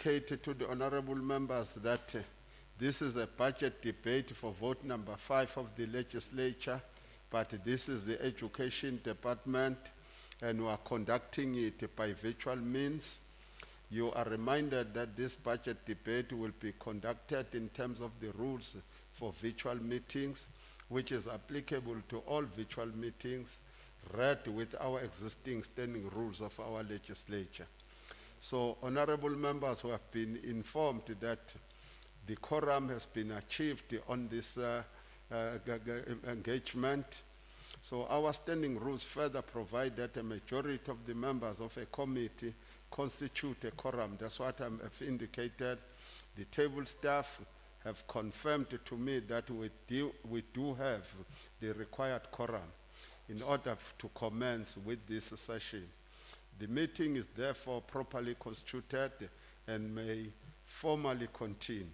indicate to the honorable members that this is a budget debate for vote number 5 of the legislature, but this is the Education Department, and we are conducting it by virtual means. You are reminded that this budget debate will be conducted in terms of the rules for virtual meetings, which is applicable to all virtual meetings, read with our existing standing rules of our legislature. So, honorable members who have been informed that the quorum has been achieved on this engagement. So our standing rules further provide that a majority of the members of a committee constitute a quorum. That's what I have indicated. The table staff have confirmed to me that we do have the required quorum in order to commence with this session. The meeting is therefore properly constituted and may formally continue.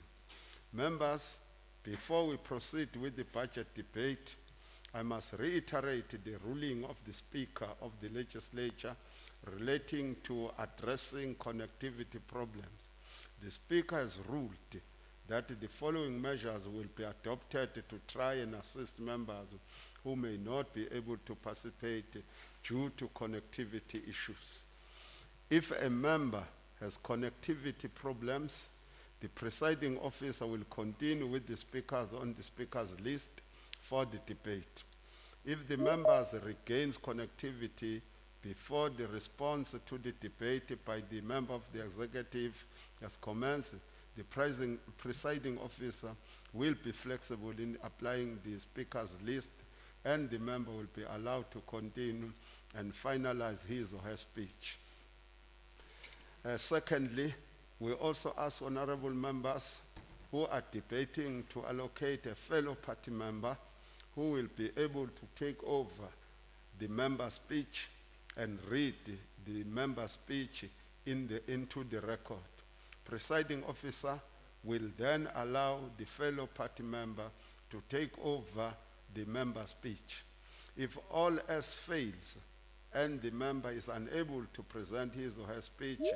Members, before we proceed with the budget debate, I must reiterate the ruling of the Speaker of the Legislature relating to addressing connectivity problems. The Speaker has ruled that the following measures will be adopted to try and assist members who may not be able to participate due to connectivity issues. If a member has connectivity problems, the presiding officer will continue with the speakers on the speakers list for the debate. If the members regains connectivity before the response to the debate by the member of the executive has commenced, the presiding officer will be flexible in applying the speakers list, and the member will be allowed to continue and finalize his or her speech. Secondly, we also ask honorable members who are debating to allocate a fellow party member who will be able to take over the member speech and read the member speech into the record. Presiding officer will then allow the fellow party member to take over the member speech. If all else fails and the member is unable to present his or her speech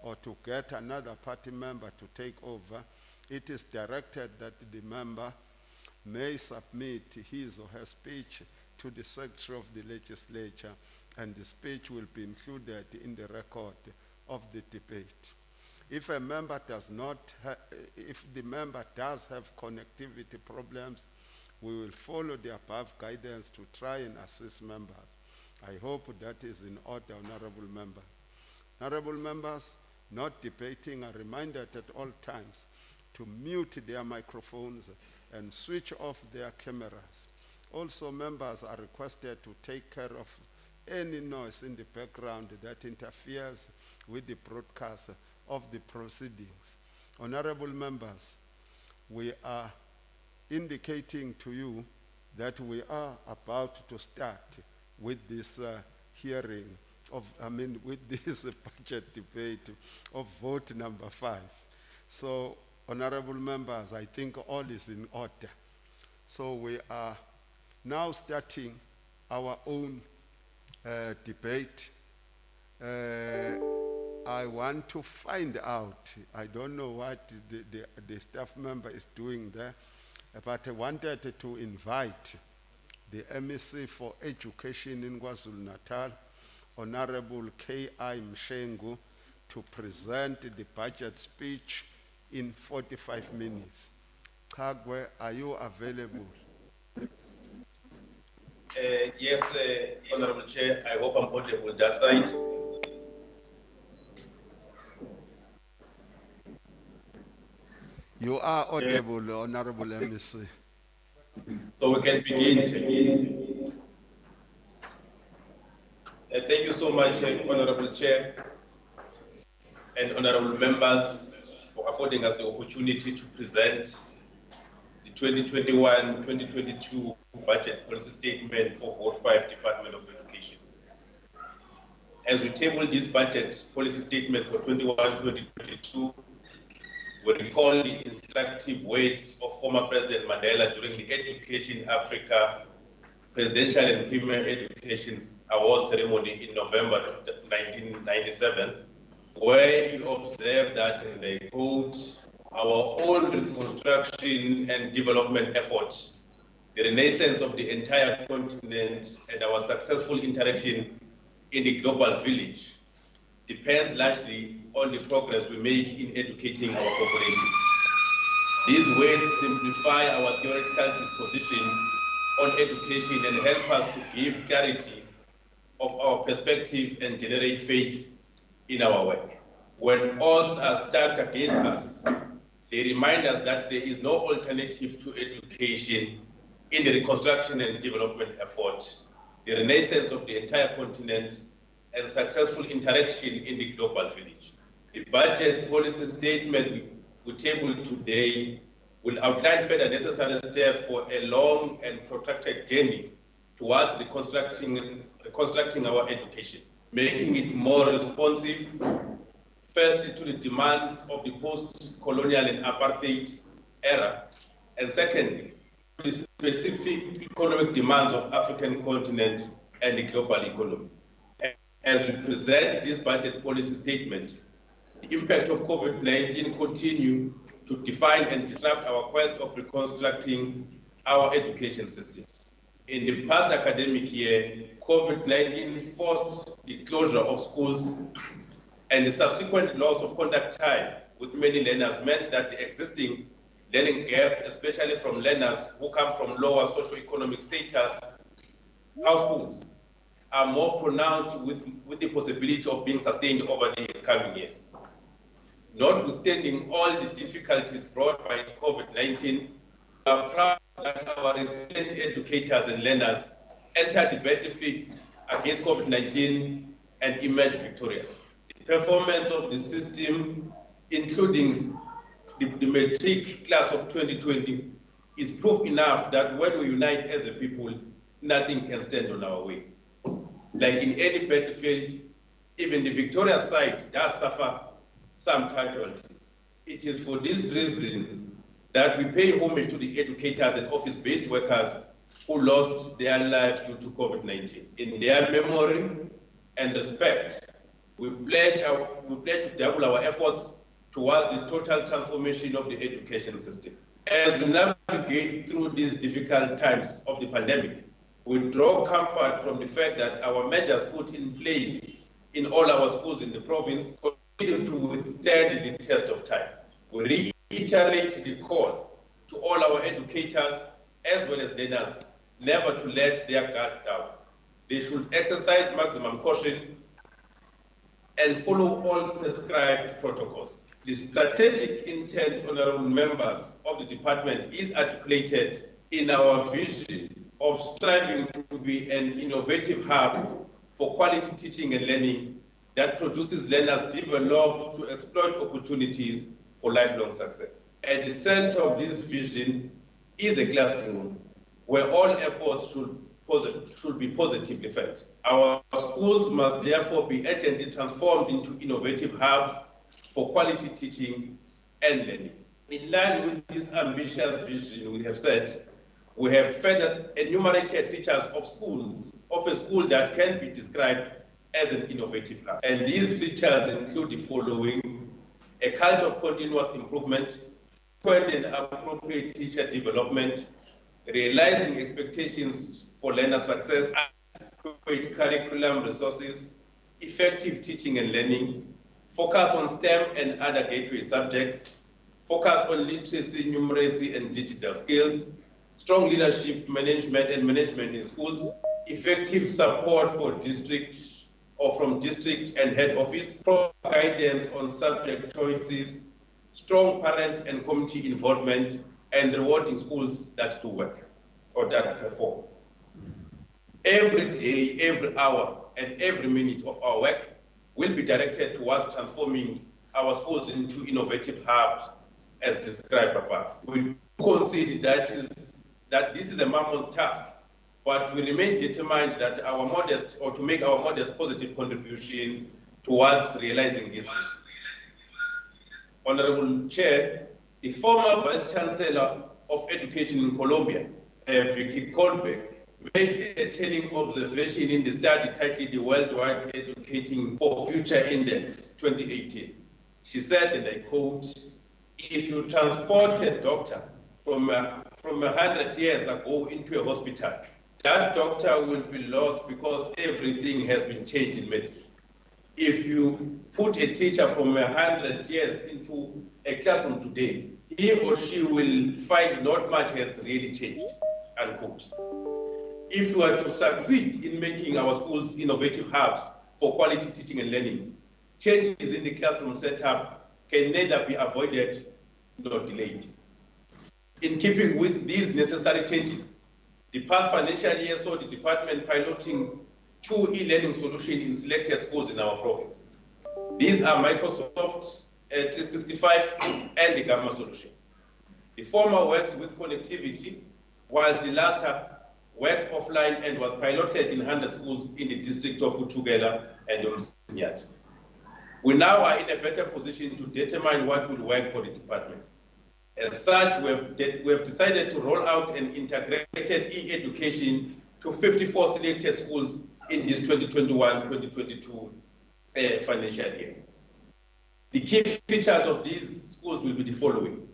or to get another party member to take over, it is directed that the member may submit his or her speech to the Secretary of the Legislature, and the speech will be included in the record of the debate. If a member does not, if the member does have connectivity problems, we will follow the above guidance to try and assist members. I hope that is in order, honorable members. Honorable members not debating are reminded at all times to mute their microphones and switch off their cameras. Also, members are requested to take care of any noise in the background that interferes with the broadcast of the proceedings. Honorable members, we are indicating to you that we are about to start with this hearing of, with this budget debate of vote number 5. So, honorable members, I think all is in order. So we are now starting our own debate. I want to find out, I don't know what the staff member is doing there, but I wanted to invite the MEC for Education in KwaZulu-Natal, Honorable K.I. Mshengu, to present the budget speech in 45 minutes. Kagwe, are you available? Yes, Honorable Chair, I hope I'm audible that side. You are audible, Honorable MEC. So we can begin. Thank you so much, Honorable Chair and Honorable members, for affording us the opportunity to present the 2021-2022 budget policy statement for Vote 5 Department of Education. As we table this budget policy statement for 2021-2022, we recall the instructive words of former President Mandela during the Education Africa Presidential and Premier Education Awards ceremony in November 1997, where you observe that, and I quote, our own reconstruction and development efforts, the renaissance of the entire continent, and our successful interaction in the global village depends largely on the progress we make in educating our populations. These words simplify our theoretical disposition on education and help us to give clarity of our perspective and generate faith in our work. When odds are stacked against us, they remind us that there is no alternative to education in the reconstruction and development effort, the renaissance of the entire continent, and successful interaction in the global village. The budget policy statement we tabled today will outline further necessary steps for a long and protracted journey towards reconstructing our education, making it more responsive, firstly to the demands of the post-colonial and apartheid era, and secondly, to the specific economic demands of African continent and the global economy. As we present this budget policy statement, the impact of COVID-19 continue to define and disrupt our quest of reconstructing our education system. In the past academic year, COVID-19 forced the closure of schools and the subsequent loss of contact time with many learners meant that the existing learning gap, especially from learners who come from lower socioeconomic status households, are more pronounced with the possibility of being sustained over the coming years. Notwithstanding all the difficulties brought by COVID-19, we are proud that our resilient educators and learners entered the battlefield against COVID-19 and emerged victorious. The performance of the system, including the matric class of 2020, is proof enough that when we unite as a people, nothing can stand on our way. Like in any battlefield, even the victorious side does suffer some casualties. It is for this reason that we pay homage to the educators and office-based workers who lost their lives due to COVID-19. In their memory and respect, we pledge to double our efforts towards the total transformation of the education system. As we navigate through these difficult times of the pandemic, we draw comfort from the fact that our measures put in place in all our schools in the province continue to withstand the test of time. We reiterate the call to all our educators as well as learners never to let their guard down. They should exercise maximum caution and follow all prescribed protocols. The strategic intent, honorable members of the department, is articulated in our vision of striving to be an innovative hub for quality teaching and learning that produces learners developed to exploit opportunities for lifelong success. At the center of this vision is a classroom where all efforts should be positively felt. Our schools must therefore be urgently transformed into innovative hubs for quality teaching and learning. In line with this ambitious vision we have set, we have further enumerated features of a school that can be described as an innovative hub. And these features include the following: a culture of continuous improvement, frequent and appropriate teacher development, realizing expectations for learner success, adequate curriculum resources, effective teaching and learning, focus on STEM and other gateway subjects, focus on literacy, numeracy, and digital skills, strong leadership, management in schools, effective support for district or from district and head office, proper guidance on subject choices, strong parent and community involvement, and rewarding schools that do work or that perform. Every day, every hour, and every minute of our work will be directed towards transforming our schools into innovative hubs as described above. We consider that this is a mammoth task, but we remain determined that to make our modest positive contribution towards realizing this vision. Honorable Chair, the former Vice Chancellor of Education in Colombia, Vicky Colbeck, made a telling observation in the study titled The Worldwide Educating for Future Index 2018. She said, and I quote, "If you transport a doctor from 100 years ago into a hospital, that doctor will be lost because everything has been changed in medicine. If you put a teacher from 100 years into a classroom today, he or she will find not much has really changed," unquote. If we are to succeed in making our schools innovative hubs for quality teaching and learning, changes in the classroom setup can neither be avoided nor delayed. In keeping with these necessary changes, the past financial year saw the department piloting 2 e-learning solutions in selected schools in our province. These are Microsoft 365 and the Gamma solution. The former works with connectivity, while the latter works offline and was piloted in 100 schools in the district of Utugela and Umsinyat. We now are in a better position to determine what will work for the department. As such, we have decided to roll out an integrated e-education to 54 selected schools in this 2021-2022 financial year. The key features of these schools will be the following: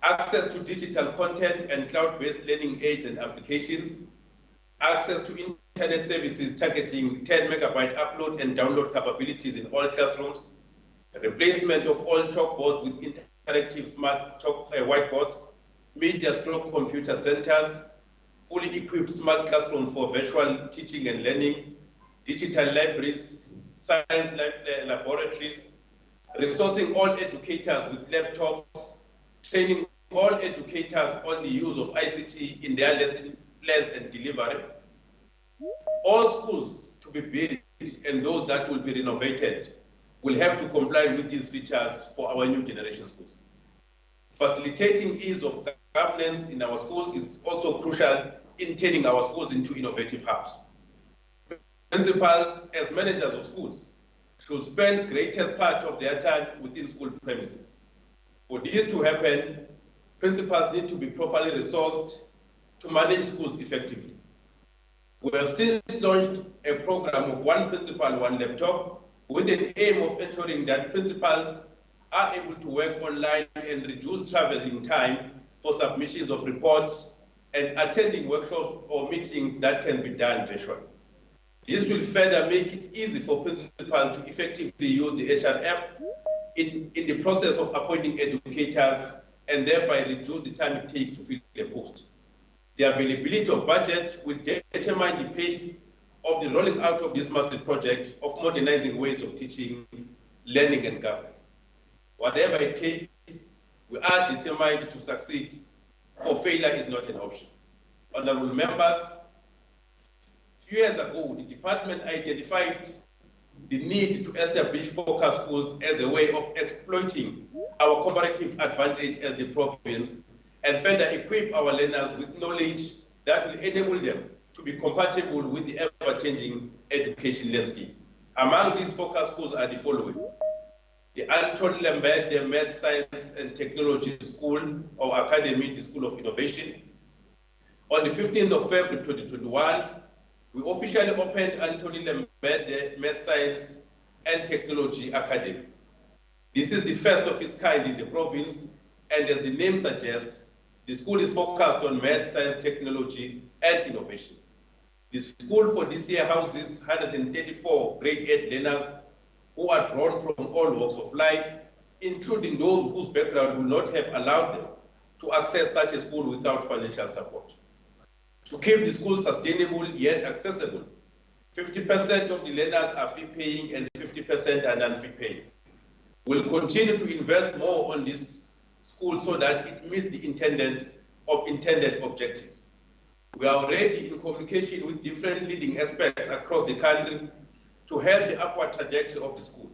access to digital content and cloud-based learning aids and applications, access to internet services targeting 10 megabyte upload and download capabilities in all classrooms, replacement of all chalkboards with interactive smart whiteboards, media/computer centers, fully equipped smart classrooms for virtual teaching and learning, digital libraries, science laboratories, resourcing all educators with laptops, training all educators on the use of ICT in their lesson plans and delivery. All schools to be built and those that will be renovated will have to comply with these features for our new generation schools. Facilitating ease of governance in our schools is also crucial in turning our schools into innovative hubs. Principals, as managers of schools, should spend greatest part of their time within school premises. For this to happen, principals need to be properly resourced to manage schools effectively. We have since launched a program of 1 principal, 1 laptop, with an aim of ensuring that principals are able to work online and reduce traveling time for submissions of reports and attending workshops or meetings that can be done virtually. This will further make it easy for principals to effectively use the HR app in the process of appointing educators and thereby reduce the time it takes to fill a post. The availability of budget will determine the pace of the rolling out of this massive project of modernizing ways of teaching, learning, and governance. Whatever it takes, we are determined to succeed, for failure is not an option. Honorable members, a few years ago, the department identified the need to establish focus schools as a way of exploiting our comparative advantage as the province and further equip our learners with knowledge that will enable them to be compatible with the ever-changing education landscape. Among these focus schools are the following: the Anton Lembede Math, Science and Technology School or Academy, the School of Innovation. On the 15th of February 2021, we officially opened Anthony Lembede Math, Science and Technology Academy. This is the first of its kind in the province, and as the name suggests, the school is focused on math, science, technology, and innovation. The school for this year houses 134 grade 8 learners who are drawn from all walks of life, including those whose background will not have allowed them to access such a school without financial support. To keep the school sustainable yet accessible, 50% of the learners are fee-paying and 50% are non-fee paying. We'll continue to invest more on this school so that it meets the intended objectives. We are already in communication with different leading experts across the country to help the upward trajectory of the school,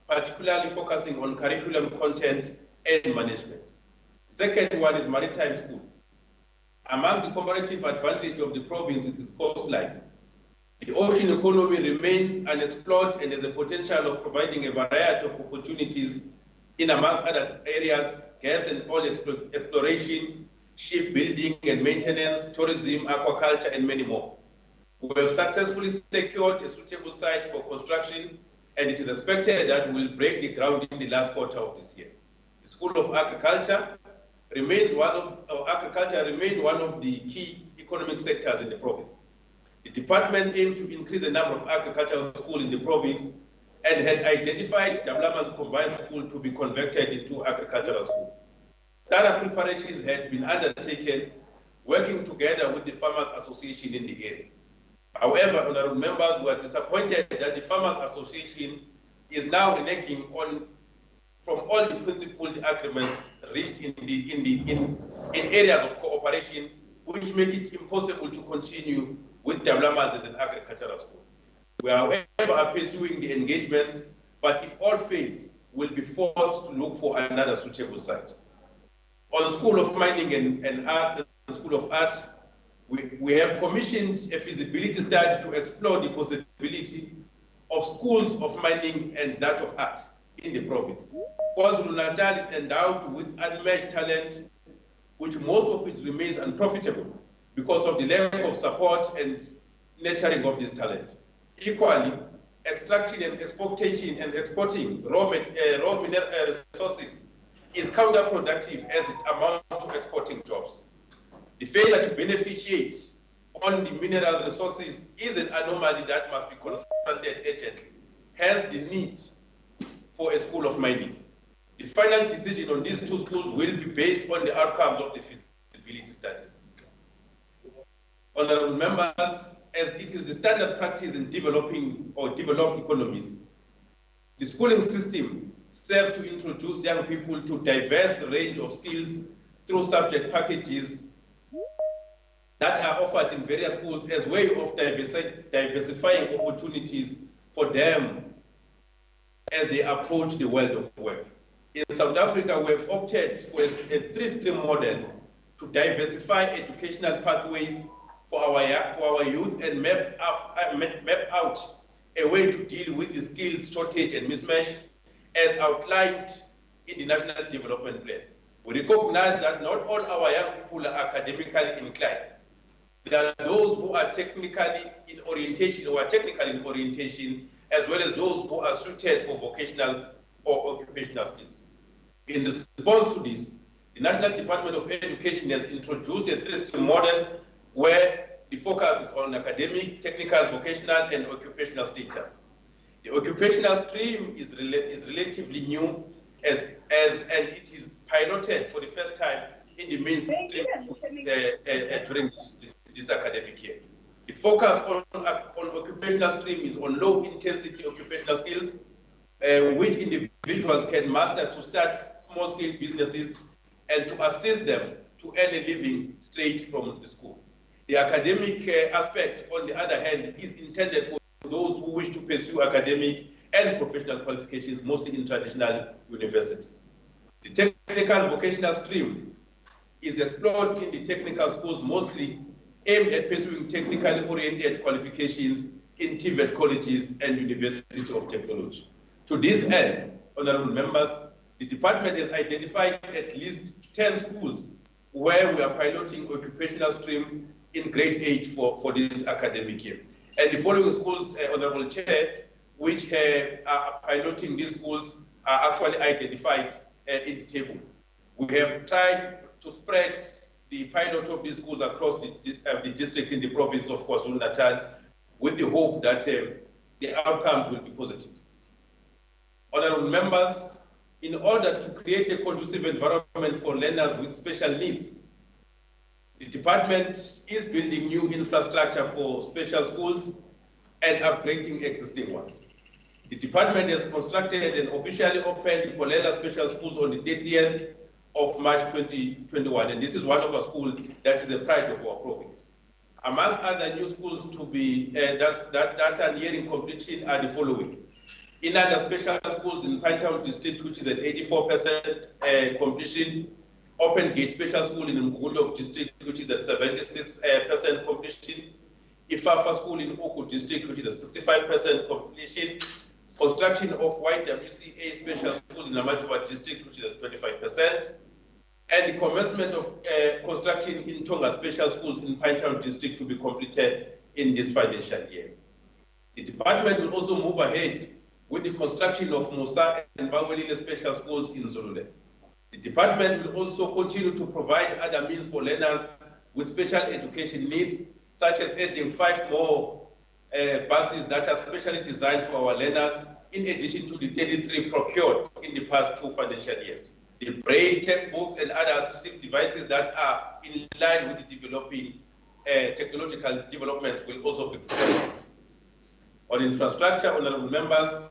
particularly focusing on curriculum content and management. Second one is maritime school. Among the comparative advantage of the province is its coastline. The ocean economy remains unexplored and has a potential of providing a variety of opportunities in, amongst other areas, gas and oil exploration, shipbuilding and maintenance, tourism, aquaculture, and many more. We have successfully secured a suitable site for construction, and it is expected that we will break the ground in the last quarter of this year. The School of Agriculture remains one of the key economic sectors in the province. The department aimed to increase the number of agricultural schools in the province and had identified Dablaman's combined school to be converted into agricultural school. Startup preparations had been undertaken, working together with the Farmers Association in the area. However, honorable members, we are disappointed that the Farmers Association is now reneging from all the principled agreements reached in areas of cooperation, which make it impossible to continue with Dablamas as an agricultural school. We are, however, pursuing the engagements, but if all fails, we'll be forced to look for another suitable site. On School of Mining and Arts and School of Art, we have commissioned a feasibility study to explore the possibility of schools of mining and that of art in the province. KwaZulu-Natal is endowed with unmatched talent, which most of it remains unprofitable because of the lack of support and nurturing of this talent. Equally, extraction and exportation and exporting raw mineral resources is counterproductive as it amounts to exporting jobs. The failure to beneficiate on the mineral resources is an anomaly that must be confronted urgently, hence the need for a school of mining. The final decision on these two schools will be based on the outcomes of the feasibility studies. Honorable members, as it is the standard practice in developing or developed economies, the schooling system serves to introduce young people to a diverse range of skills through subject packages that are offered in various schools as a way of diversifying opportunities for them as they approach the world of work. In South Africa, we have opted for a three-stream model to diversify educational pathways for our youth and map out a way to deal with the skills shortage and mismatch as outlined in the National Development Plan. We recognize that not all our young people are academically inclined. There are those who are technically in orientation as well as those who are suited for vocational or occupational skills. In response to this, the National Department of Education has introduced a three-stream model where the focus is on academic, technical, vocational, and occupational status. The occupational stream is relatively new and it is piloted for the first time in the mainstream during this academic year. The focus on occupational stream is on low-intensity occupational skills, which individuals can master to start small-scale businesses and to assist them to earn a living straight from the school. The academic aspect, on the other hand, is intended for those who wish to pursue academic and professional qualifications, mostly in traditional universities. The technical vocational stream is explored in the technical schools, mostly aimed at pursuing technically oriented qualifications in TVET colleges and University of Technology. To this end, honorable members, the department has identified at least 10 schools where we are piloting occupational stream in grade 8 for this academic year. And the following schools, Honorable Chair, which are piloting these schools are actually identified in the table. We have tried to spread the pilot of these schools across the district in the province of KwaZulu-Natal with the hope that the outcomes will be positive. Honorable members, in order to create a conducive environment for learners with special needs, the department is building new infrastructure for special schools and upgrading existing ones. The department has constructed and officially opened Polela Special Schools on the 30th of March 2021, and this is one of our schools that is a pride of our province. Amongst other new schools to be that are nearing completion are the following. Inanda Special Schools in Pinetown District, which is at 84% completion. Open Gate Special School in Mgundo District, which is at 76% completion. Ifafa School in Oku District, which is at 65% completion. Construction of YWCA Special School in Amatuba District, which is at 25%. and the commencement of construction in Tonga Special Schools in Pinetown District to be completed in this financial year. The department will also move ahead with the construction of Musa and Bawelile Special Schools in Zululand. The department will also continue to provide other means for learners with special education needs, such as adding 5 more buses that are specially designed for our learners, in addition to the 33 procured in the past 2 financial years. The braille textbooks and other assistive devices that are in line with the developing technological developments will also be provided. On infrastructure, honorable members,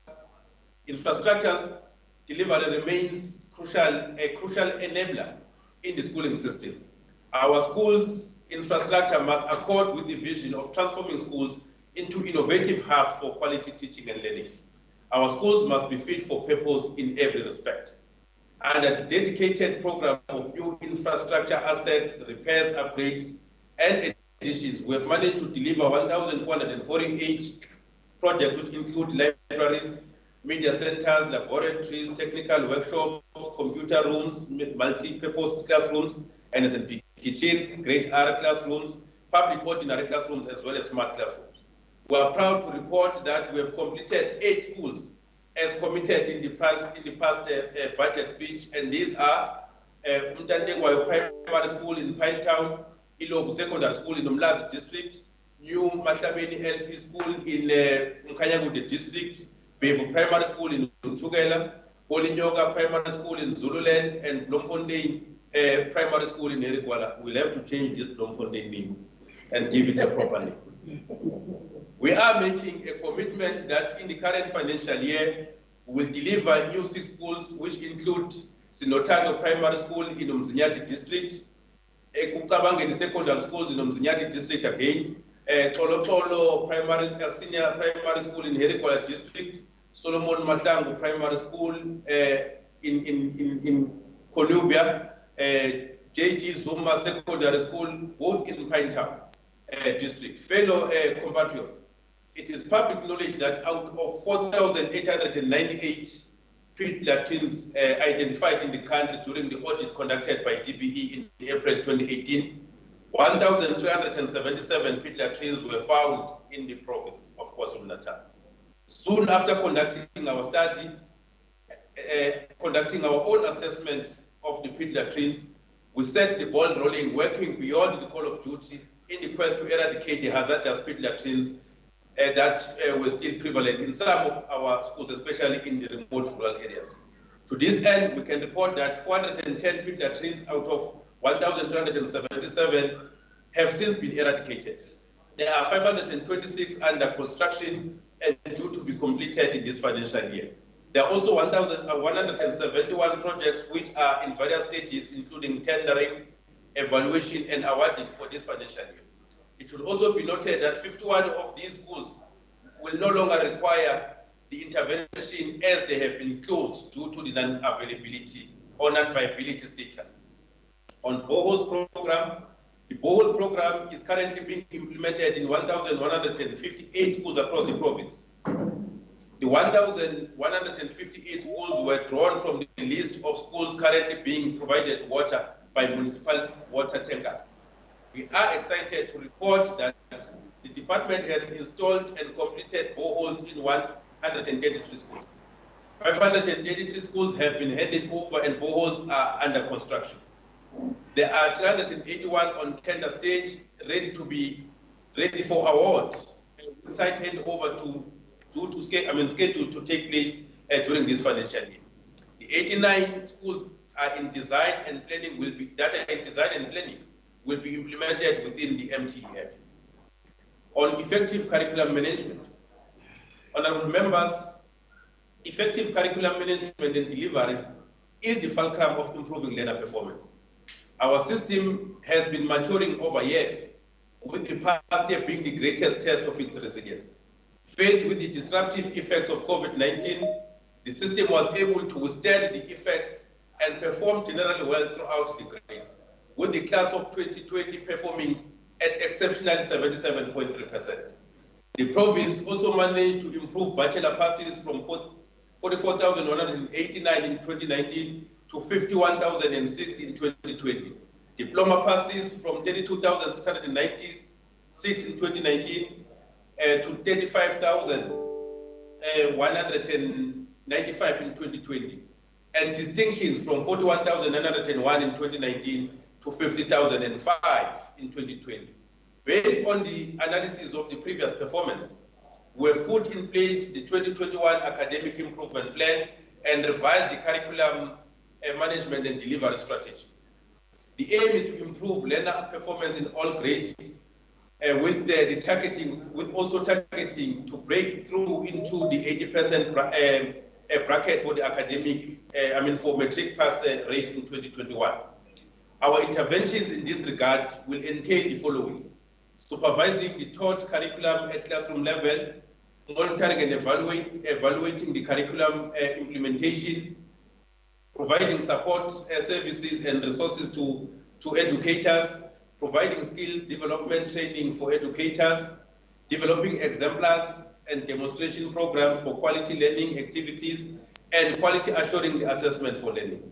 infrastructure delivery remains a crucial enabler in the schooling system. Our schools' infrastructure must accord with the vision of transforming schools into innovative hubs for quality teaching and learning. Our schools must be fit for purpose in every respect. Under the dedicated program of new infrastructure assets, repairs, upgrades, and additions, we have managed to deliver 1,448 projects, which include libraries, media centers, laboratories, technical workshops, computer rooms, multi-purpose classrooms, NSNP kitchens, grade R classrooms, public ordinary classrooms, as well as smart classrooms. We are proud to report that we have completed 8 schools as committed in the past budget speech, and these are Umtandengwayo Primary School in Pinetown, Ilobu Secondary School in Umlazi District, New Mahlabeni LP School in Mkhanyakude District, Bevu Primary School in Mtugela, Polinyoga Primary School in Zululand, and Bloemfontein Primary School in Erigwala. We'll have to change this Bloemfontein name and give it a proper name. We are making a commitment that in the current financial year, we will deliver new 6 schools, which include Sinotando Primary School in Umzinyati District, Kukabangeni Secondary Schools in Umzinyati District again, Tolotolo Senior Primary School in Herikwala District, Solomon Mahlangu Primary School in Columbia, JG Zuma Secondary School, both in Pinetown District. Fellow compatriots, it is public knowledge that out of 4,898 pit latrines identified in the country during the audit conducted by DBE in April 2018, 1,377 pit latrines were found in the province of KwaZulu-Natal. Soon after conducting our study, conducting our own assessment of the pit latrines, we set the ball rolling, working beyond the call of duty in the quest to eradicate the hazardous pit latrines that were still prevalent in some of our schools, especially in the remote rural areas. To this end, we can report that 410 pit latrines out of 1,277 have since been eradicated. There are 526 under construction and due to be completed in this financial year. There are also 171 projects which are in various stages, including tendering, evaluation, and awarding for this financial year. It should also be noted that 51 of these schools will no longer require the intervention as they have been closed due to the non-availability or non-viability status. On boreholes program, the borehole program is currently being implemented in 1,158 schools across the province. The 1,158 schools were drawn from the list of schools currently being provided water by municipal water tankers. We are excited to report that the department has installed and completed boreholes in 133 schools. 583 schools have been handed over and boreholes are under construction. There are 381 on tender stage, ready for award, with site handover scheduled to take place during this financial year. The 89 schools are in design and planning will be implemented within the MTEF. On effective curriculum management, honorable members, effective curriculum management and delivery is the fulcrum of improving learner performance. Our system has been maturing over years, with the past year being the greatest test of its resilience. Faced with the disruptive effects of COVID-19, the system was able to withstand the effects and perform generally well throughout the grades, with the class of 2020 performing at exceptionally 77.3%. The province also managed to improve bachelor passes from 44,189 in 2019 to 51,006 in 2020. Diploma passes from 32,696 in 2019 to 35,195 in 2020. And distinctions from 41,901 in 2019 to 50,005 in 2020. Based on the analysis of the previous performance, we have put in place the 2021 Academic Improvement Plan and revised the curriculum management and delivery strategy. The aim is to improve learner performance in all grades with also targeting to break through into the 80% bracket for the academic, for matric pass rate in 2021. Our interventions in this regard will entail the following: supervising the taught curriculum at classroom level, monitoring and evaluating the curriculum implementation, providing support services and resources to educators, providing skills development training for educators, developing exemplars and demonstration programs for quality learning activities, and quality assuring the assessment for learning.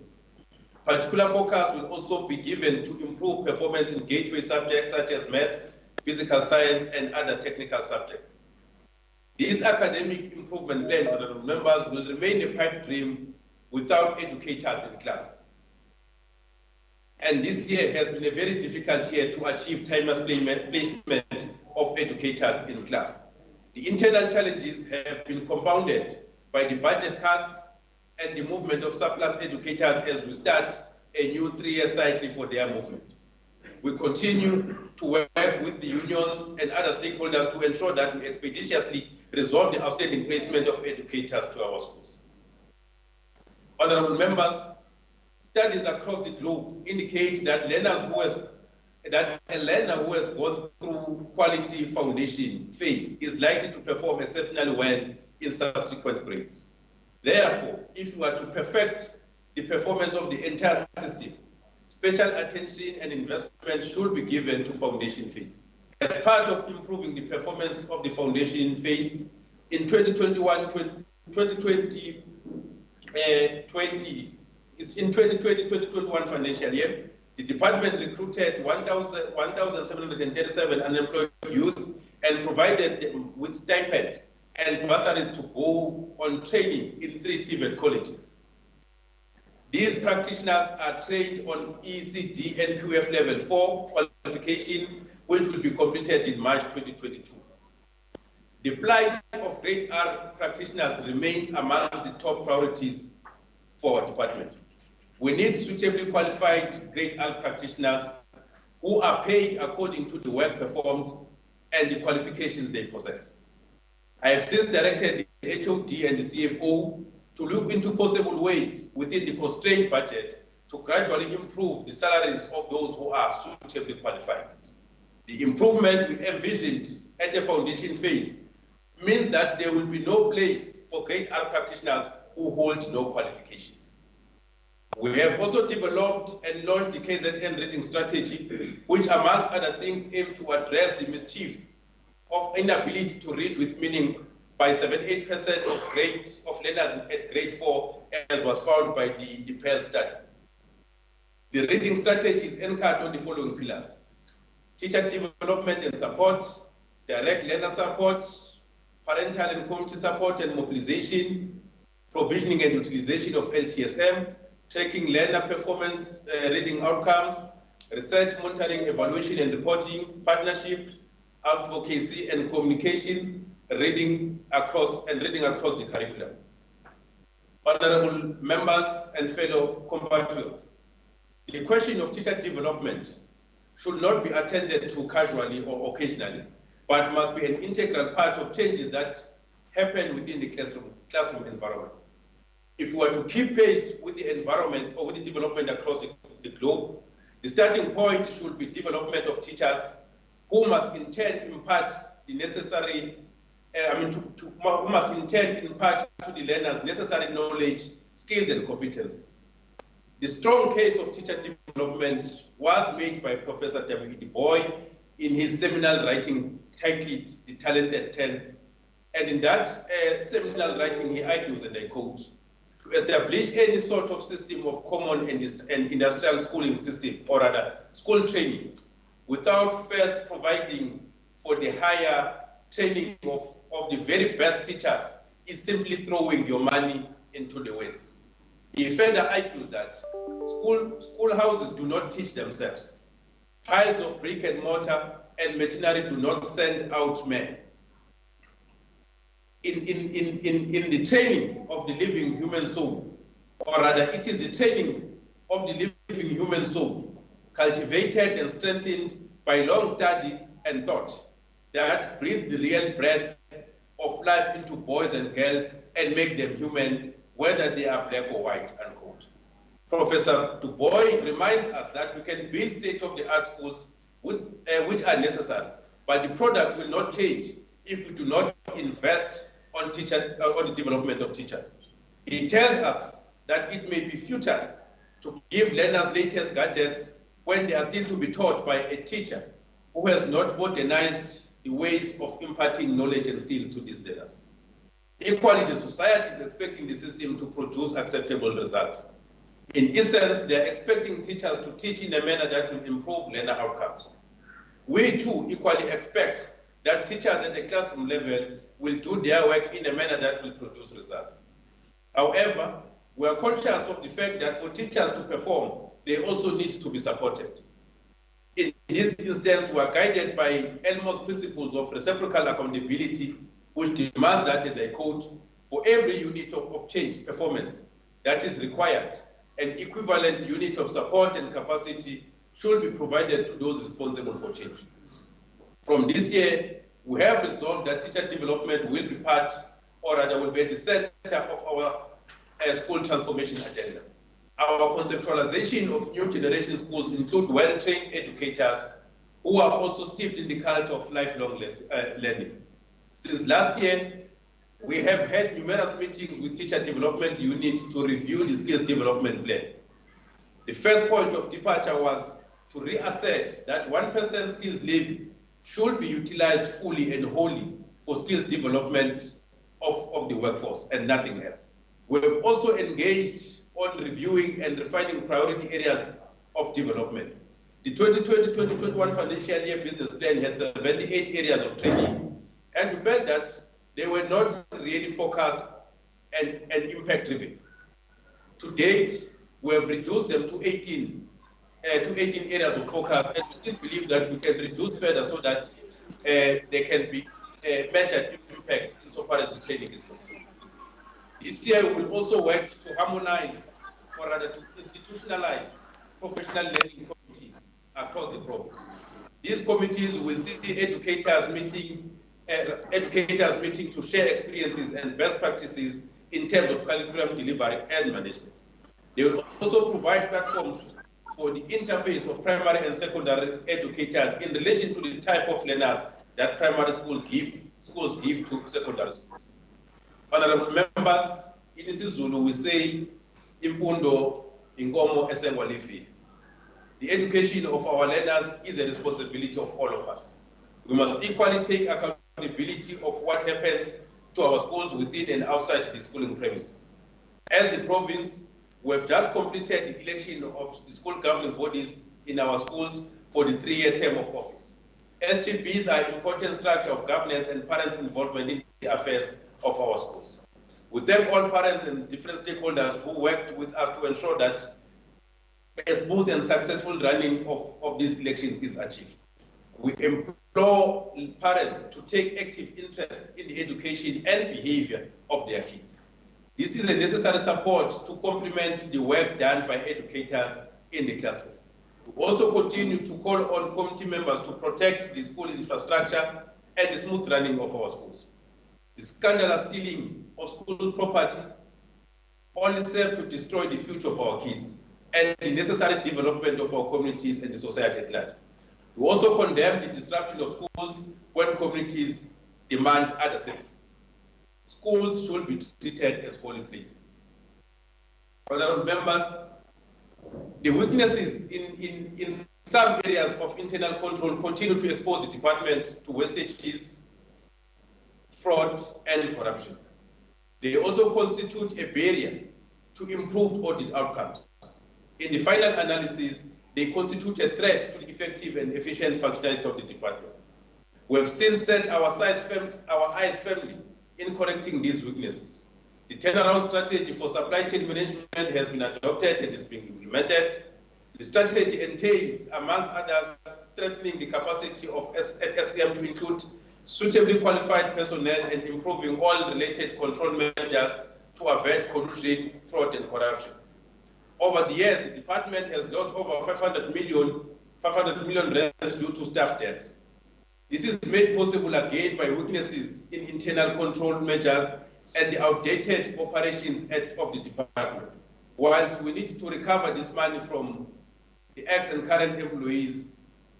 Particular focus will also be given to improve performance in gateway subjects such as maths, physical science, and other technical subjects. This academic improvement plan, honorable members, will remain a pipe dream without educators in class. And this year has been a very difficult year to achieve timeless placement of educators in class. The internal challenges have been compounded by the budget cuts and the movement of surplus educators as we start a new 3-year cycle for their movement. We continue to work with the unions and other stakeholders to ensure that we expeditiously resolve the outstanding placement of educators to our schools. Honorable members, studies across the globe indicate that a learner who has gone through quality foundation phase is likely to perform exceptionally well in subsequent grades. Therefore, if we are to perfect the performance of the entire system, special attention and investment should be given to foundation phase. As part of improving the performance of the foundation phase, in 2020-2021 financial year, the department recruited 1,737 unemployed youth and provided them with stipend and bursaries to go on training in 3 TVET colleges. These practitioners are trained on ECD and QF level 4 qualification, which will be completed in March 2022. The plight of grade R practitioners remains amongst the top priorities for our department. We need suitably qualified grade R practitioners who are paid according to the work performed and the qualifications they possess. I have since directed the HOD and the CFO to look into possible ways within the constrained budget to gradually improve the salaries of those who are suitably qualified. The improvement we envisioned at the foundation phase means that there will be no place for grade R practitioners who hold no qualifications. We have also developed and launched the KZN reading strategy, which amongst other things aims to address the mischief of inability to read with meaning by 78% of learners at grade 4, as was found by the PEL study. The reading strategy is anchored on the following pillars: teacher development and support, direct learner support, parental and community support and mobilization, provisioning and utilization of LTSM, tracking learner performance reading outcomes, research, monitoring, evaluation and reporting, partnership, advocacy and communication, reading across the curriculum. Honorable members and fellow compatriots, the question of teacher development should not be attended to casually or occasionally, but must be an integral part of changes that happen within the classroom environment. If we are to keep pace with the environment or with the development across the globe, the starting point should be development of teachers who must in turn impart the necessary, who must in turn impart to the learners necessary knowledge, skills, and competencies. The strong case of teacher development was made by Professor W. Du Bois in his seminal writing titled The Talented 10. And in that seminal writing, he argues, and I quote, to establish any sort of system of common and industrial schooling system, or rather school training, without first providing for the higher training of the very best teachers is simply throwing your money into the winds. He further argues that schoolhouses do not teach themselves. Piles of brick and mortar and machinery do not send out men. In the training of the living human soul, or rather it is the training of the living human soul, cultivated and strengthened by long study and thought, that breathe the real breath of life into boys and girls and make them human, whether they are black or white, unquote. Professor Du Bois reminds us that we can build state-of-the-art schools which are necessary, but the product will not change if we do not invest on the development of teachers. He tells us that it may be futile to give learners latest gadgets when they are still to be taught by a teacher who has not modernized the ways of imparting knowledge and skills to these learners. Equally, the society is expecting the system to produce acceptable results. In essence, they are expecting teachers to teach in a manner that will improve learner outcomes. We too equally expect that teachers at the classroom level will do their work in a manner that will produce results. However, we are conscious of the fact that for teachers to perform, they also need to be supported. In this instance, we are guided by Elmo's principles of reciprocal accountability, which demand that, and I quote, for every unit of change performance that is required, an equivalent unit of support and capacity should be provided to those responsible for change. From this year, we have resolved that teacher development will be part, or rather will be at the center of our school transformation agenda. Our conceptualization of new generation schools include well-trained educators who are also steeped in the culture of lifelong learning. Since last year, we have had numerous meetings with teacher development units to review the skills development plan. The first point of departure was to reassert that 1% skills levy should be utilized fully and wholly for skills development of the workforce and nothing else. We have also engaged on reviewing and refining priority areas of development. The 2020-2021 financial year business plan had 78 areas of training, and we felt that they were not really focused and impact-driven. To date, we have reduced them to 18 areas of focus, and we still believe that we can reduce further so that they can be measured impact insofar as the training is concerned. This year, we will also work to harmonize, or rather to institutionalize, professional learning committees across the province. These committees will see the educators meeting to share experiences and best practices in terms of curriculum delivery and management. They will also provide platforms for the interface of primary and secondary educators in relation to the type of learners that primary schools give to secondary schools. Honorable members, in isiZulu we say, imfundo inkomo esengwa livi. The education of our learners is a responsibility of all of us. We must equally take accountability of what happens to our schools within and outside the schooling premises. As the province, we have just completed the election of the school governing bodies in our schools for the 3-year term of office. SGBs are important structure of governance and parents' involvement in the affairs of our schools. We thank all parents and different stakeholders who worked with us to ensure that a smooth and successful running of these elections is achieved. We implore parents to take active interest in the education and behavior of their kids. This is a necessary support to complement the work done by educators in the classroom. We also continue to call on committee members to protect the school infrastructure and the smooth running of our schools. The scandalous stealing of school property only serves to destroy the future of our kids and the necessary development of our communities and the society at large. We also condemn the disruption of schools when communities demand other services. Schools should be treated as holy places. Honorable members, the weaknesses in some areas of internal control continue to expose the department to wastages, fraud, and corruption. They also constitute a barrier to improved audit outcomes. In the final analysis, they constitute a threat to the effective and efficient functionality of the department. We have since set our eyes firmly in correcting these weaknesses. The turnaround strategy for supply chain management has been adopted and is being implemented. The strategy entails, amongst others, strengthening the capacity at SEM to include suitably qualified personnel and improving all related control measures to avoid collusion, fraud, and corruption. Over the years, the department has lost over 500 million rands due to staff debt. This is made possible again by weaknesses in internal control measures and the outdated operations of the department. Whilst we need to recover this money from the ex and current employees,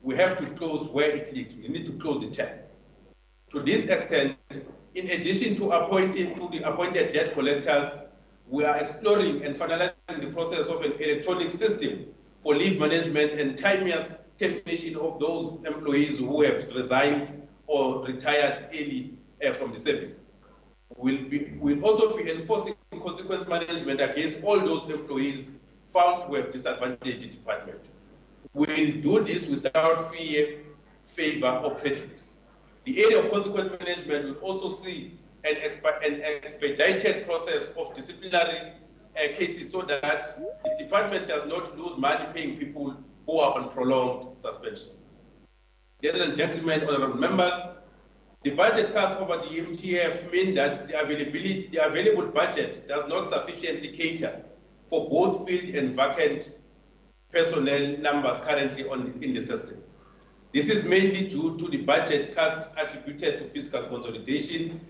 we have to close where it leaks. We need to close the tap. To this extent, in addition to the appointed debt collectors, we are exploring and finalizing the process of an electronic system for leave management and timeous termination of those employees who have resigned or retired early from the service. We'll also be enforcing consequence management against all those employees found to have disadvantaged the department. We'll do this without fear, favor, or prejudice. The area of consequence management will also see an expedited process of disciplinary cases so that the department does not lose money paying people who are on prolonged suspension. Ladies and gentlemen, honorable members, the budget cuts over the MTF mean that the available budget does not sufficiently cater for both field and vacant personnel numbers currently in the system. This is mainly due to the budget cuts attributed to fiscal consolidation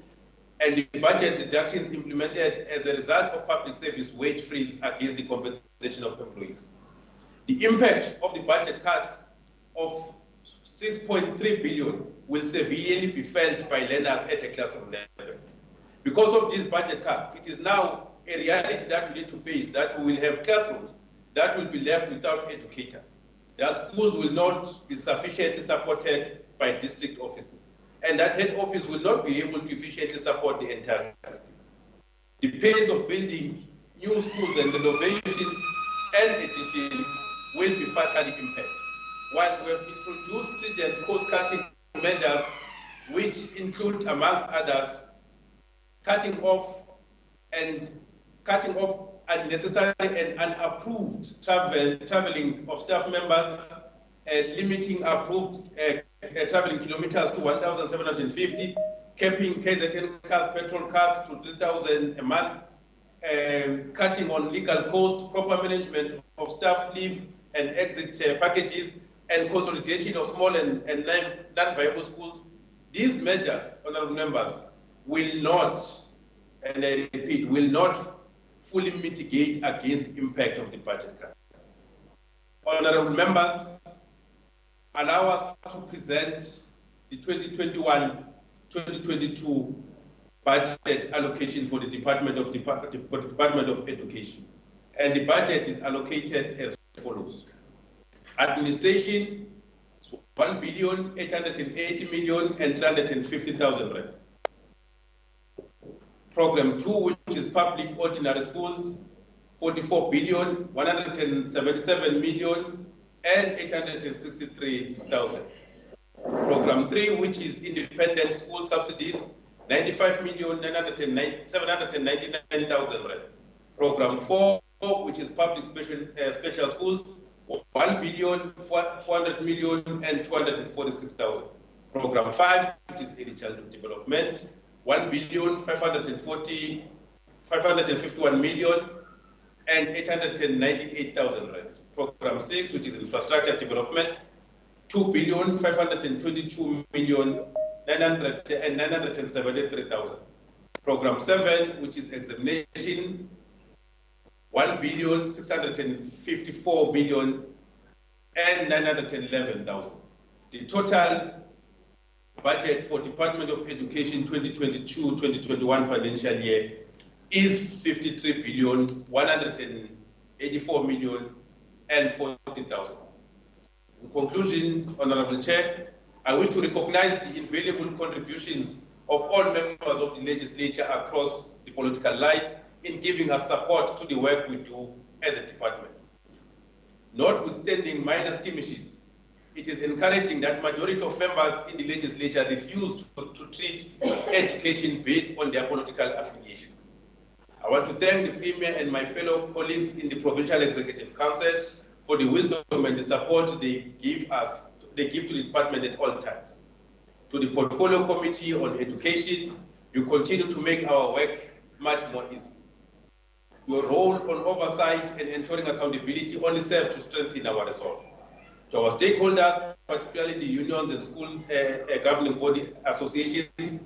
and the budget reductions implemented as a result of public service wage freeze against the compensation of employees. The impact of the budget cuts of 6.3 billion will severely be felt by learners at a classroom level. Because of these budget cuts, it is now a reality that we need to face that we will have classrooms that will be left without educators. Their schools will not be sufficiently supported by district offices, and that head office will not be able to efficiently support the entire system. The pace of building new schools and renovations and additions will be fatally impaired. While we have introduced stringent cost-cutting measures, which include, amongst others, cutting off unnecessary and unapproved traveling of staff members, limiting approved traveling kilometers to 1,750, capping KZN cars, petrol cards to 3,000 a month, cutting on legal cost, proper management of staff leave and exit packages, and consolidation of small and non-viable schools. These measures, honorable members, will not, and I repeat, will not fully mitigate against the impact of the budget cuts. Honorable members, allow us to present the 2021-2022 budget allocation for the Department of Education. And the budget is allocated as follows. Administration, 1,880,350,000 rand. Program 2, which is public ordinary schools, 44,177,863,000. Program 3, which is independent school subsidies, 95,799,000 rand. Program 4, which is public special schools, 1,400,246,000. Program 5, which is early childhood development, 1,551,898,000 rand. Program 6, which is infrastructure development, 2,522,973,000. Program 7, which is examination, 1,654,911,000. The total budget for Department of Education 2022-2021 financial year is 53,184,040,000. In conclusion, Honorable Chair, I wish to recognize the invaluable contributions of all members of the legislature across the political lines in giving us support to the work we do as a department. Notwithstanding minor skirmishes, it is encouraging that majority of members in the legislature refuse to treat education based on their political affiliation. I want to thank the Premier and my fellow colleagues in the Provincial Executive Council for the wisdom and the support they give to the department at all times. To the Portfolio Committee on Education, you continue to make our work much more easy. Your role on oversight and ensuring accountability only serves to strengthen our resolve. To our stakeholders, particularly the unions and school governing body associations,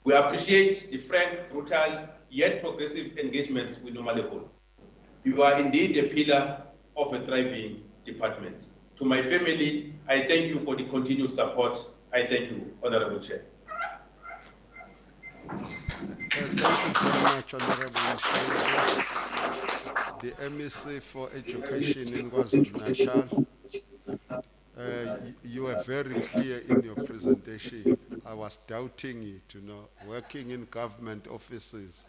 we appreciate the frank, brutal, yet progressive engagements we normally hold. You are indeed a pillar of a thriving department. To my family, I thank you for the continued support. I thank you, Honorable Chair. Thank you very much, Honorable Mshego. The MEC for Education in KwaZulu-Natal. You were very clear in your presentation. I was doubting it, working in government offices,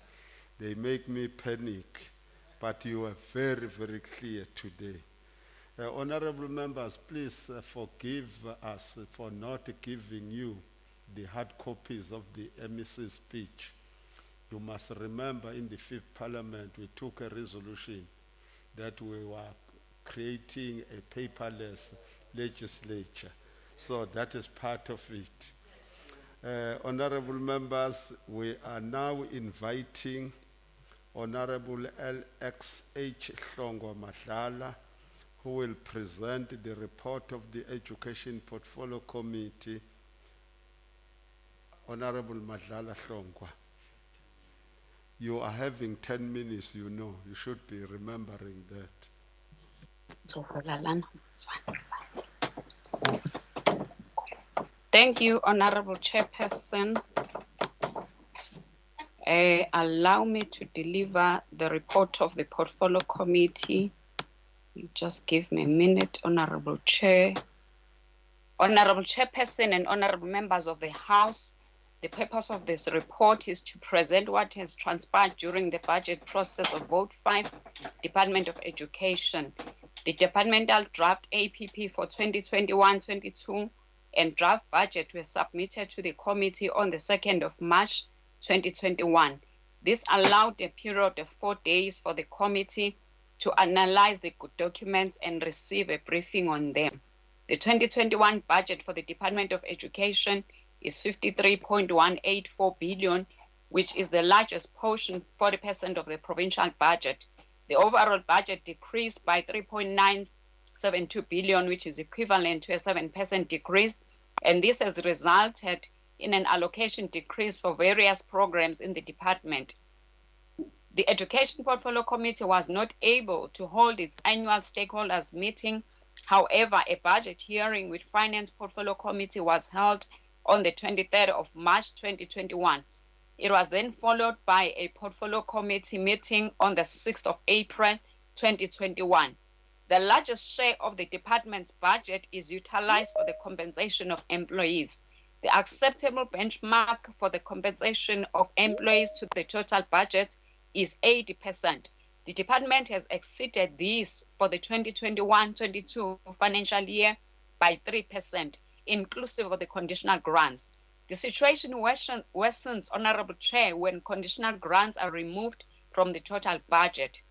they make me panic, but you were very, very clear today. Honorable members, please forgive us for not giving you the hard copies of the MEC speech. You must remember in the 5th Parliament, we took a resolution that we were creating a paperless legislature. So that is part of it. Honorable members, we are now inviting Honorable LXH Hlongwa Madlala, who will present the report of the Education Portfolio Committee. Honorable Madlala Hlongwa, you are having 10 minutes, you should be remembering that. Thank you, Honorable Chairperson. Allow me to deliver the report of the Portfolio Committee. You just give me a minute, Honorable Chair. Honorable Chairperson and honorable members of the House, the purpose of this report is to present what has transpired during the budget process of Vote 5, Department of Education. The departmental draft APP for 2021-22 and draft budget were submitted to the committee on the 2nd of March 2021. This allowed a period of 4 days for the committee to analyze the documents and receive a briefing on them. The 2021 budget for the Department of Education is 53.184 billion, which is the largest portion, 40% of the provincial budget. The overall budget decreased by 3.972 billion, which is equivalent to a 7% decrease, and this has resulted in an allocation decrease for various programs in the department. The Education Portfolio Committee was not able to hold its annual stakeholders meeting. However, a budget hearing with Finance Portfolio Committee was held on the 23rd of March 2021. It was then followed by a Portfolio Committee meeting on the 6th of April 2021. The largest share of the department's budget is utilized for the compensation of employees. The acceptable benchmark for the compensation of employees to the total budget is 80%. The department has exceeded this for the 2021-22 financial year by 3%, inclusive of the conditional grants. The situation worsens, Honorable Chair, when conditional grants are removed from the total budget.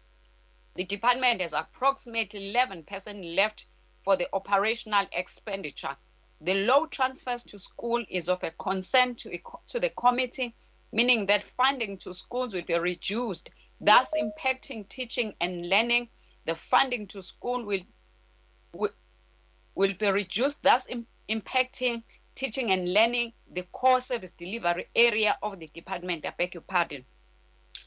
The department has approximately 11% left for the operational expenditure. The low transfers to school is of a concern to the committee, meaning that funding to schools will be reduced, thus impacting teaching and learning. The funding to school will be reduced, thus impacting teaching and learning, the core service delivery area of the department. I beg your pardon.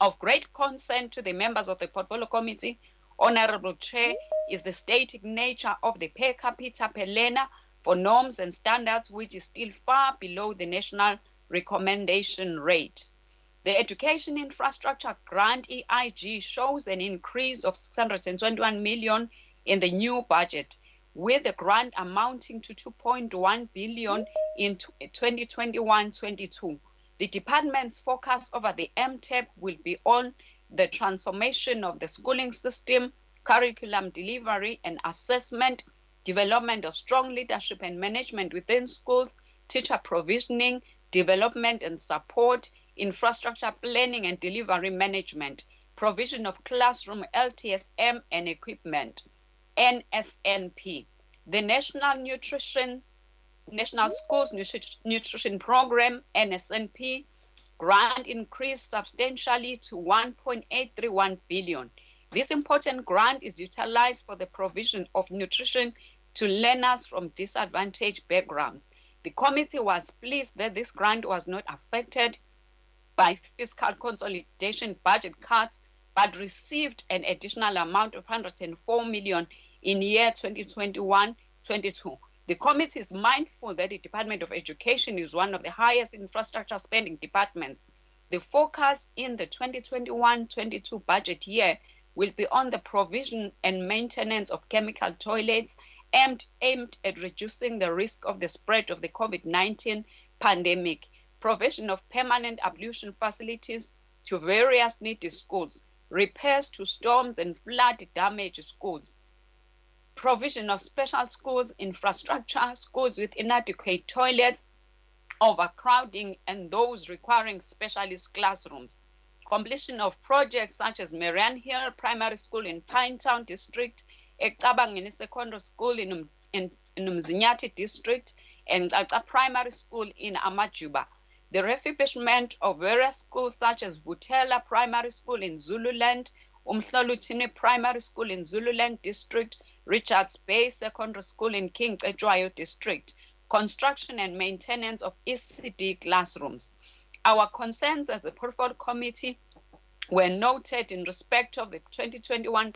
Of great concern to the members of the Portfolio Committee, Honorable Chair, is the static nature of the per capita per learner for norms and standards, which is still far below the national recommendation rate. The Education Infrastructure Grant EIG shows an increase of 621 million in the new budget, with the grant amounting to 2.1 billion in 2021-22. The department's focus over the MTEP will be on the transformation of the schooling system, curriculum delivery and assessment, development of strong leadership and management within schools, teacher provisioning, development and support, infrastructure planning and delivery management, provision of classroom LTSM and equipment, NSNP. The National Schools Nutrition Program, NSNP, grant increased substantially to 1.831 billion. This important grant is utilized for the provision of nutrition to learners from disadvantaged backgrounds. The committee was pleased that this grant was not affected by fiscal consolidation budget cuts, but received an additional amount of 104 million in year 2021-22. The committee is mindful that the Department of Education is one of the highest infrastructure spending departments. The focus in the 2021-22 budget year will be on the provision and maintenance of chemical toilets aimed at reducing the risk of the spread of the COVID-19 pandemic, provision of permanent ablution facilities to various needy schools, repairs to storms and flood damaged schools, provision of special schools infrastructure, schools with inadequate toilets, overcrowding, and those requiring specialist classrooms, completion of projects such as Marian Hill Primary School in Pinetown District, Ecabangeni Secondary School in Umzinyati District, and Xaxa Primary School in Amajuba. The refurbishment of various schools such as Butela Primary School in Zululand, Umhlolutini Primary School in Zululand District, Richards Bay Secondary School in King Cetshwayo District, construction and maintenance of ECD classrooms. Our concerns as a portfolio committee were noted in respect of the 2021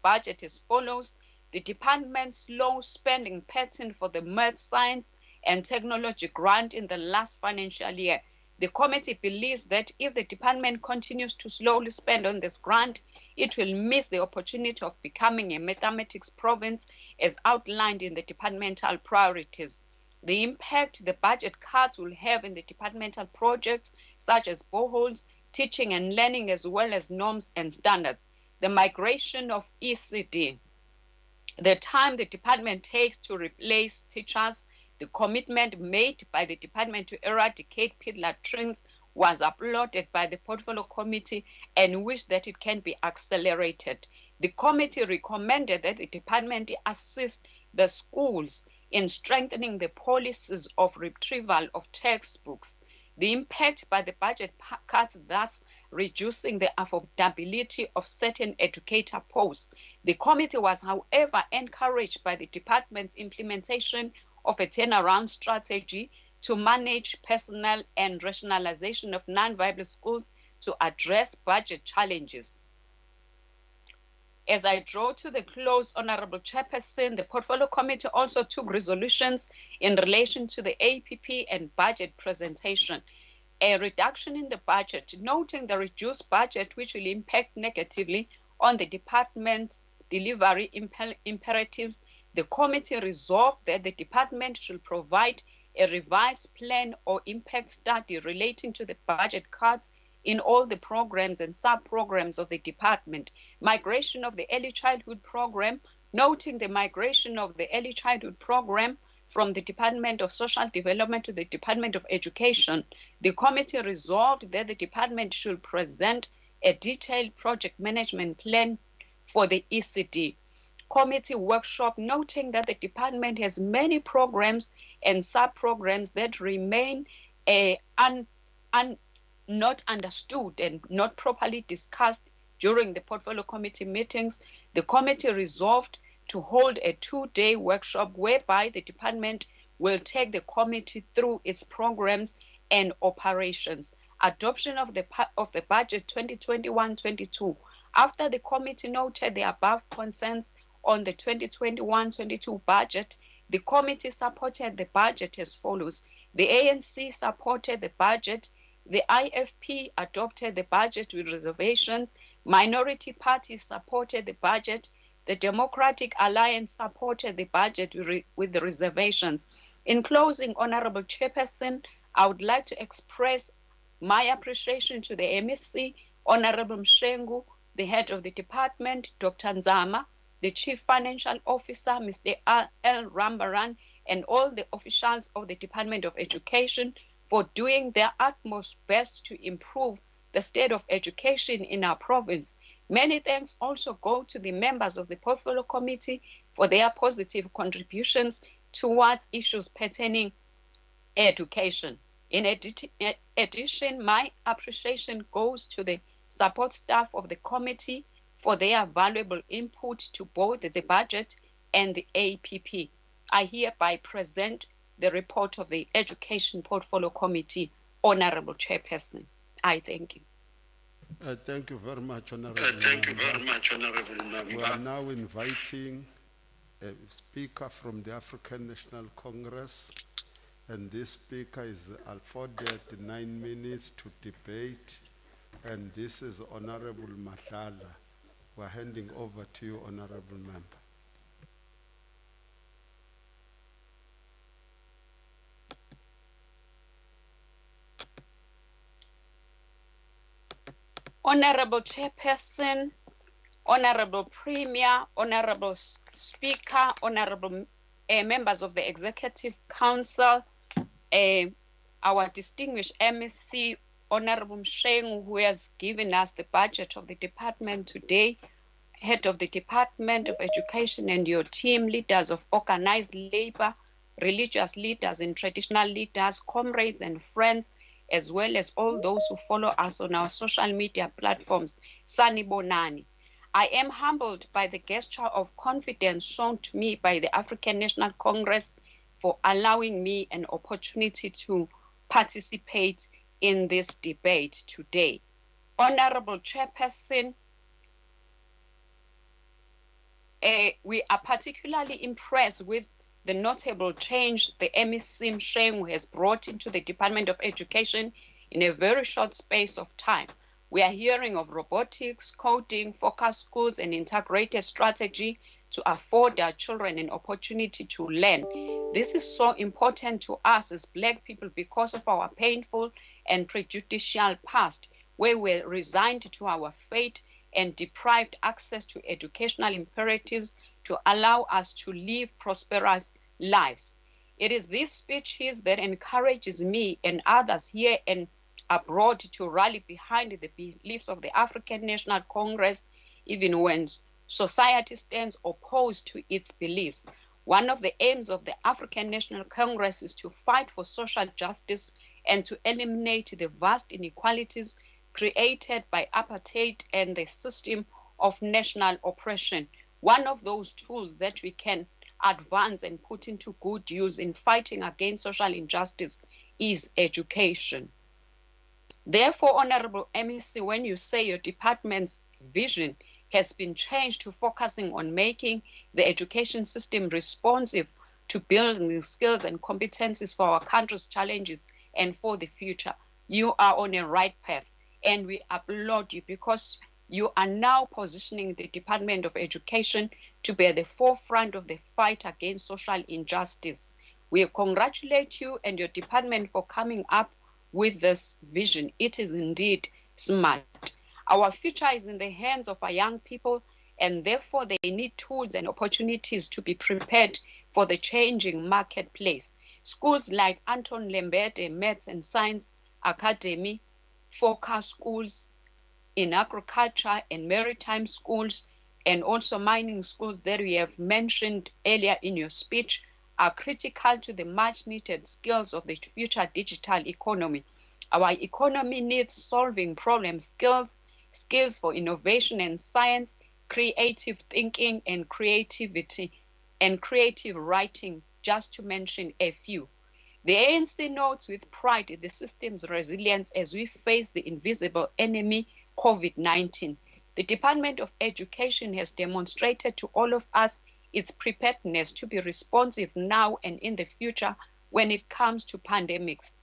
budget as follows: the department's low spending pattern for the math, science, and technology grant in the last financial year. The committee believes that if the department continues to slowly spend on this grant, it will miss the opportunity of becoming a mathematics province as outlined in the departmental priorities. The impact the budget cuts will have in the departmental projects such as boreholes, teaching and learning, as well as norms and standards. The migration of ECD, the time the department takes to replace teachers, the commitment made by the department to eradicate pit latrines was uploaded by the portfolio committee and wished that it can be accelerated. The committee recommended that the department assist the schools in strengthening the policies of retrieval of textbooks. The impact by the budget cuts, thus reducing the affordability of certain educator posts. The committee was, however, encouraged by the department's implementation of a turnaround strategy to manage personnel and rationalization of non-viable schools to address budget challenges. As I draw to the close, Honorable Chairperson, the Portfolio Committee also took resolutions in relation to the APP and budget presentation. A reduction in the budget, noting the reduced budget which will impact negatively on the department's delivery imperatives, the committee resolved that the department should provide a revised plan or impact study relating to the budget cuts in all the programs and sub-programs of the department. Migration of the early childhood program, noting the migration of the early childhood program from the Department of Social Development to the Department of Education. The committee resolved that the department should present a detailed project management plan for the ECD. Committee workshop, noting that the department has many programs and sub-programs that remain not understood and not properly discussed during the portfolio committee meetings. The committee resolved to hold a 2-day workshop whereby the department will take the committee through its programs and operations. Adoption of the budget 2021-22. After the committee noted the above concerns on the 2021-22 budget, the committee supported the budget as follows. The ANC supported the budget. The IFP adopted the budget with reservations. Minority parties supported the budget. The Democratic Alliance supported the budget with the reservations. In closing, Honorable Chairperson, I would like to express my appreciation to the MEC Honorable Mshengu, the head of the department, Dr. Nzama, the Chief Financial Officer, Mr. L. Rambaran, and all the officials of the Department of Education for doing their utmost best to improve the state of education in our province. Many thanks also go to the members of the Portfolio Committee for their positive contributions towards issues pertaining education. In addition, my appreciation goes to the support staff of the committee for their valuable input to both the budget and the APP. I hereby present the report of the Education Portfolio Committee, Honorable Chairperson. I thank you. Thank you very much, Honorable Member. We are now inviting a speaker from the African National Congress, and this speaker is afforded 9 minutes to debate, and this is Honorable Mahlala. We're handing over to you, Honorable Member. Honorable Chairperson, Honorable Premier, Honorable Speaker, Honorable members of the Executive Council, our distinguished MSc, Honorable Mshengu, who has given us the budget of the department today, head of the Department of Education and your team, leaders of organized labor, religious leaders and traditional leaders, comrades and friends, as well as all those who follow us on our social media platforms. Sanibonani. I am humbled by the gesture of confidence shown to me by the African National Congress for allowing me an opportunity to participate in this debate today. Honorable Chairperson, we are particularly impressed with the notable change the MEC Mshengu has brought into the Department of Education in a very short space of time. We are hearing of robotics, coding, focus schools, and integrated strategy to afford our children an opportunity to learn. This is so important to us as Black people because of our painful and prejudicial past, where we were resigned to our fate and deprived access to educational imperatives to allow us to live prosperous lives. It is this species that encourages me and others here and abroad to rally behind the beliefs of the African National Congress, even when society stands opposed to its beliefs. One of the aims of the African National Congress is to fight for social justice and to eliminate the vast inequalities created by apartheid and the system of national oppression. One of those tools that we can advance and put into good use in fighting against social injustice is education. Therefore, Honorable MEC, when you say your department's vision has been changed to focusing on making the education system responsive to building the skills and competencies for our country's challenges and for the future, you are on a right path. And we applaud you because you are now positioning the Department of Education to be at the forefront of the fight against social injustice. We congratulate you and your department for coming up with this vision. It is indeed smart. Our future is in the hands of our young people, and therefore they need tools and opportunities to be prepared for the changing marketplace. Schools like Anton Lembede Maths and Science Academy, focus schools in agriculture and maritime schools, and also mining schools that we have mentioned earlier in your speech, are critical to the much needed skills of the future digital economy. Our economy needs solving problem skills for innovation and science, creative thinking and creativity, and creative writing, just to mention a few. The ANC notes with pride the system's resilience as we face the invisible enemy, COVID-19. The Department of Education has demonstrated to all of us its preparedness to be responsive now and in the future when it comes to pandemics,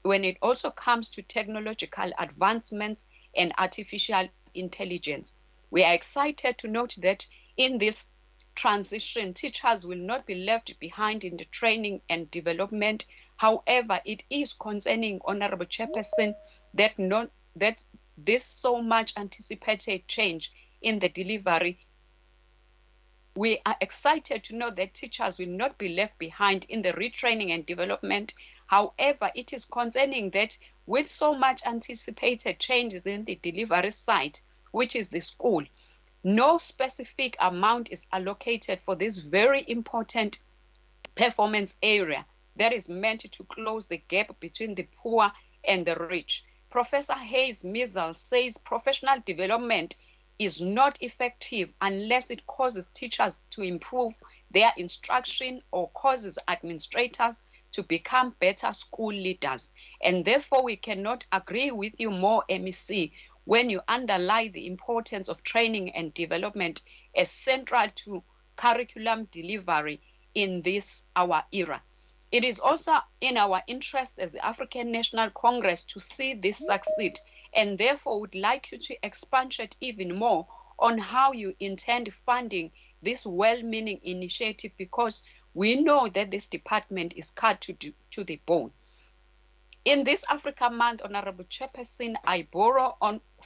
when it also comes to technological advancements and artificial intelligence. We are excited to note that in this transition, teachers will not be left behind in the training and development. However, it is concerning, Honorable Chairperson, that this so much anticipated change in the delivery. We are excited to know that teachers will not be left behind in the retraining and development. However, it is concerning that with so much anticipated changes in the delivery site, which is the school, no specific amount is allocated for this very important performance area that is meant to close the gap between the poor and the rich. Professor Hayes Mizal says professional development is not effective unless it causes teachers to improve their instruction or causes administrators to become better school leaders. And therefore, we cannot agree with you more, MEC, when you underline the importance of training and development as central to curriculum delivery in this, our era. It is also in our interest as the African National Congress to see this succeed, and therefore would like you to expatiate even more on how you intend funding this well-meaning initiative, because we know that this department is cut to the bone. In this Africa Month, Honorable Chairperson, I borrow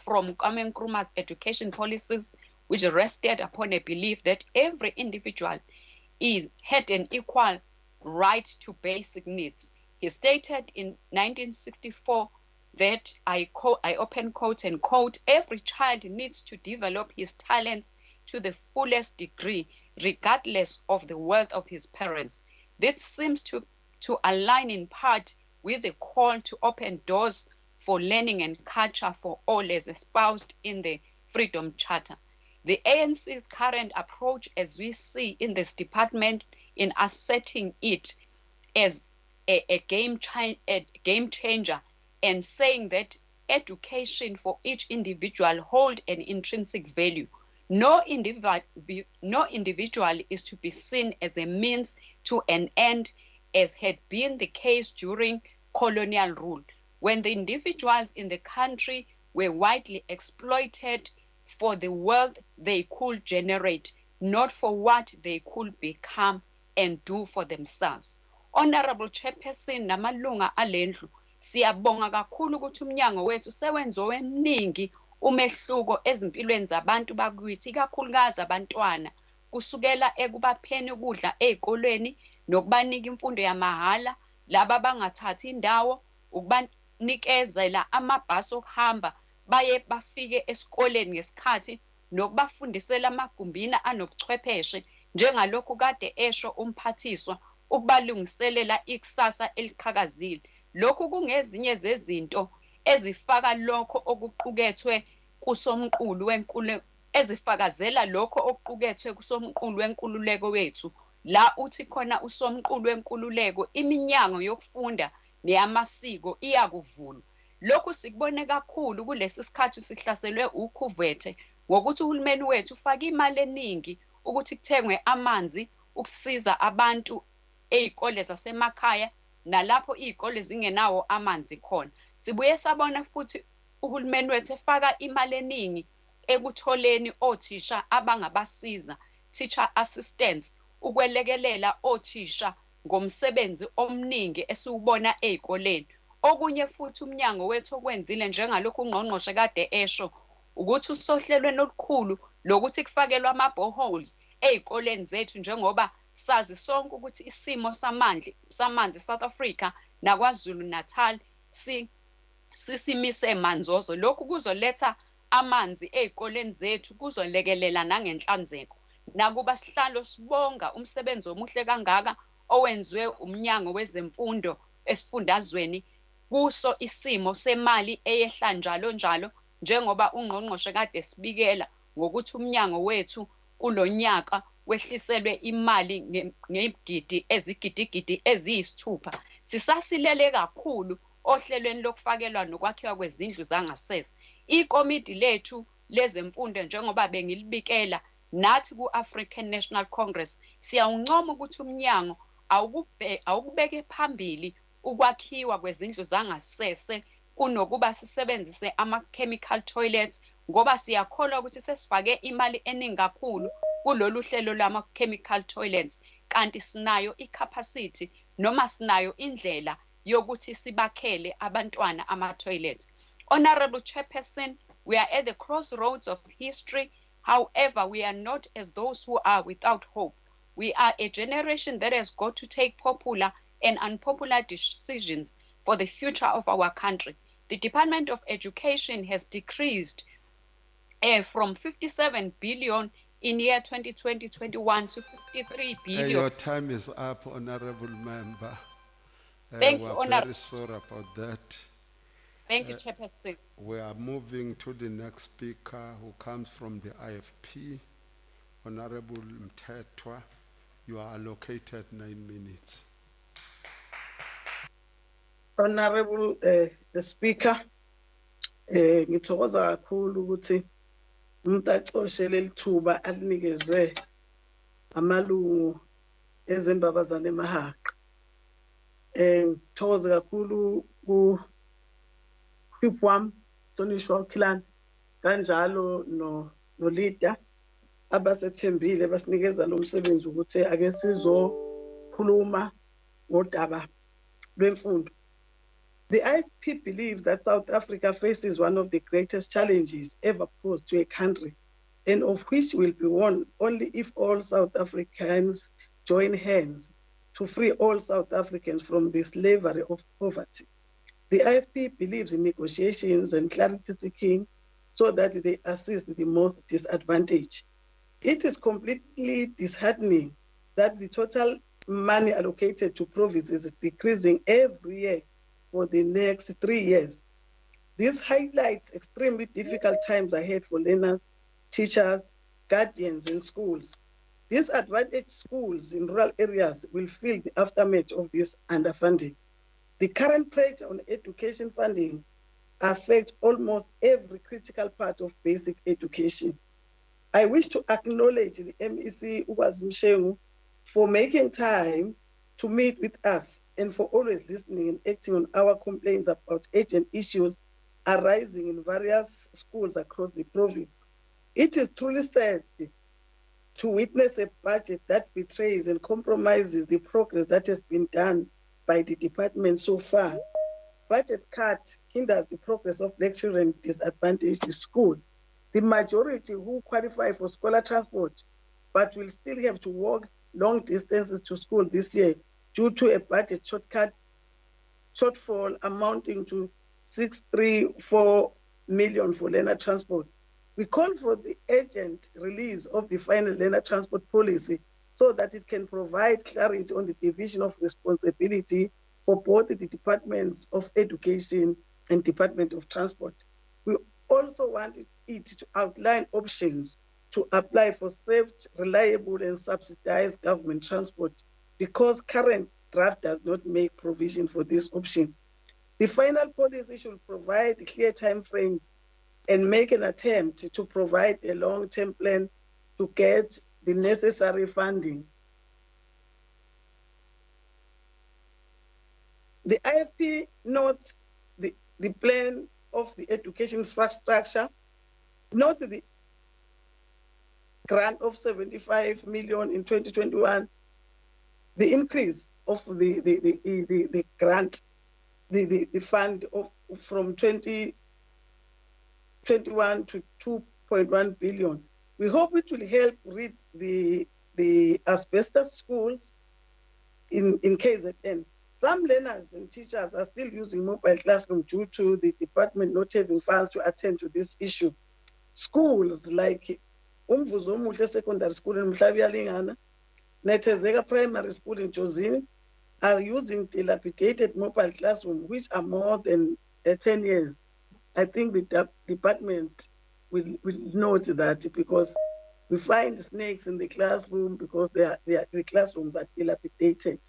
from Kwame Nkrumah's education policies, which rested upon a belief that every individual had an equal right to basic needs. He stated in 1964 that, I open quote and quote, every child needs to develop his talents to the fullest degree, regardless of the wealth of his parents. This seems to align in part with the call to open doors for learning and culture for all as espoused in the Freedom Charter. The ANC's current approach, as we see in this department, in asserting it as a game changer and saying that education for each individual hold an intrinsic value. No individual is to be seen as a means to an end, as had been the case during colonial rule, when the individuals in the country were widely exploited for the wealth they could generate, not for what they could become and do for themselves. Honorable Chairperson namalunga alendlu, siyabonga kakhulu ukuthi umnyango wethu sewenze omningi umehluko ezimpilweni zabantu bakithi, ikakhulukazi abantwana, kusukela ekubapheni ukudla ezikolweni nokubanika imfundo yamahhala, laba bangathathi indawo, ukubanikezela amabhasi okuhamba baye bafike esikoleni ngesikhathi, nokubafundisela amagumbini anobuchwepheshe njengalokhu kade esho umphathiswa, ukubalungiselela ikusasa eliqhakazile. Lokhu kungezinye zezinto ezifaka lokho okuqukethwe kusomqulu wenkulu, ezifakazela lokho okuqukethwe kusomqulu wenkululeko wethu, la uthi khona usomqulu wenkululeko iminyango yokufunda neyamasiko iyakuvulwa. Lokhu sikubone kakhulu kulesi sikhathi sihlaselwe ukhuvethe, ngokuthi uhulumeni wethu ufake imali eningi ukuthi kuthengwe amanzi ukusiza abantu ezikole zasemakhaya nalapho izikole zingenawo amanzi khona. Sibuye sabona futhi uhulumeni wethu efaka imali eningi ekutholeni othisha abangabasiza, teacher assistants, ukwelekelela othisha ngomsebenzi omningi esiubona ezikoleni. Okunye futhi umnyango wethu okwenzile njengalokhu ungqongqoshe kade esho, ukuthi usohlelweni olukhulu lokuthi kufakelwe ama-boreholes ezikoleni zethu, njengoba sazi sonke ukuthi isimo samanzi South Africa naKwaZulu Natal sisimise manzozo. Lokhu kuzoletha amanzi ezikoleni zethu, kuzolekelela nangenhlanzeko. Nakuba sihlalo sibonga umsebenzi omuhle kangaka owenziwe umnyango wezemfundo esifundazweni, kuso isimo semali eyehla njalo njalo, njengoba ungqongqoshe kade sibikela ngokuthi umnyango wethu kulonyaka wehliselwe imali ngegidi ezigidigidi eziyisithupha. Sisasilele kakhulu ohlelweni lokufakelwa nokwakhiwa kwezindlu zangasese. Ikomiti lethu lezemfundo, njengoba bengilibikela, nathi ku-African National Congress siyawuncoma ukuthi umnyango awukubeke phambili ukwakhiwa kwezindlu zangasese kunokuba sisebenzise ama-chemical toilets, ngoba siyakholwa ukuthi sesifake imali eningi kakhulu kulolu hlelo lwama-chemical toilets, kanti sinayo i-capacity noma sinayo indlela yokuthi sibakhele abantwana ama-toilets. Honorable Chairperson, We are at the crossroads of history. However, we are not as those who are without hope. We are a generation that has got to take popular and unpopular decisions for the future of our country. The Department of Education has decreased from 57 billion in year 2020-21 to 53 billion. Your time is up, Honorable Member. Thank We you, are Honor. very sorry about that. Thank you, Chairperson. We are moving to the next speaker who comes from the IFP. Honorable Mthethwa, you are allocated 9 minutes. Honorable the Speaker, ngithokoza kakhulu ukuthi umuntu axoshele lithuba alinikezwe amalungu ezembabazane emahaqa. Ngithokoza kakhulu ku Hipwam Tonishwa Kilani kanjalo no leader abasethembile basinikeza lo msebenzi ukuthi ake sizokhuluma ngodaba lwemfundo. The IFP believes that South Africa faces one of the greatest challenges ever posed to a country, and of which will be won only if all South Africans join hands to free all South Africans from the slavery of poverty. The IFP believes in negotiations and clarity seeking so that they assist the most disadvantaged. It is completely disheartening that the total money allocated to provinces is decreasing every year for the next 3 years. This highlights extremely difficult times ahead for learners, teachers, guardians, and schools. Disadvantaged schools in rural areas will feel the aftermath of this underfunding. The current pressure on education funding affects almost every critical part of basic education. I wish to acknowledge the MEC Ukwazi Mshengu for making time to meet with us and for always listening and acting on our complaints about urgent issues arising in various schools across the province. It is truly sad to witness a budget that betrays and compromises the progress that has been done by the department so far. Budget cut hinders the progress of black children in disadvantaged schools. The majority who qualify for scholar transport but will still have to walk long distances to school this year due to a budget shortfall amounting to 634 million for learner transport. We call for the urgent release of the final learner transport policy so that it can provide clarity on the division of responsibility for both the Departments of Education and Department of Transport. We also want it to outline options to apply for safe, reliable, and subsidized government transport because current draft does not make provision for this option. The final policy should provide clear timeframes and make an attempt to provide a long-term plan to get the necessary funding. The IFP notes the plan of the education infrastructure, notes the grant of 75 million in 2021, the increase of the grant, the fund of from 2021 to 2.1 billion. We hope it will help rid the asbestos schools in KZN. Some learners and teachers are still using mobile classroom due to the department not having funds to attend to this issue. Schools like Umvuzo Omuhle Secondary School in Mhlabiyalingana, Netezeka Primary School in Jozini are using dilapidated mobile classroom, which are more than 10 years. I think the department will note that because we find snakes in the classroom because the classrooms are dilapidated.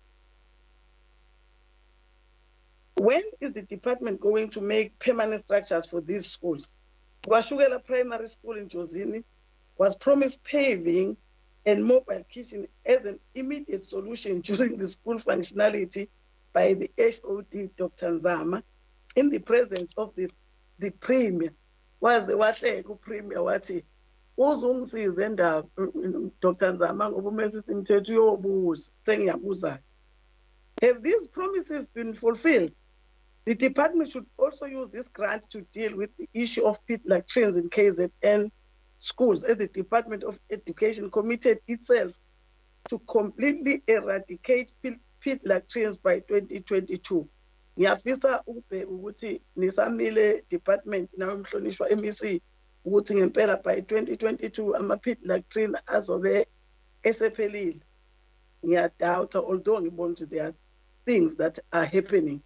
When is the department going to make permanent structures for these schools? Washugela Primary School in Jozini was promised paving and mobile kitchen as an immediate solution during the school functionality by the HOD, Dr. Nzama, in the presence of the premier. Was the premier wati uzungisize endaba Dr. Nzama ngoba umese simthetho uyobuza sengiyabuza. Have these promises been fulfilled? The department should also use this grant to deal with the issue of pit latrines in KZN schools, as the Department of Education committed itself to completely eradicate pit latrines by 2022. Ngiyafisa ukuthi nisamile department nawumhlonishwa MEC ukuthi ngempela by 2022 ama-pit latrine azobe esephelile. Ngiyadoubt, although ngibona ukuthi there are things that are happening.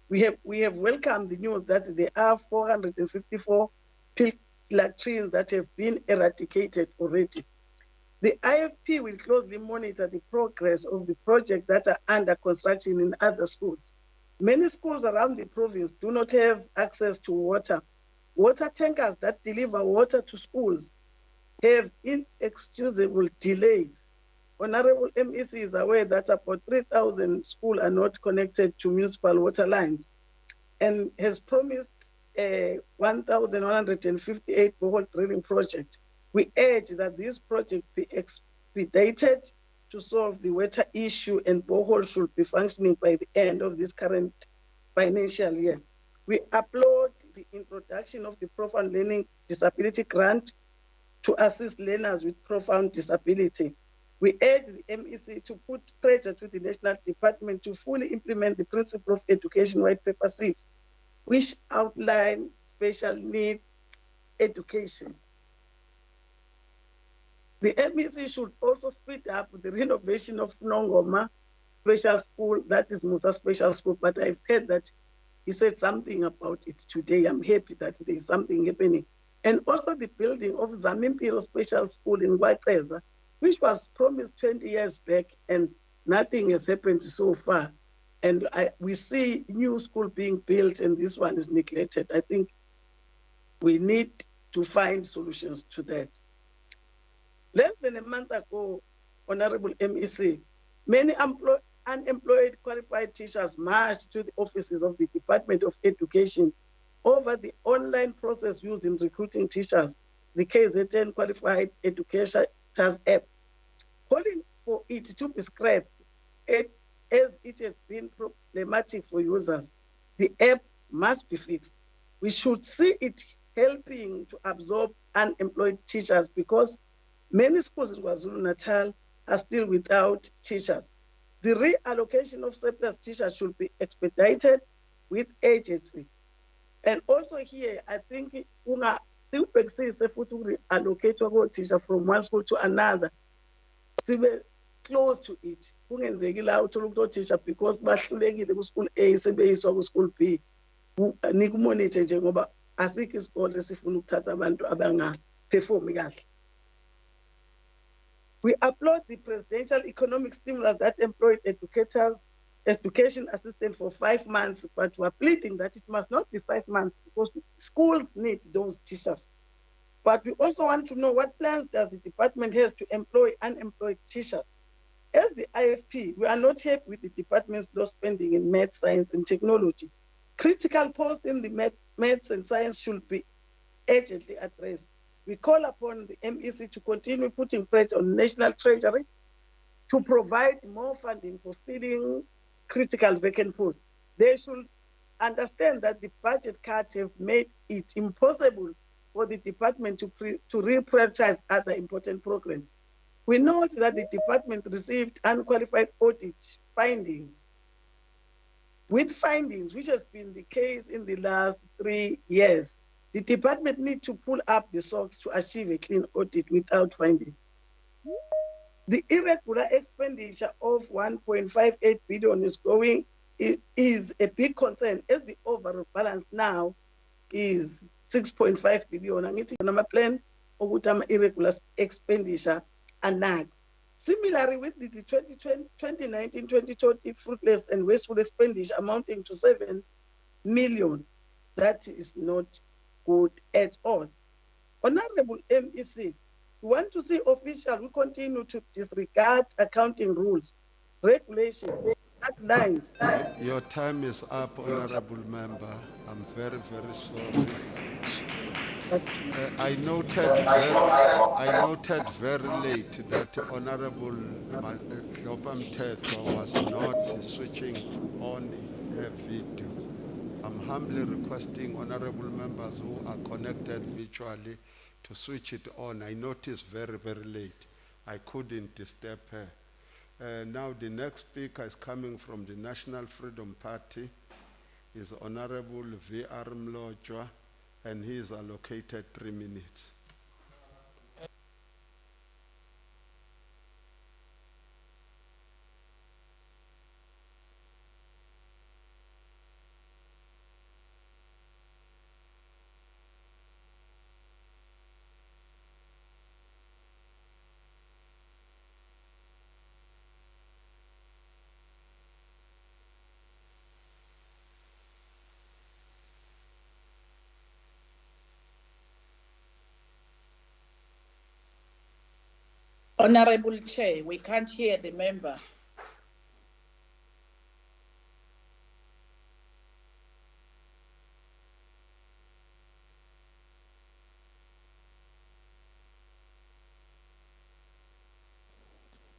We have welcomed the news that there are 454 pit latrines that have been eradicated already. The IFP will closely monitor the progress of the project that are under construction in other schools. Many schools around the province do not have access to water. Water tankers that deliver water to schools have inexcusable delays. Honorable MEC is aware that about 3,000 schools are not connected to municipal water lines and has promised a 1,158 borehole drilling project. We urge that this project be expedited to solve the water issue, and boreholes should be functioning by the end of this current financial year. We applaud the introduction of the Profound Learning Disability Grant to assist learners with profound disability. We urge the MEC to put pressure to the National Department to fully implement the Principle of Education White Paper 6, which outline special needs education. The MEC should also speed up the renovation of Nongoma Special School, that is Musa Special School, but I've heard that he said something about it today. I'm happy that there is something happening. And also the building of Zamimpilo Special School in Waiteza, which was promised 20 years back and nothing has happened so far. And we see new school being built and this one is neglected. I think we need to find solutions to that. Less than a month ago, Honorable MEC, many unemployed qualified teachers marched to the offices of the Department of Education over the online process used in recruiting teachers, the KZN Qualified Educators app, calling for it to be scrapped as it has been problematic for users. The app must be fixed. We should see it helping to absorb unemployed teachers because many schools in KwaZulu-Natal are still without teachers. The reallocation of surplus teachers should be expedited with agency. And also here, I think allocate teacher from one school to another. Close to it. Teacher because school A, school B. Nikumonitor njengoba asikho isikole sifuna ukuthatha abantu abanga-perform kahle. We applaud the presidential economic stimulus that employed education assistants for 5 months, but we are pleading that it must not be 5 months because schools need those teachers. But we also want to know what plans does the department have to employ unemployed teachers. As the IFP, we are not happy with the department's low spending in math, science, and technology. Critical posts in the maths and science should be urgently addressed. We call upon the MEC to continue putting pressure on the National Treasury to provide more funding for filling critical vacant posts. They should understand that the budget cuts have made it impossible for the department to reprioritize other important programs. We note that the department received unqualified audit findings, which has been the case in the last 3 years. The department needs to pull up the socks to achieve a clean audit without findings. The irregular expenditure of 1.58 billion is a big concern as the overall balance now is 6.5 billion. Angithi nama plan ukuthi ama irregular expenditure anak. Similarly, with the 2019-2020 fruitless and wasteful expenditure amounting to 7 million, that is not good at all. Honorable MEC, we want to see officials who continue to disregard accounting rules, regulations, guidelines. Your time is up, Honorable Member. I'm very, very sorry. I noted very late that Honorable Hlopha Mthethwa was not switching on her video. I'm humbly requesting honorable members who are connected virtually to switch it on. I noticed very, very late. I couldn't disturb her. Now the next speaker is coming from the National Freedom Party, is Honorable V.R. Mlojwa, and he is allocated 3 minutes. Honorable Chair, we can't hear the member.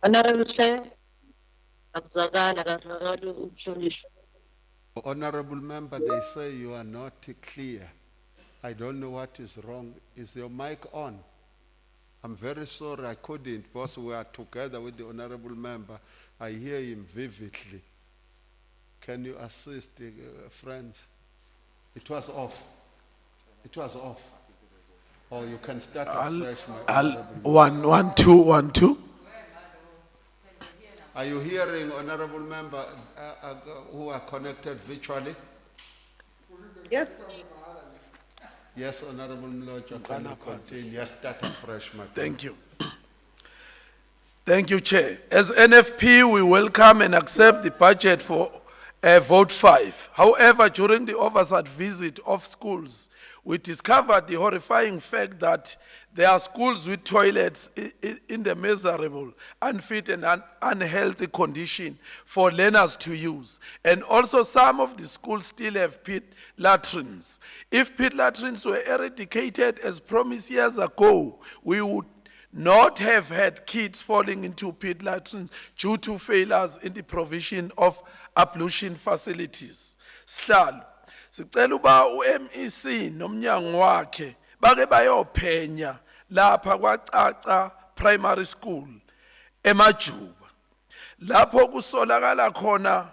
Honorable Chair, akuzwakala ukuhlonishwa. Honorable member, they say you are not clear. I don't know what is wrong. Is your mic on? I'm very sorry I couldn't, because we are together with the honorable member. I hear him vividly. Can you assist, friends? It was off. It was off. Or you can start afresh, my honorable member. 1 2 1 2. Are you hearing, honorable member, who are connected virtually? Yes. Yes, honorable Mlojwa, can you continue? Yes, start afresh, my Thank you. Thank you, Chair. As NFP, we welcome and accept the budget for vote 5. However, during the oversight visit of schools, we discovered the horrifying fact that there are schools with toilets in the miserable, unfit and unhealthy condition for learners to use. And also some of the schools still have pit latrines. If pit latrines were eradicated as promised years ago, we would not have had kids falling into pit latrines due to failures in the provision of ablution facilities. Sihlalo, sicela uba u-MEC nomnyango wakhe bake bayophenya lapha kwaCaca Primary School eMajuba. Lapho kusolakala khona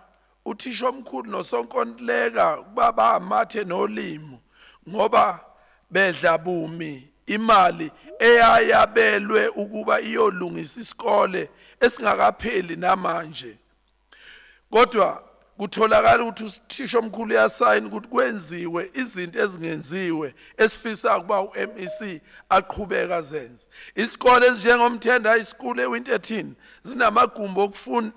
uthisha omkhulu nosonkontileka kuba bahamathe nolimo ngoba bedla bumi imali eyayabelwe ukuba iyolungisa isikole esingakapheli namanje. Kodwa kutholakala ukuthi uthisha omkhulu uyasayina ukuthi kwenziwe izinto ezingenziwe esifisa ukuba uMEC aqhubeka azenze. Isikole ezinjengomthenda High School eWinterton zinamagumbi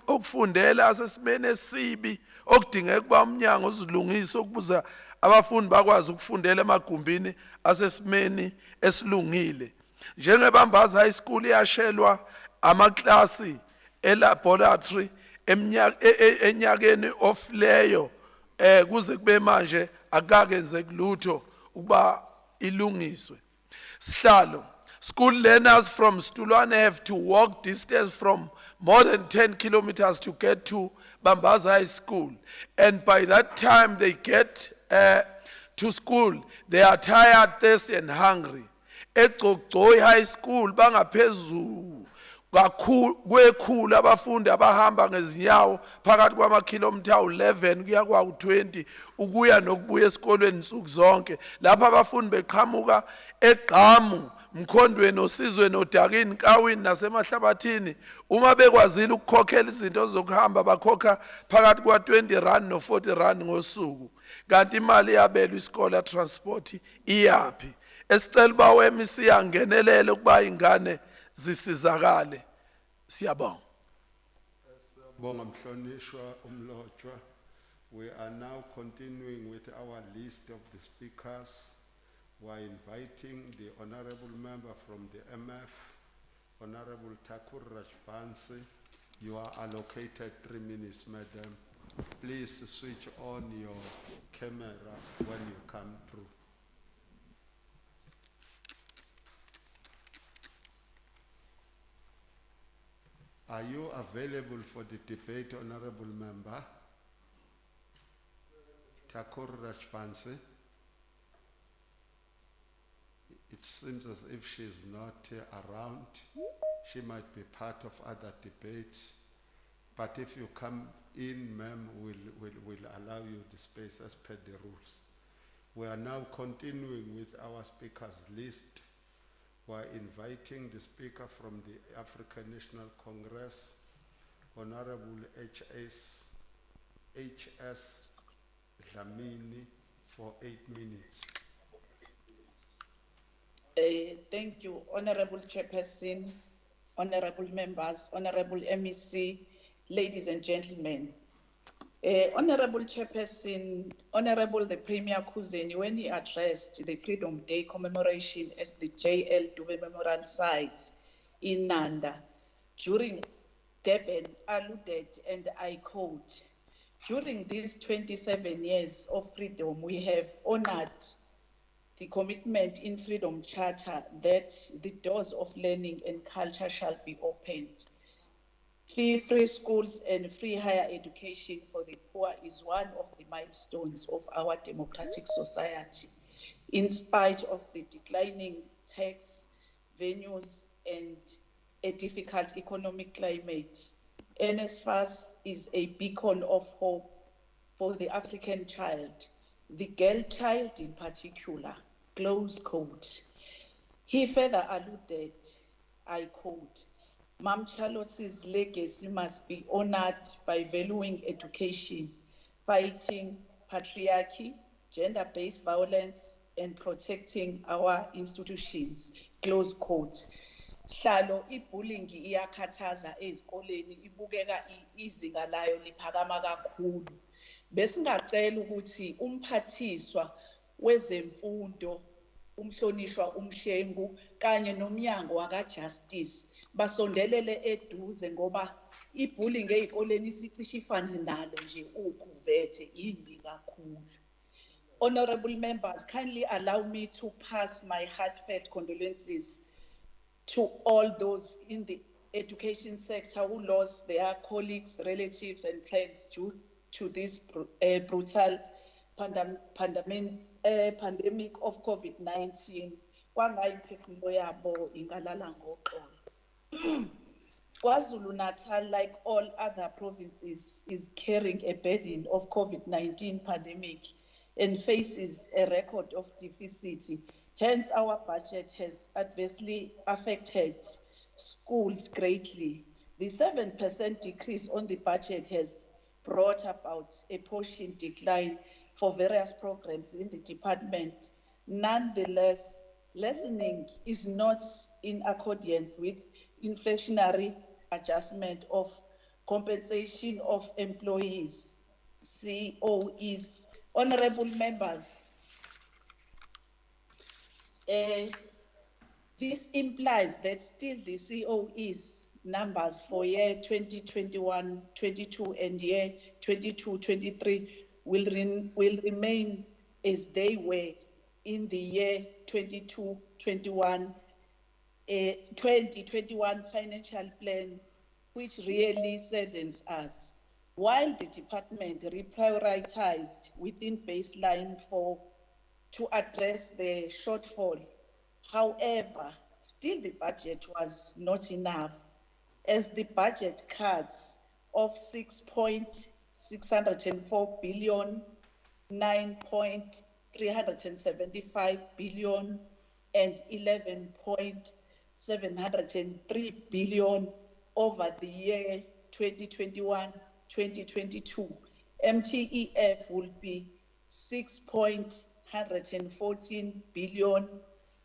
okufundela asesimene esibi okudingeka ukuba umnyango uzilungise ukubuza abafundi bakwazi ukufundela emagumbini asesimeni esilungile. Njengebambazi High School iyashelwa amaklasi elaboratory enyakeni ofileyo kuze kube manje akakenzeki lutho ukuba ilungiswe. Sihlalo, school learners from Stulwane have to walk distance from more than 10 kilometers to get to Bambazi High School, and by that time they get to school, they are tired, thirsty and hungry. eGcogcoyi High School bangaphezulu kwekhulu abafundi abahamba ngezinyawo phakathi kwamakhilomitha 11 kuya kwa 20 ukuya nokubuya esikolweni insuku zonke. Lapha abafundi beqhamuka eGqamu, Mkhondweni, Osizweni, Odakeni, Nkawini nasemahlabathini. Uma bekwazile ukukhokhela izinto zokuhamba bakhokha phakathi kwa 20 rand no 40 rand ngosuku. Kanti imali yabelwa isikole transport iyapi? Esicela uba uMEC angenelele ukuba ingane zisizakale. Siyabonga. Bonga Mhlonishwa Umlojwa. We are now continuing with our list of the speakers. We are inviting the honorable member from the MF, Honorable Thakur Rajbansi. You are allocated 3 minutes, madam. Please switch on your camera when you come through. Are you available for the debate, honorable member? Thakur Rajvansi. It seems as if she's not around. She might be part of other debates. But if you come in, ma'am, we'll allow you the space as per the rules. We are now continuing with our speakers list. We're inviting the speaker from the African National Congress, Honorable H.S. Dlamini, for 8 minutes. Thank you, Honorable Chairperson, Honorable Members, Honorable MEC, ladies and gentlemen. Honorable Chairperson, Honorable the Premier Kuzeni, when he addressed the Freedom Day commemoration at the J.L. Dube Memorial Site in Nanda, during Durban, alluded, and I quote, "During these 27 years of freedom, we have honored the commitment in Freedom Charter that the doors of learning and culture shall be opened. Free schools and free higher education for the poor is one of the milestones of our democratic society. In spite of the declining tax venues and a difficult economic climate, NSFAS is a beacon of hope for the African child, the girl child in particular," close quote. He further alluded, I quote, "Mam Charlotte's legacy must be honored by valuing education, fighting patriarchy, gender-based violence, and protecting our institutions," close quote. Hlalo ibullying iyakhathaza ezikoleni, ibukeka izinga layo liphakama kakhulu. Besingacela ukuthi umphathiswa wezemfundo, umhlonishwa uMshengu kanye nomnyango waka-Justice basondelele eduze ngoba ibullying ezikoleni isicishe ifane nalo nje ukhuvethe, imbi kakhulu. Honorable members, kindly allow me to pass my heartfelt condolences to all those in the education sector who lost their colleagues, relatives, and friends due to this brutal pandemic of COVID-19. Kwangayimphefumulo yabo ingalala ngoxolo. KwaZulu-Natal, like all other provinces, is carrying a burden of COVID-19 pandemic and faces a record of deficit. Hence, our budget has adversely affected schools greatly. The 7% decrease on the budget has brought about a portion decline for various programs in the department. Nonetheless, lessening is not in accordance with inflationary adjustment of compensation of employees, COEs. Honorable members, this implies that still the COEs numbers for year 2021-22 and year 22-23 will remain as they were in the year 22-21, 2021 financial plan, which really saddens us. While the department reprioritized within baseline to address the shortfall, however, still the budget was not enough, as the budget cuts of 6.604 billion, 9.375 billion, and 11.703 billion over the year 2021-2022. MTEF will be 6.114 billion,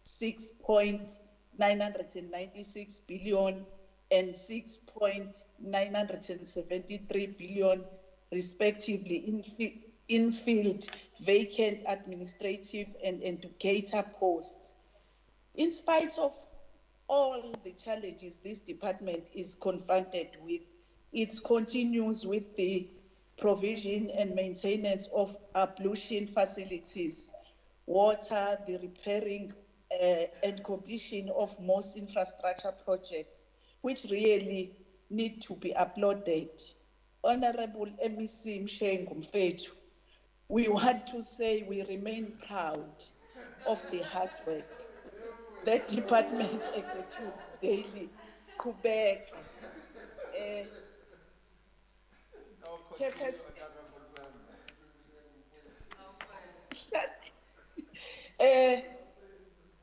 6.996 billion, and 6.973 billion, respectively, in field vacant administrative and educator posts. In spite of all the challenges this department is confronted with, it continues with the provision and maintenance of ablution facilities, water, the repairing and completion of most infrastructure projects, which really need to be applauded. Honorable MEC Mshengu Mfethu, we want to say we remain proud of the hard work that department executes daily. Quebec, Chairperson,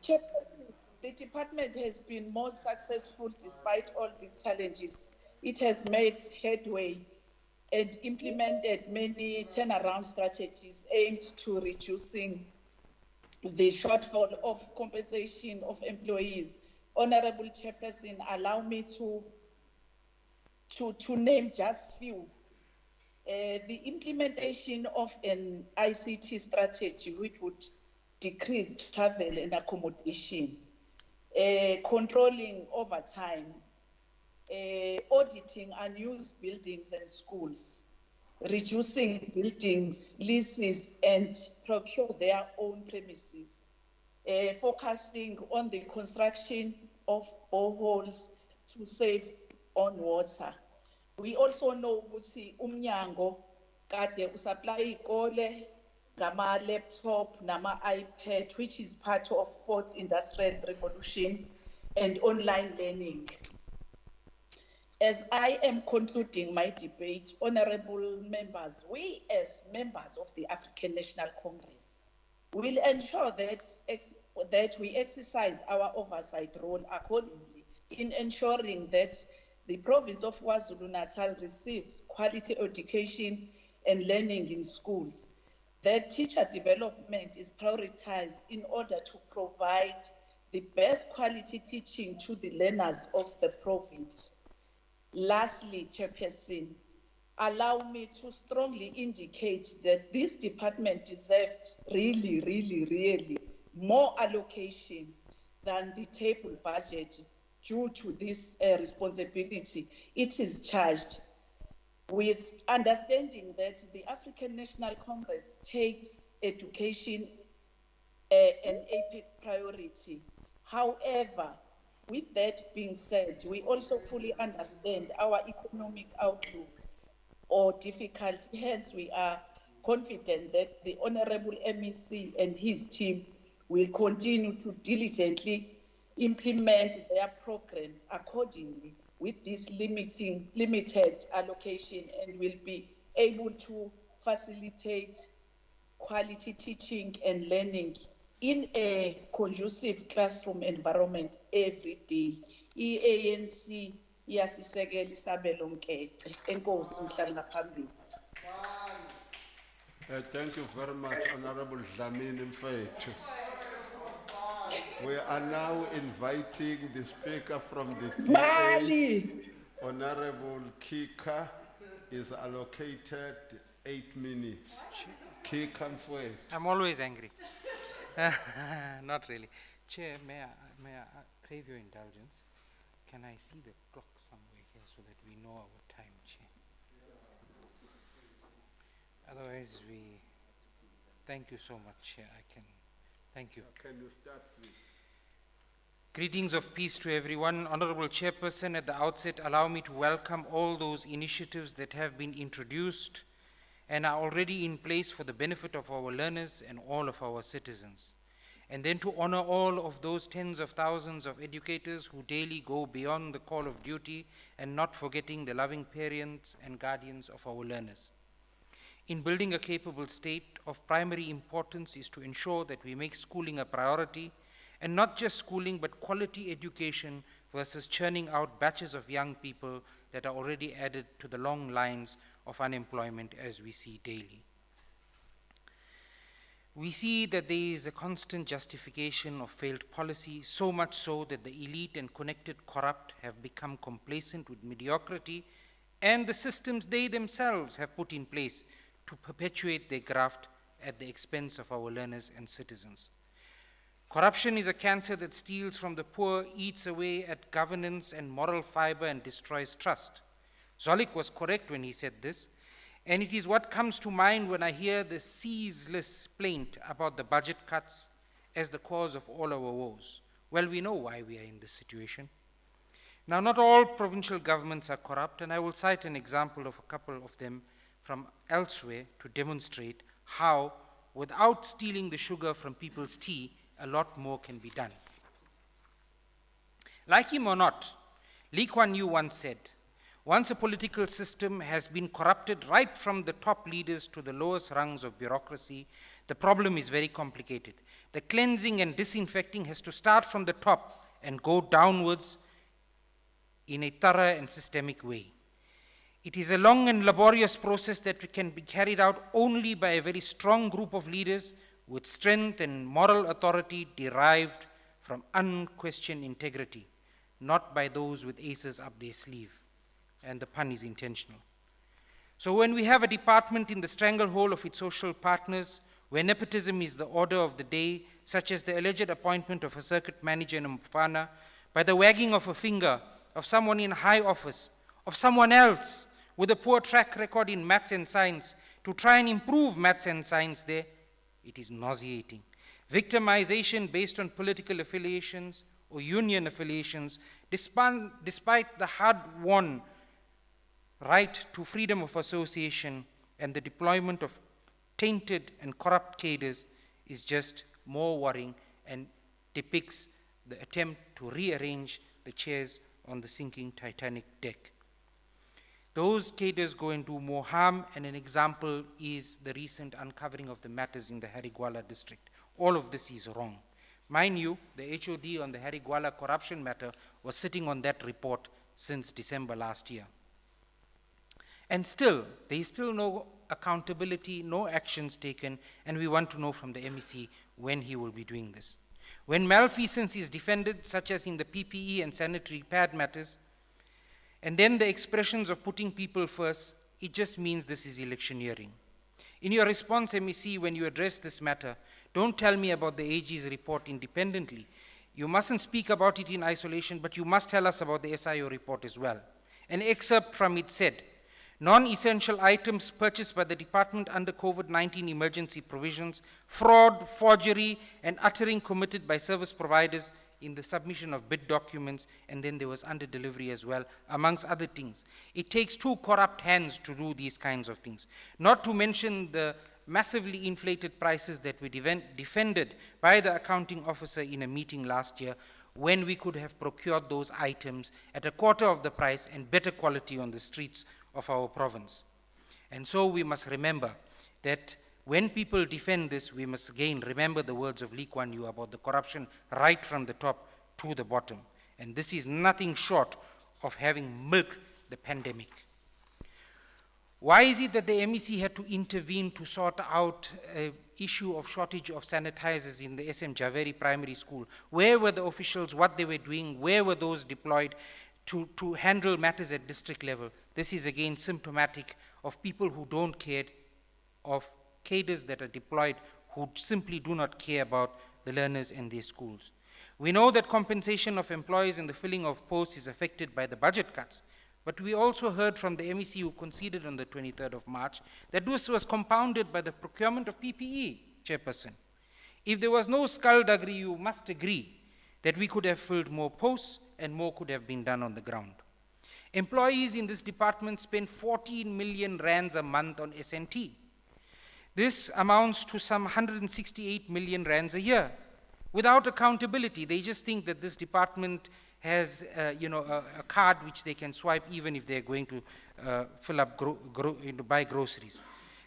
Chairperson, the department has been more successful despite all these challenges. It has made headway and implemented many turnaround strategies aimed to reducing the shortfall of compensation of employees. Honorable Chairperson, allow me to name just few. The implementation of an ICT strategy which would decrease travel and accommodation, controlling overtime, auditing unused buildings and schools, reducing buildings, leases, and procure their own premises, focusing on the construction of boreholes to save on water. We also know ukuthi umnyango kade usupply ikole ngama laptop nama iPad, which is part of fourth industrial revolution and online learning. As I am concluding my debate, honorable members, we as members of the African National Congress will ensure that we exercise our oversight role accordingly in ensuring that the province of KwaZulu-Natal receives quality education and learning in schools, that teacher development is prioritized in order to provide the best quality teaching to the learners of the province. Lastly, Chairperson, allow me to strongly indicate that this department deserves really more allocation than the table budget due to this responsibility. It is charged with understanding that the African National Congress takes education an apex priority. However, with that being said, we also fully understand our economic outlook or difficulty. Hence, we are confident that the Honorable MEC and his team will continue to diligently implement their programs accordingly with this limited allocation, and will be able to facilitate quality teaching and learning in a conducive classroom environment every day. I-ANC iyasisekela isabelo mkece. Enkosi mhlali ngaphambili. Thank you very much, Honorable Dlamini Mfethu. We are now inviting the speaker from the DA. Mali. Honorable Kika is allocated 8 minutes. Kika Mfethu. I'm always angry. Not really. Chair, may I crave your indulgence? Can I see the clock somewhere here so that we know our time, Chair? Otherwise, thank you so much, Chair. Thank you. Can you start, please? Greetings of peace to everyone. Honorable Chairperson, at the outset, allow me to welcome all those initiatives that have been introduced and are already in place for the benefit of our learners and all of our citizens. And then to honor all of those tens of thousands of educators who daily go beyond the call of duty, and not forgetting the loving parents and guardians of our learners. In building a capable state, of primary importance is to ensure that we make schooling a priority, and not just schooling, but quality education versus churning out batches of young people that are already added to the long lines of unemployment as we see daily. We see that there is a constant justification of failed policy, so much so that the elite and connected corrupt have become complacent with mediocrity and the systems they themselves have put in place to perpetuate their graft at the expense of our learners and citizens. Corruption is a cancer that steals from the poor, eats away at governance and moral fiber, and destroys trust. Zolik was correct when he said this, and it is what comes to mind when I hear the ceaseless plaint about the budget cuts as the cause of all our woes. Well, we know why we are in this situation. Now, not all provincial governments are corrupt, and I will cite an example of a couple of them from elsewhere to demonstrate how, without stealing the sugar from people's tea, a lot more can be done. Like him or not, Lee Kuan Yew once said, once a political system has been corrupted right from the top leaders to the lowest rungs of bureaucracy, the problem is very complicated. The cleansing and disinfecting has to start from the top and go downwards in a thorough and systemic way. It is a long and laborious process that can be carried out only by a very strong group of leaders with strength and moral authority derived from unquestioned integrity, not by those with aces up their sleeve. And the pun is intentional. So when we have a department in the stranglehold of its social partners, where nepotism is the order of the day, such as the alleged appointment of a circuit manager in Mfana, by the wagging of a finger of someone in high office, of someone else with a poor track record in maths and science, to try and improve maths and science there, it is nauseating. Victimization based on political affiliations or union affiliations, despite the hard-won right to freedom of association and the deployment of tainted and corrupt cadres, is just more worrying and depicts the attempt to rearrange the chairs on the sinking Titanic deck. Those cadres go and do more harm, and an example is the recent uncovering of the matters in the Harigwala district. All of this is wrong. Mind you, the HOD on the Harigwala corruption matter was sitting on that report since December last year. And still, there is still no accountability, no actions taken, and we want to know from the MEC when he will be doing this. When malfeasance is defended, such as in the PPE and sanitary pad matters, and then the expressions of putting people first, it just means this is electioneering. In your response, MEC, when you address this matter, don't tell me about the AG's report independently. You mustn't speak about it in isolation, but you must tell us about the SIO report as well. An excerpt from it said, non-essential items purchased by the department under COVID-19 emergency provisions, fraud, forgery, and uttering committed by service providers in the submission of bid documents, and then there was under-delivery as well, amongst other things. It takes two corrupt hands to do these kinds of things. Not to mention the massively inflated prices that were defended by the accounting officer in a meeting last year, when we could have procured those items at a quarter of the price and better quality on the streets of our province. And so we must remember that when people defend this, we must again remember the words of Lee Kuan Yew about the corruption right from the top to the bottom. And this is nothing short of having milked the pandemic. Why is it that the MEC had to intervene to sort out an issue of shortage of sanitizers in the SM Javeri Primary School? Where were the officials, what they were doing, where were those deployed to handle matters at district level? This is again symptomatic of people who don't care, of cadres that are deployed who simply do not care about the learners and their schools. We know that compensation of employees and the filling of posts is affected by the budget cuts, but we also heard from the MEC who conceded on the 23rd of March that this was compounded by the procurement of PPE, Chairperson. If there was no skullduggery, you must agree that we could have filled more posts and more could have been done on the ground. Employees in this department spend 14 million rands a month on SNT. This amounts to some 168 million rands a year. Without accountability, they just think that this department has a card which they can swipe even if they're going to fill up, buy groceries.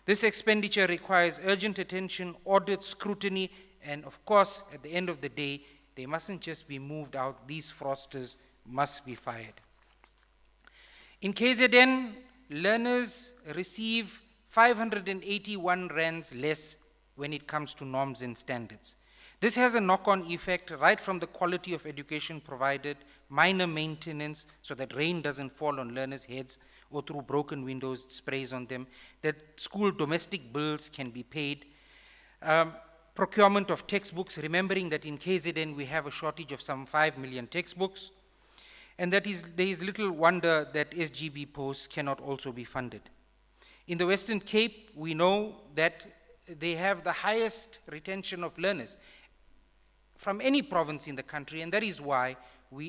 This expenditure requires urgent attention, audit, scrutiny, and of course, at the end of the day, they mustn't just be moved out. These fraudsters must be fired. In KZN, learners receive 581 rands less when it comes to norms and standards. This has a knock-on effect right from the quality of education provided, minor maintenance so that rain doesn't fall on learners' heads or through broken windows it sprays on them, that school domestic bills can be paid, procurement of textbooks, remembering that in KZN we have a shortage of some 5 million textbooks, and there is little wonder that SGB posts cannot also be funded. In the Western Cape, we know that they have the highest retention of learners from any province in the country, and that is why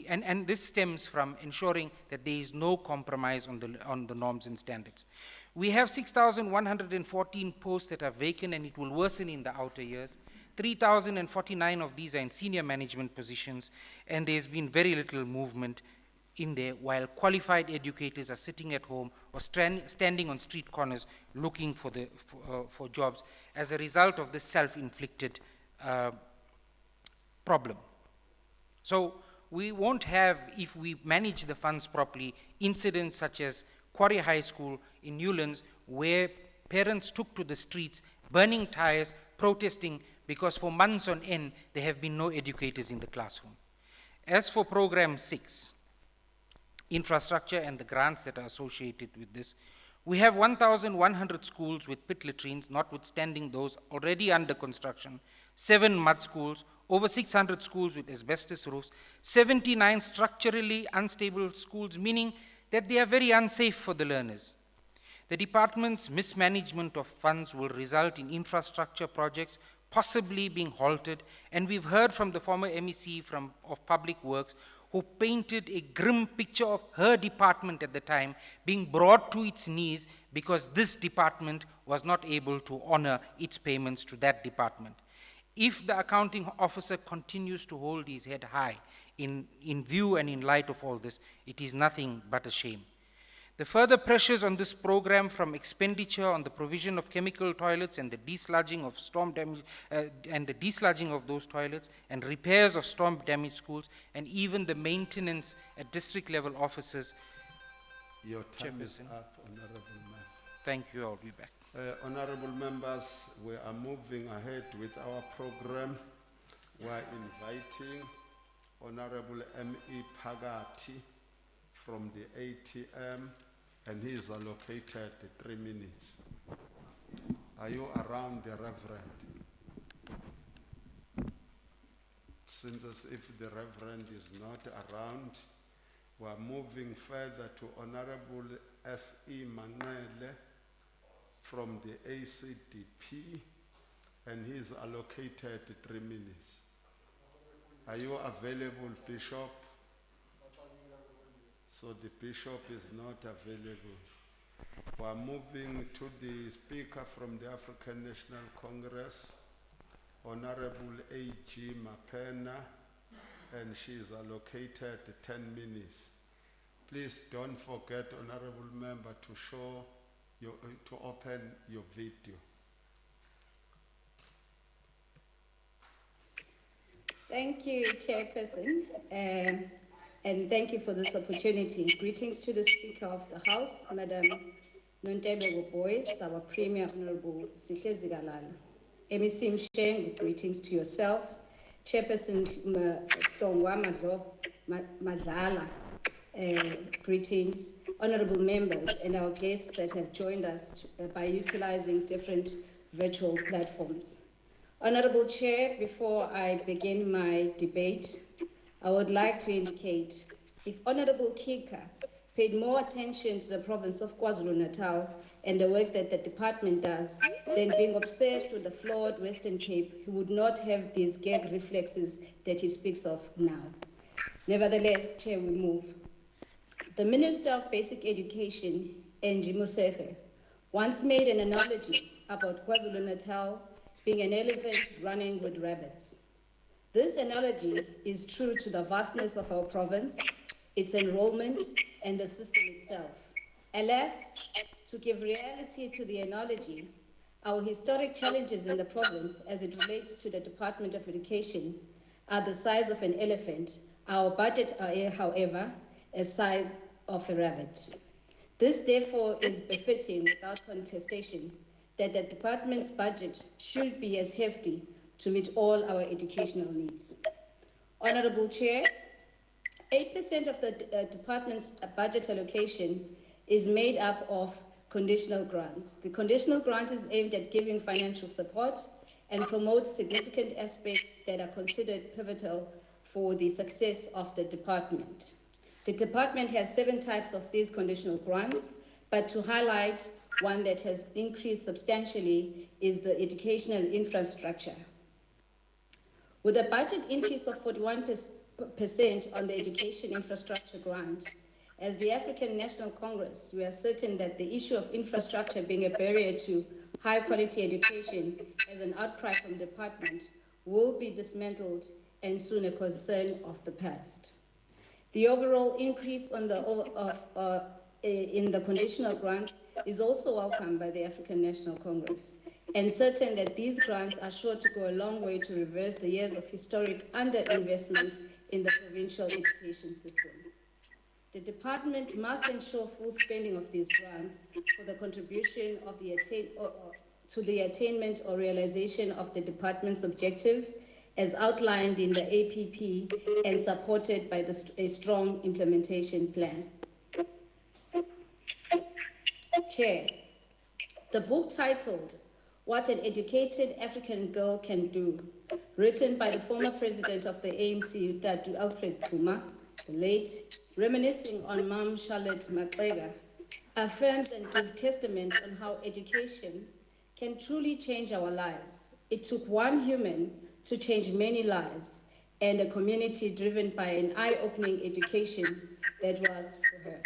and this stems from ensuring that there is no compromise on the norms and standards. We have 6,114 posts that are vacant, and it will worsen in the outer years. 3,049 of these are in senior management positions, and there's been very little movement in there, while qualified educators are sitting at home or standing on street corners looking for jobs as a result of this self-inflicted problem. So we won't have, if we manage the funds properly, incidents such as Quarry High School in Newlands, where parents took to the streets, burning tires, protesting, because for months on end, there have been no educators in the classroom. As for Program 6, infrastructure and the grants that are associated with this, we have 1,100 schools with pit latrines, notwithstanding those already under construction, 7 mud schools, over 600 schools with asbestos roofs, 79 structurally unstable schools, meaning that they are very unsafe for the learners. The department's mismanagement of funds will result in infrastructure projects possibly being halted, and we've heard from the former MEC of Public Works who painted a grim picture of her department at the time being brought to its knees because this department was not able to honor its payments to that department. If the accounting officer continues to hold his head high in view and in light of all this, it is nothing but a shame. The further pressures on this program, from expenditure on the provision of chemical toilets and the desludging of storm damage and the desludging of those toilets and repairs of storm damaged schools, and even the maintenance at district level offices. Your time is Chairperson. up, Honorable Member. Thank you, I'll be back. Honorable members, we are moving ahead with our program. We are inviting Honorable M.E. Pagati from the ATM, and he is allocated 3 minutes. Are you around, the Reverend? Seems as if the Reverend is not around. We are moving further to Honorable S.E. Manele from the ACDP, and he is allocated 3 minutes. Are you available, Bishop? So the Bishop is not available. We are moving to the Speaker from the African National Congress, Honorable A.G. Mapena, and she is allocated 10 minutes. Please don't forget, Honorable Member, to open your video. Thank you, Chairperson, and thank you for this opportunity. Greetings to the Speaker of the House, Madam Nontebeko Boyce, our Premier Honorable Sihlezi Galala. MEC Msheng, greetings to yourself. Chairperson Hlongwa Madlala, greetings. Honorable members and our guests that have joined us by utilizing different virtual platforms. Honorable Chair, before I begin my debate, I would like to indicate if Honorable Kika paid more attention to the province of KwaZulu-Natal and the work that the department does than being obsessed with the flawed Western Cape, he would not have these gag reflexes that he speaks of now. Nevertheless, Chair, we move. The Minister of Basic Education, Angie Motshekga, once made an analogy about KwaZulu-Natal being an elephant running with rabbits. This analogy is true to the vastness of our province, its enrollment, and the system itself. Alas, to give reality to the analogy, our historic challenges in the province as it relates to the Department of Education are the size of an elephant. Our budget are, however, a size of a rabbit. This, therefore, is befitting without contestation that the department's budget should be as hefty to meet all our educational needs. Honorable Chair, 8% of the department's budget allocation is made up of conditional grants. The conditional grant is aimed at giving financial support and promotes significant aspects that are considered pivotal for the success of the department. The department has 7 types of these conditional grants, but to highlight one that has increased substantially is the educational infrastructure. With a budget increase of 41% on the education infrastructure grant, As the African National Congress, we are certain that the issue of infrastructure being a barrier to high-quality education as an outcry from the department will be dismantled and soon a concern of the past. The overall increase on in the conditional grant is also welcomed by the African National Congress, and certain that these grants are sure to go a long way to reverse the years of historic underinvestment in the provincial education system. The department must ensure full spending of these grants for the contribution of to the attainment or realization of the department's objective as outlined in the APP and supported by a strong implementation plan. Chair, the book titled What an Educated African Girl Can Do, written by the former president of the ANC, Dr. Alfred Puma, the late, reminiscing on Mam Charlotte Maxega, affirms and gives testament on how education can truly change our lives. It took one human to change many lives and a community driven by an eye-opening education that was for her,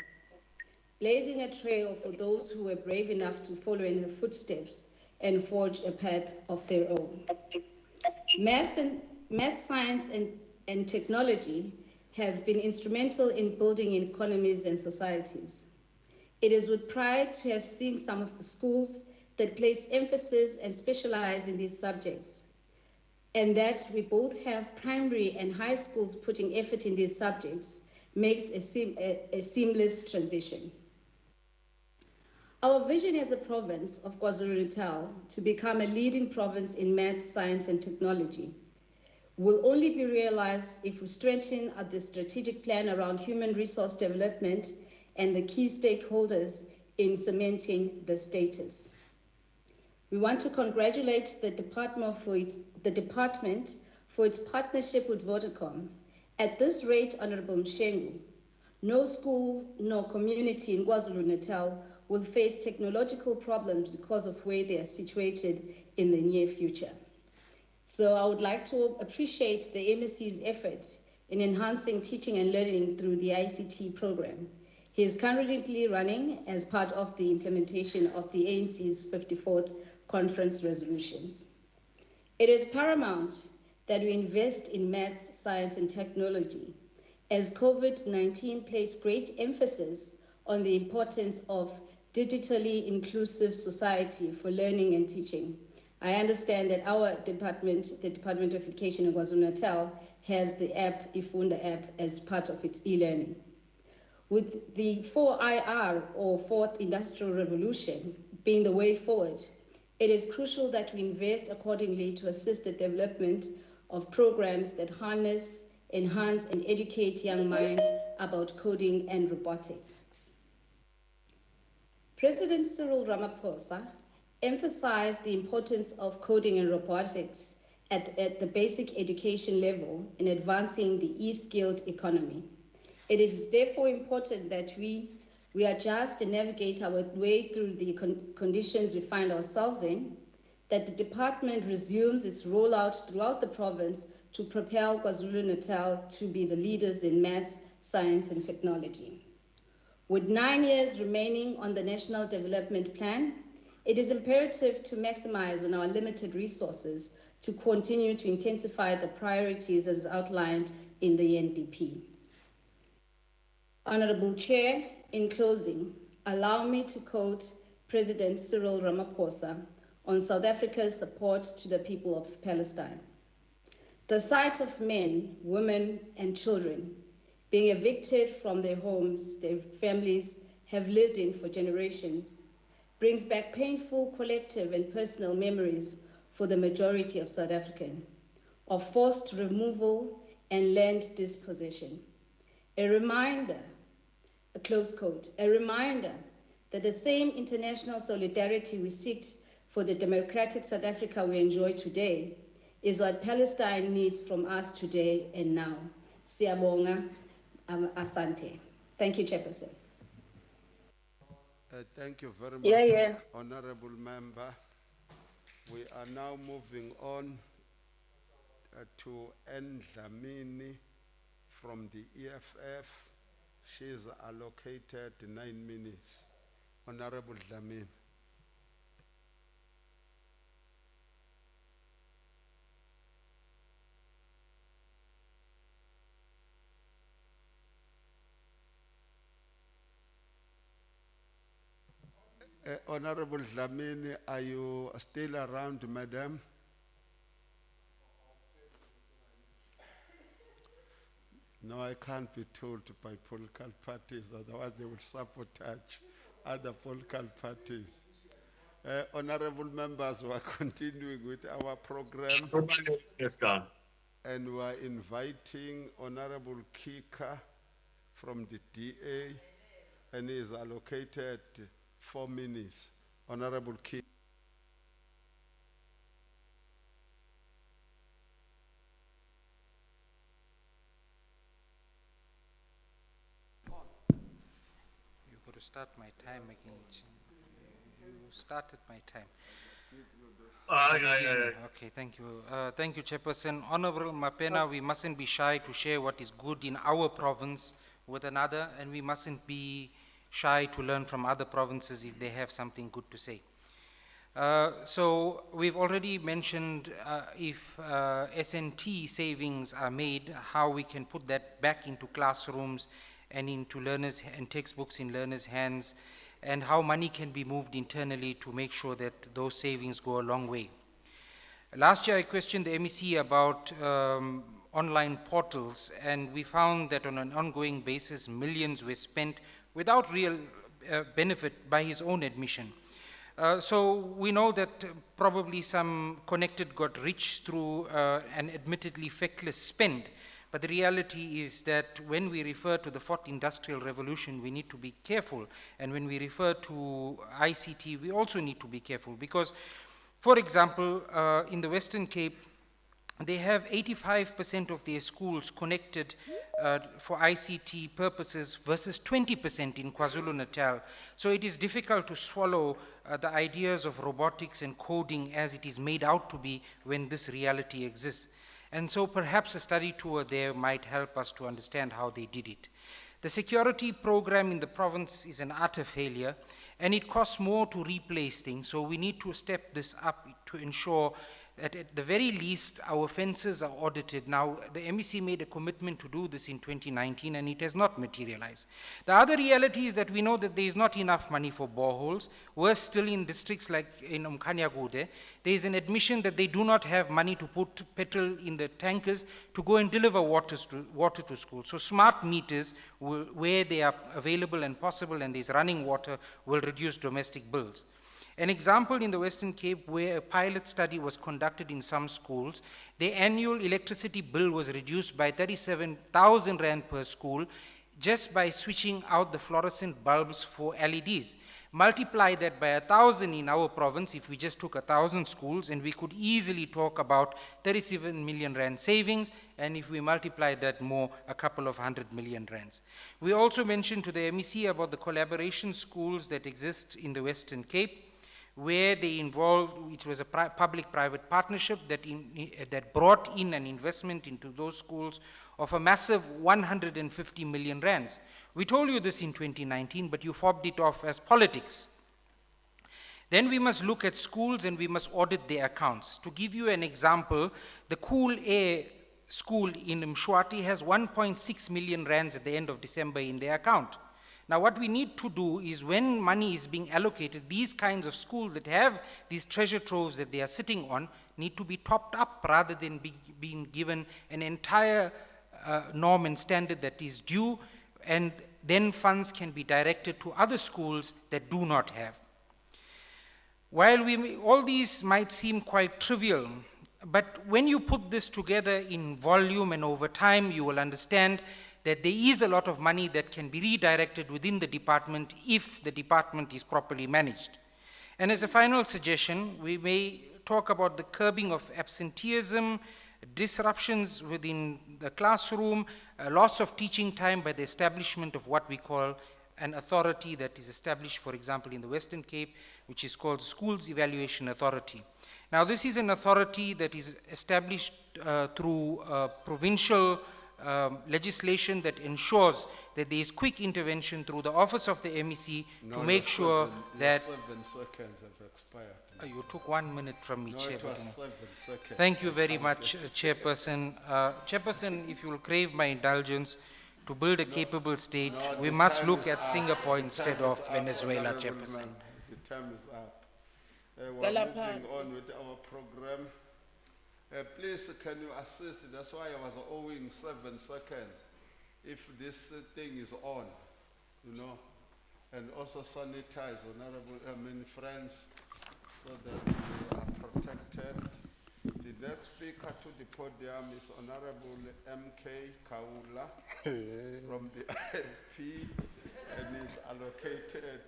blazing a trail for those who were brave enough to follow in her footsteps and forge a path of their own. Math, science, and technology have been instrumental in building economies and societies. It is with pride to have seen some of the schools that place emphasis and specialize in these subjects, and that we both have primary and high schools putting effort in these subjects makes a seamless transition. Our vision as a province of KwaZulu-Natal to become a leading province in math, science, and technology will only be realized if we strengthen the strategic plan around human resource development and the key stakeholders in cementing the status. We want to congratulate the department for its partnership with Vodacom. At this rate, Honorable Mshengu, no school nor community in KwaZulu-Natal will face technological problems because of where they are situated in the near future. So I would like to appreciate the MSC's effort in enhancing teaching and learning through the ICT program. He is currently running as part of the implementation of the ANC's 54th conference resolutions. It is paramount that we invest in maths, science, and technology, as COVID-19 placed great emphasis on the importance of digitally inclusive society for learning and teaching. I understand that our department, the Department of Education in KwaZulu-Natal, has the app, Ifunda app, as part of its e-learning. With the 4IR, or Fourth Industrial Revolution, being the way forward, it is crucial that we invest accordingly to assist the development of programs that harness, enhance, and educate young minds about coding and robotics. President Cyril Ramaphosa emphasized the importance of coding and robotics at the basic education level in advancing the e-skilled economy. It is therefore important that we adjust and navigate our way through the conditions we find ourselves in, that the department resumes its rollout throughout the province to propel KwaZulu-Natal to be the leaders in maths, science, and technology. With 9 years remaining on the National Development Plan, it is imperative to maximize on our limited resources to continue to intensify the priorities as outlined in the NDP. Honorable Chair, in closing, allow me to quote President Cyril Ramaphosa on South Africa's support to the people of Palestine. The sight of men, women, and children being evicted from their homes their families have lived in for generations brings back painful collective and personal memories for the majority of South Africans of forced removal and land dispossession. A reminder, a close quote, a reminder that the same international solidarity we seek for the democratic South Africa we enjoy today is what Palestine needs from us today and now. Siyabonga, asante. Thank you, Chairperson. Thank you very much, Yeah. Honorable Member. We are now moving on to N. Dlamini from the EFF. She is allocated 9 minutes. Honorable Dlamini. Honorable Dlamini, are you still around, madam? No, I can't be told by political parties, otherwise they will sabotage other political parties. Honorable members, we are continuing with our program Yes, God. and we are inviting Honorable Kika from the DA, and he is allocated 4 minutes. Honorable Kika. You got to start my time again. You started my time. Okay, thank you. Thank you, Chairperson. Honorable Mapena, we mustn't be shy to share what is good in our province with another, and we mustn't be shy to learn from other provinces if they have something good to say. So we've already mentioned if SNT savings are made, how we can put that back into classrooms and into learners and textbooks in learners' hands, and how money can be moved internally to make sure that those savings go a long way. Last year I questioned the MEC about online portals, and we found that on an ongoing basis millions were spent without real benefit by his own admission. So we know that probably some connected got rich through an admittedly feckless spend, but the reality is that when we refer to the fourth industrial revolution, we need to be careful, and when we refer to ICT, we also need to be careful, because, for example, in the Western Cape, they have 85% of their schools connected for ICT purposes versus 20% in KwaZulu-Natal. So it is difficult to swallow the ideas of robotics and coding as it is made out to be when this reality exists. And so perhaps a study tour there might help us to understand how they did it. The security program in the province is an utter failure, and it costs more to replace things, so we need to step this up to ensure that at the very least our fences are audited. Now, the MEC made a commitment to do this in 2019 and it has not materialized. The other reality is that we know that there is not enough money for boreholes. Worse still, in districts like in Umkhanyagude, there is an admission that they do not have money to put petrol in the tankers to go and deliver water to school. So smart meters, where they are available and possible and there is running water, will reduce domestic bills. An example in the Western Cape where a pilot study was conducted in some schools, the annual electricity bill was reduced by 37,000 Rand per school just by switching out the fluorescent bulbs for LEDs. Multiply that by 1,000 in our province, if we just took 1,000 schools, and we could easily talk about 37 million Rand savings, and if we multiply that more, a couple of 100 million Rands. We also mentioned to the MEC about the collaboration schools that exist in the Western Cape, where they involved, it was a public-private partnership that brought in an investment into those schools of a massive 150 million Rands. We told you this in 2019, but you fobbed it off as politics. Then we must look at schools and we must audit their accounts. To give you an example, the Cool Air School in Mshwati has 1.6 million Rands at the end of December in their account. Now what we need to do is, when money is being allocated, these kinds of schools that have these treasure troves that they are sitting on need to be topped up rather than being given an entire norm and standard that is due, and then funds can be directed to other schools that do not have. While all these might seem quite trivial, but when you put this together in volume and over time, you will understand that there is a lot of money that can be redirected within the department if the department is properly managed. And as a final suggestion, we may talk about the curbing of absenteeism, disruptions within the classroom, a loss of teaching time by the establishment of what we call an authority that is established, for example, in the Western Cape, which is called the Schools Evaluation Authority. Now, this is an authority that is established through provincial legislation that ensures that there is quick intervention through the office of the MEC to make sure that. 7 seconds have expired. You took 1 minute from me, No, Chair. it but, was 7 seconds. Thank you very much, Chairperson. Chairperson, if you will crave my indulgence, to build a capable state, No, we the must time look is at up. Singapore The instead time of is up, Venezuela, Honorable Chairperson. Member. The time is up. We're Lala moving phansi. on with our program. Please, can you assist? That's why I was owing 7 seconds. If this thing is on, you know, and also sanitize, friends, so that we are protected. The next speaker to the podium is Honorable M.K. Kaula from the IFP, and is allocated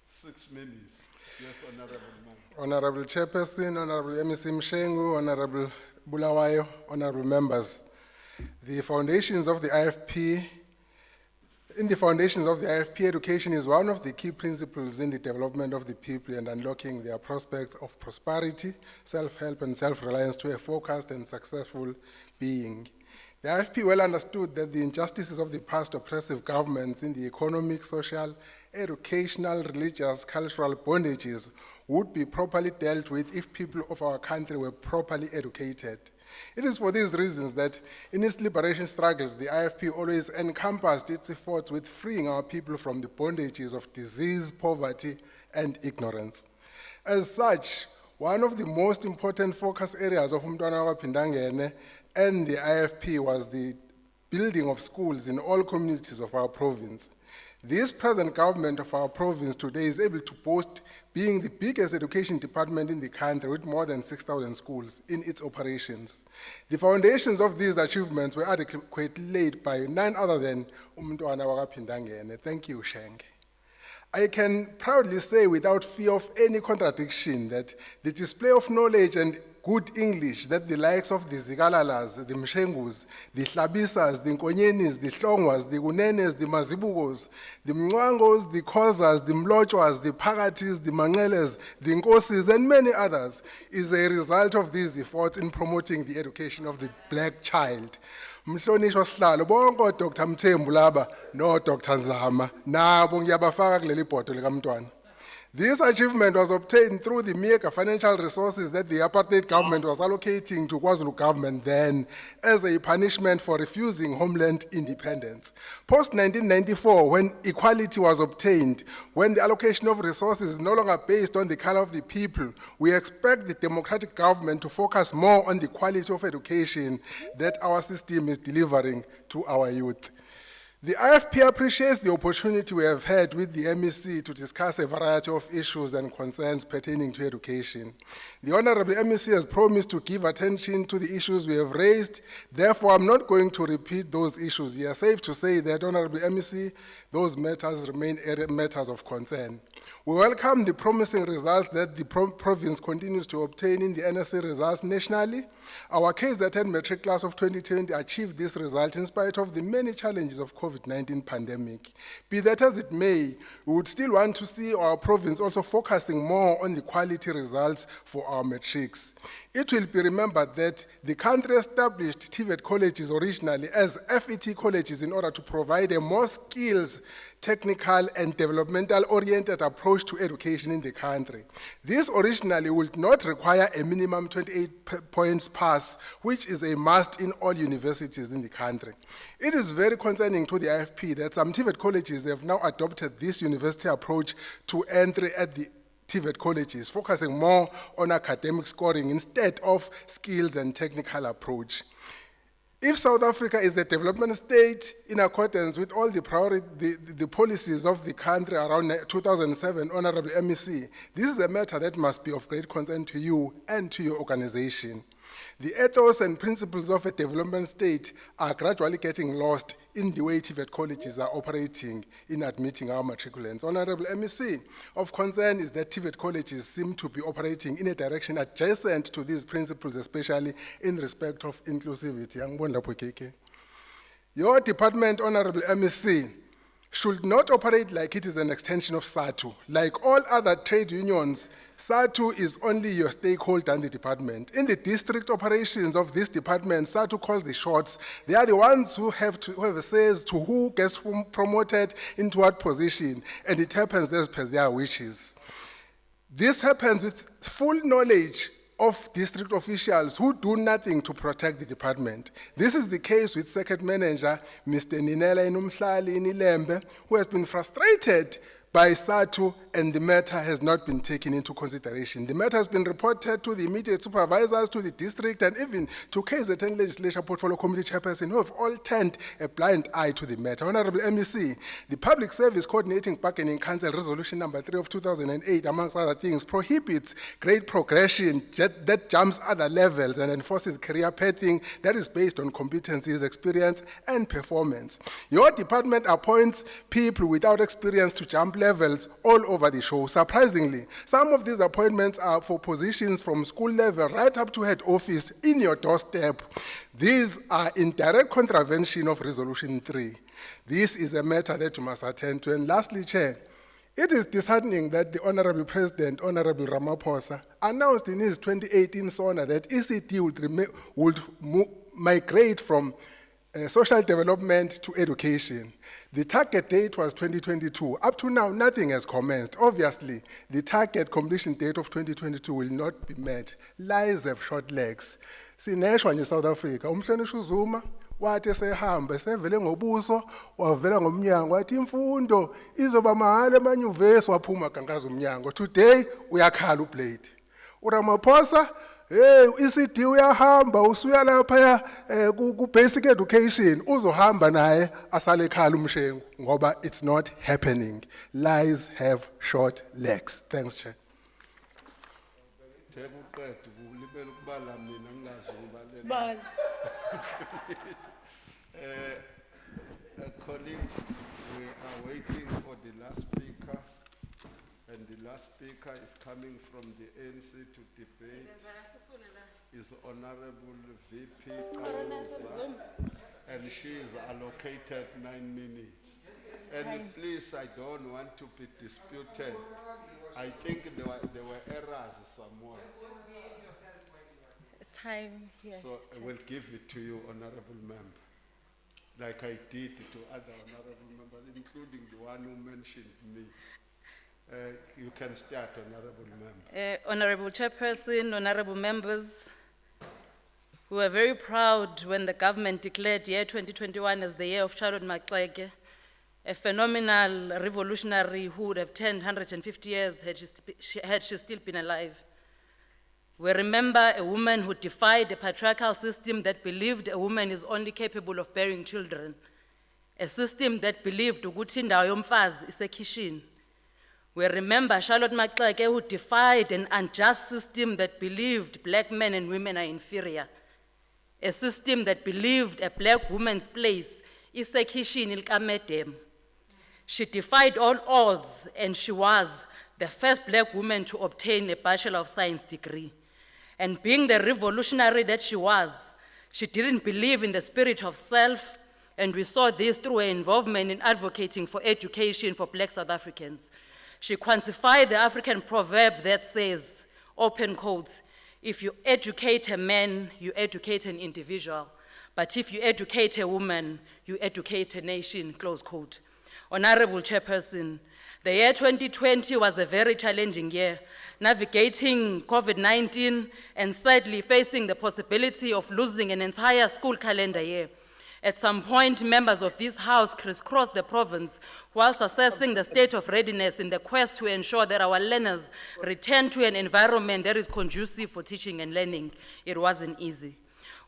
6 minutes. Yes, Honorable Member. Honorable Chairperson, Honorable MEC Mshengu, Honorable Bulawayo, Honorable Members. The foundations of the IFP, in the foundations of the IFP, education is one of the key principles in the development of the people and unlocking their prospects of prosperity, self-help and self-reliance to a focused and successful being. The IFP well understood that the injustices of the past oppressive governments in the economic, social, educational, religious, cultural bondages would be properly dealt with if people of our country were properly educated. It is for these reasons that in its liberation struggles, the IFP always encompassed its efforts with freeing our people from the bondages of disease, poverty, and ignorance. As such, one of the most important focus areas of Umntwana Wakaphindangene and the IFP was the building of schools in all communities of our province. This present government of our province today is able to boast being the biggest education department in the country with more than 6,000 schools in its operations. The foundations of these achievements were adequately laid by none other than Umntwana Wakaphindangene. Thank you, Sheng. I can proudly say without fear of any contradiction that the display of knowledge and good English that the likes of the Zigalalas, the Mshengus, the Hlabisas, the Nkonyenis, the Hlongwas, the Unenes, the Mazibugos, the Mngwangos, the Khosas, the Mlotshwas, the Phakathis, the Mangeles, the Nkosis, and many others is a result of these efforts in promoting the education of the black child. Mhlonishwa Sihlalo bonke Dr. Mthembu laba no Dr. Nzama nabo ngiyabafaka kuleli bhodo likaMntwana. This achievement was obtained through the mega financial resources that the apartheid government was allocating to KwaZulu government then as a punishment for refusing homeland independence. Post-1994, when equality was obtained, when the allocation of resources is no longer based on the color of the people, we expect the democratic government to focus more on the quality of education that our system is delivering to our youth. The IFP appreciates the opportunity we have had with the MEC to discuss a variety of issues and concerns pertaining to education. The Honorable MEC has promised to give attention to the issues we have raised. Therefore, I'm not going to repeat those issues here. Safe to say that, Honorable MEC, those matters remain matters of concern. We welcome the promising results that the province continues to obtain in the NSC results nationally. Our KZN matric class of 2020 achieved this result in spite of the many challenges of COVID-19 pandemic. Be that as it may, we would still want to see our province also focusing more on the quality results for our matrics. It will be remembered that the country established TVET colleges originally as FET colleges in order to provide a more skills, technical and developmental oriented approach to education in the country. This originally would not require a minimum 28 points pass, which is a must in all universities in the country. It is very concerning to the IFP that some TVET colleges have now adopted this university approach to entry at the TVET colleges, focusing more on academic scoring instead of skills and technical approach. If South Africa is the development state in accordance with all the policies of the country around 2007, Honorable MEC, this is a matter that must be of great concern to you and to your organization. The ethos and principles of a development state are gradually getting lost in the way TVET colleges are operating in admitting our matriculants. Honorable MEC, of concern is that TVET colleges seem to be operating in a direction adjacent to these principles, especially in respect of inclusivity. Your department, Honorable MEC, should not operate like it is an extension of SATU. Like all other trade unions, SATU is only your stakeholder in the department. In the district operations of this department, SATU calls the shots. They are the ones who have a say as to who gets promoted into what position, and it happens as per their wishes. This happens with full knowledge of district officials who do nothing to protect the department. This is the case with Circuit Manager, Mr. Ninela Inumhlali Inilembe, who has been frustrated by SATU, and the matter has not been taken into consideration. The matter has been reported to the immediate supervisors, to the district, and even to KZN Legislature Portfolio Committee Chairperson, who have all turned a blind eye to the matter. Honorable MEC, the Public Service Coordinating Bargaining Council Resolution number 3 of 2008, amongst other things, prohibits great progression that jumps other levels and enforces career pathing that is based on competencies, experience, and performance. Your department appoints people without experience to jump levels all over the show. Surprisingly, some of these appointments are for positions from school level right up to head office in your doorstep. These are in direct contravention of Resolution 3. This is a matter that you must attend to. And lastly, Chair, it is disheartening that the Honorable President, Honorable Ramaphosa, announced in his 2018 SONA that ECD would migrate from social development to education. The target date was 2022. Up to now, nothing has commenced. Obviously, the target completion date of 2022 will not be met. Lies have short legs. Sineshwa nje South Africa, umhlonishwa uZuma wathi sehamba sevele ngobuso wavela ngomnyango wathi imfundo izoba mahala emanyuvesi waphuma gangaza umnyango. Today uyakhala uBlade. uRamaphosa ECD uyahamba usuya lapha ku basic education uzohamba naye asale ekhala umshengu ngoba it's not happening. Lies have short legs. Thanks, Chair. Colleagues, we are waiting for the last speaker, and the last speaker is coming from the ANC to debate. Is Honorable VP Kaluza, and she is allocated 9 minutes. And please, I don't want to be disputed. I think there were errors somewhere. Time here. So I will give it to you, Honorable Member, like I did to other Honorable Members, including the one who mentioned me. You can start, Honorable Member. Honorable Chairperson, honorable members, we were very proud when the government declared year 2021 as the year of Charlotte Maxeke, a phenomenal revolutionary who would have turned 150 years had she still been alive. We remember a woman who defied a patriarchal system that believed a woman is only capable of bearing children, a system that believed ukuthi indawo yomfazi isekitchen. We remember Charlotte Maxeke, who defied an unjust system that believed black men and women are inferior, a system that believed a black woman's place isekitchen ilkamedem. She defied all odds, and she was the first black woman to obtain a Bachelor of Science degree. And being the revolutionary that she was, she didn't believe in the spirit of self, and we saw this through her involvement in advocating for education for black South Africans. She quantified the African proverb that says, open quotes, if you educate a man, you educate an individual. But if you educate a woman, you educate a nation, close quote. Honorable Chairperson, the year 2020 was a very challenging year, navigating COVID-19 and sadly facing the possibility of losing an entire school calendar year. At some point, members of this House crisscrossed the province whilst assessing the state of readiness in the quest to ensure that our learners return to an environment that is conducive for teaching and learning. It wasn't easy.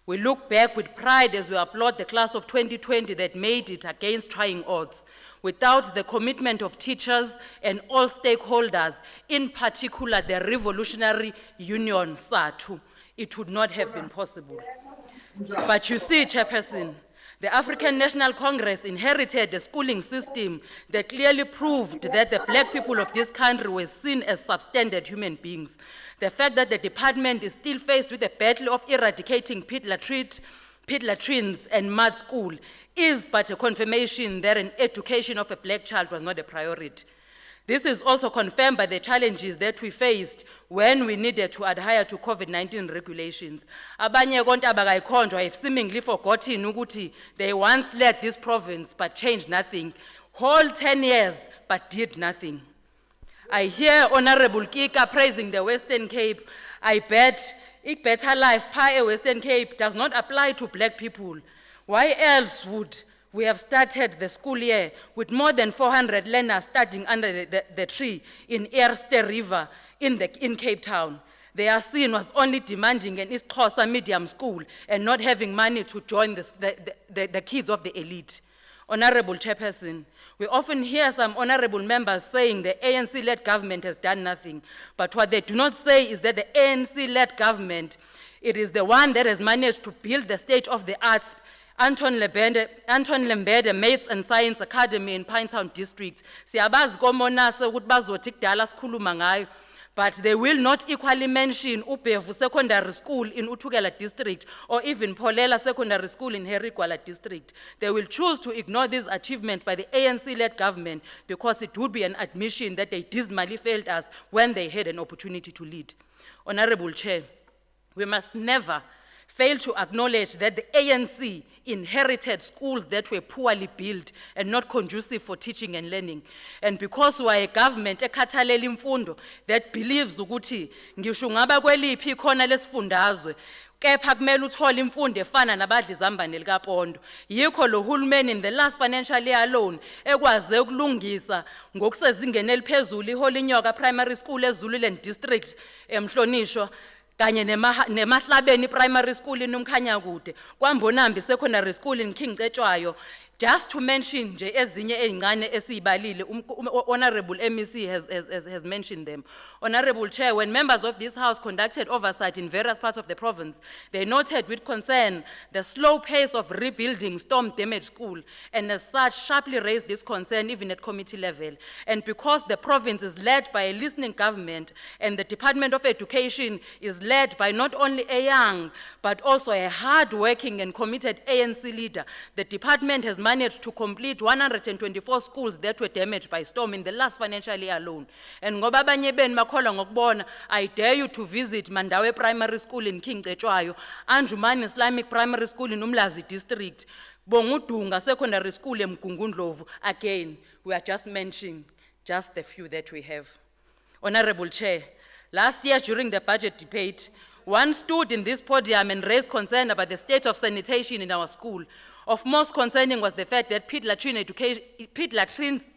We look back with pride as we applaud the class of 2020 that made it against trying odds. Without the commitment of teachers and all stakeholders, in particular the revolutionary union, SATU, it would not have been possible. But you see, Chairperson, the African National Congress inherited a schooling system that clearly proved that the black people of this country were seen as substandard human beings. The fact that the department is still faced with the battle of eradicating pit latrate, pit latrines and mud school is but a confirmation that an education of a black child was not a priority. This is also confirmed by the challenges that we faced when we needed to adhere to COVID-19 regulations. Abanye konke abakayikhonjwa have seemingly forgotten ukuthi they once led this province but changed nothing. Whole 10 years but did nothing. I hear Honorable Kika praising the Western Cape. I bet it better life pa Western Cape does not apply to black people. Why else would we have started the school year with more than 400 learners studying under the tree in Eerste River in Cape Town? Their sin was only demanding an isiXhosa medium school and not having money to join the kids of the elite. Honorable Chairperson, we often hear some honorable members saying the ANC-led government has done nothing, but what they do not say is that the ANC-led government, it is the one that has managed to build the state of the arts. Anton Lembede Maths and Science Academy in Pinetown District. Siyabazi komonase ukuthi bazothi kudala sikhuluma ngayo, but they will not equally mention Ubhevu Secondary School in Uthukela District or even Pholela Secondary School in Harry Gwala District. They will choose to ignore this achievement by the ANC-led government because it would be an admission that they dismally failed us when they had an opportunity to lead. Honorable Chair, we must never fail to acknowledge that the ANC inherited schools that were poorly built and not conducive for teaching and learning. And because we are a government ekhathalela imfundo that believes ukuthi ngisho ngaba kweliphi khona lesifundazwe kepha kumele uthole imfundo efana nabadla izambane likaPondo. Yikho lo hulumeni in the last financial year alone ekwaze ukulungisa ngokusezingeni eliphezulu iHolinyoka Primary School eZululand District eMhlonishwa kanye nemahlabeni primary school in Umkhanyakude, kwaMbonambi Secondary School in King Cetshwayo, just to mention nje ezinye ezincane esibalile. Honorable MEC has mentioned them. Honorable Chair, when members of this House conducted oversight in various parts of the province, they noted with concern the slow pace of rebuilding storm-damaged school, and as such sharply raised this concern even at committee level. And because the province is led by a listening government and the Department of Education is led by not only a young but also a hard-working and committed ANC leader, the department has managed to complete 124 schools that were damaged by storm in the last financial year alone. And ngoba abanye benu bakholwa ngokubona, I dare you to visit Mandawe Primary School in King Cetshwayo, Anjuman Islamic Primary School in Umlazi District, Bongudunga Secondary School in Mgungundlovu. Again, we are just mentioning just the few that we have. Honorable Chair, last year during the budget debate, one stood in this podium and raised concern about the state of sanitation in our school. Of most concerning was the fact that pit latrine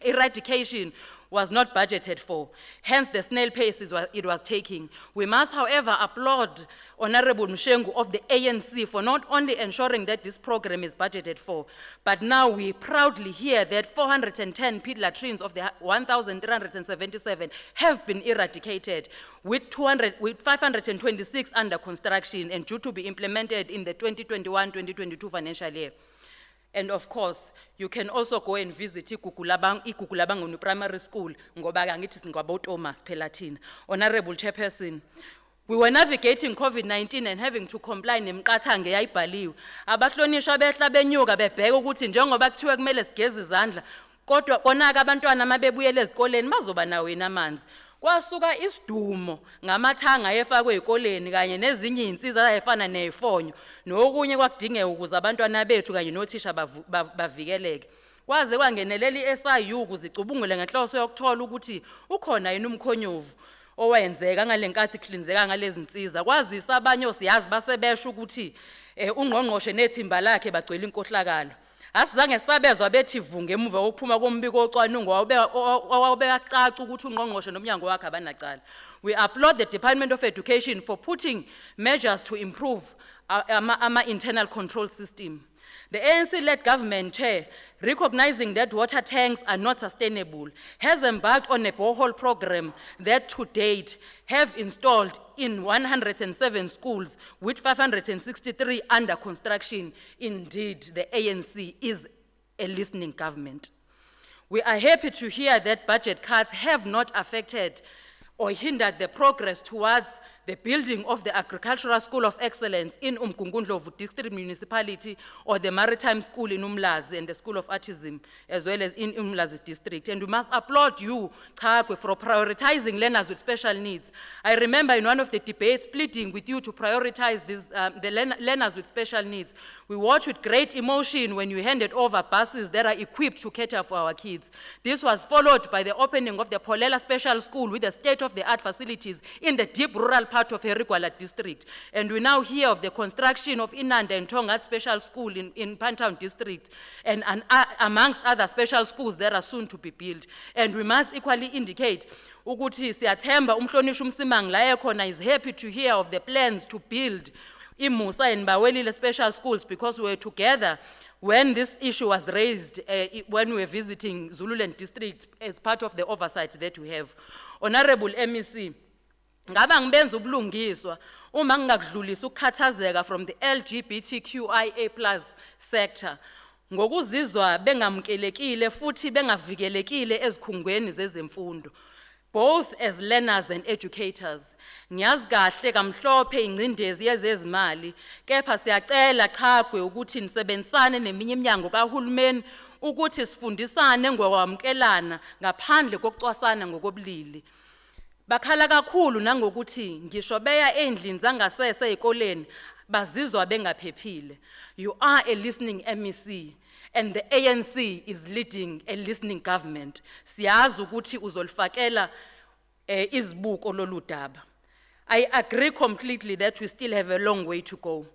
eradication was not budgeted for, hence the snail pace it was taking. We must, however, applaud Honorable Mshengu of the ANC for not only ensuring that this program is budgeted for, but now we proudly hear that 410 pit latrines of the 1,377 have been eradicated, with 526 under construction and due to be implemented in the 2021-2022 financial year. And of course, you can also go and visit Igugulabangonu Primary School, ngoba angithi singwaboThomas phela thina. Honorable Chairperson, we were navigating COVID-19 and having to comply nemqathango eyayibhaliwe. Abahlonishwa behla benyuka bebheka ukuthi njengoba kuthiwe kumele sigeze izandla, kodwa konaka abantwana mabebuyela ezikoleni bazoba nawo amanzi. Kwasuka isidumo ngamathanga efakwe ezikoleni kanye nezinye izinsiza ezifana nezifonyo nokunye kwakudingeka ukuze abantwana bethu kanye nothisha bavikeleke. Kwaze kwangenelela iSIU ukuzicubungule ngenhloso yokuthola ukuthi ukhona yini umkhonyovu owenzeka ngalenkathi kuhlinzeka ngalezi zinsiza. Kwazisa abanye osiyazi basebesha ukuthi ungqongqoshe nethimba lakhe bagcwele inkohlakalo. Asizange sabezwa bethi vunge emuva wokuphuma kombiko ocwaningo owawubecaca ukuthi ungqongqoshe nomnyango wakhe abanacala. We applaud the Department of Education for putting measures to improve our internal control system. The ANC-led government, Chair, recognizing that water tanks are not sustainable, has embarked on a borehole program that to date have installed in 107 schools with 563 under construction. Indeed, the ANC is a listening government. We are happy to hear that budget cuts have not affected or hindered the progress towards the building of the Agricultural School of Excellence in Umgungundlovu District Municipality, or the Maritime School in Umlazi and the School of Artism, as well as in Umlazi District. And we must applaud you, Chagwe, for prioritizing learners with special needs. I remember in one of the debates pleading with you to prioritize the learners with special needs. We watched with great emotion when you handed over buses that are equipped to cater for our kids. This was followed by the opening of the Polela Special School with the state-of-the-art facilities in the deep rural part of Herigwala district. And we now hear of the construction of Inanda and Tongat Special School in Pantown district, and amongst other special schools that are soon to be built. And we must equally indicate, ukuthi siyathemba umhlonishwa uMsimang la ekhona is happy to hear of the plans to build iMusa and Bawelile special schools, because we were together when this issue was raised, when we were visiting Zululand district as part of the oversight that we have. Honorable MEC, ngaba ngibenza ubulungiswa uma ngingakudlulisa ukukhathazeka from the LGBTQIA+ sector ngokuzizwa bengamukelekile futhi bengavikelekile ezikhungweni zezemfundo, both as learners and educators. Ngiyazi kahle kamhlophe ingcindezi yezezimali, kepha siyacela Chagwe ukuthi nisebenzisane neminye iminyango kahulumeni ukuthi sifundisane ngokwamukelana ngaphandle kokucwasana ngokobulili. Bakhala kakhulu nangokuthi ngisho beya endlini zangasese ezikoleni bazizwa bengaphephile. You are a listening MEC, and the ANC is leading a listening government. Siyazi ukuthi uzolifakela izibuko lolu daba. I agree completely that we still have a long way to go,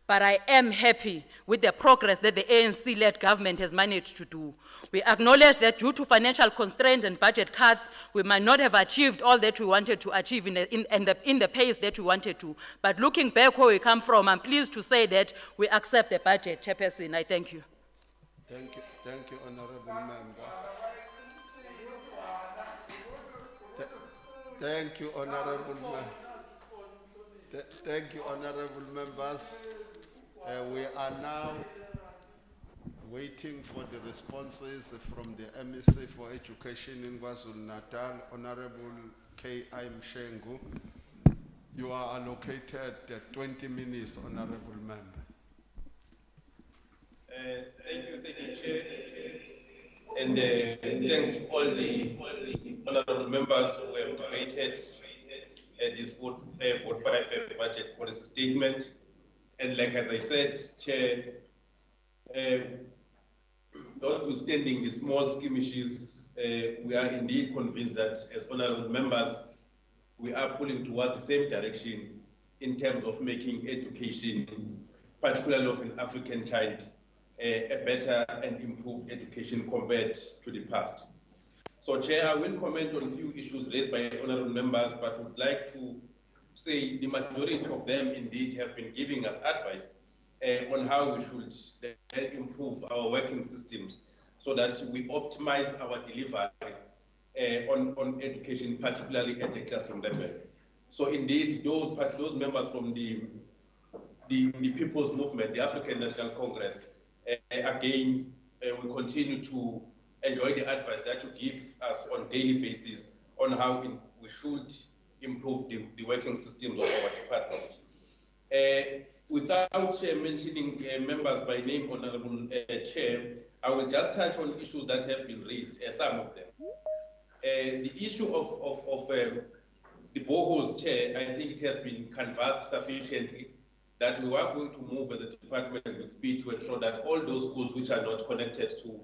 but I am happy with the progress that the ANC-led government has managed to do. We acknowledge that due to financial constraints and budget cuts, we might not have achieved all that we wanted to achieve in the pace that we wanted to. But looking back where we come from, I'm pleased to say that we accept the budget. Chairperson, I thank you. Thank you, Honorable Member. Thank you, Honorable Member. Thank you, Honorable Members. We are now waiting for the responses from the MEC for Education in KwaZulu-Natal, Honorable K.I. Mshengu. You are allocated 20 minutes, Honorable Member. Thank you, Chair. And thanks to all the honorable members who have debated this 45 budget policy statement. And like as I said, Chair, notwithstanding the small skirmishes, we are indeed convinced that as honorable members, we are pulling towards the same direction in terms of making education, particularly of an African child, a better and improved education compared to the past. So, Chair, I will comment on a few issues raised by honorable members, but would like to say the majority of them indeed have been giving us advice on how we should improve our working systems so that we optimize our delivery on education, particularly at the classroom level. So indeed, those members from the People's Movement, the African National Congress, again, we continue to enjoy the advice that you give us on a daily basis on how we should improve the working systems of our department. Without mentioning members by name, Honorable Chair, I will just touch on issues that have been raised, some of them. The issue of the boreholes, Chair, I think it has been canvassed sufficiently that we are going to move as a department with speed to ensure that all those schools which are not connected to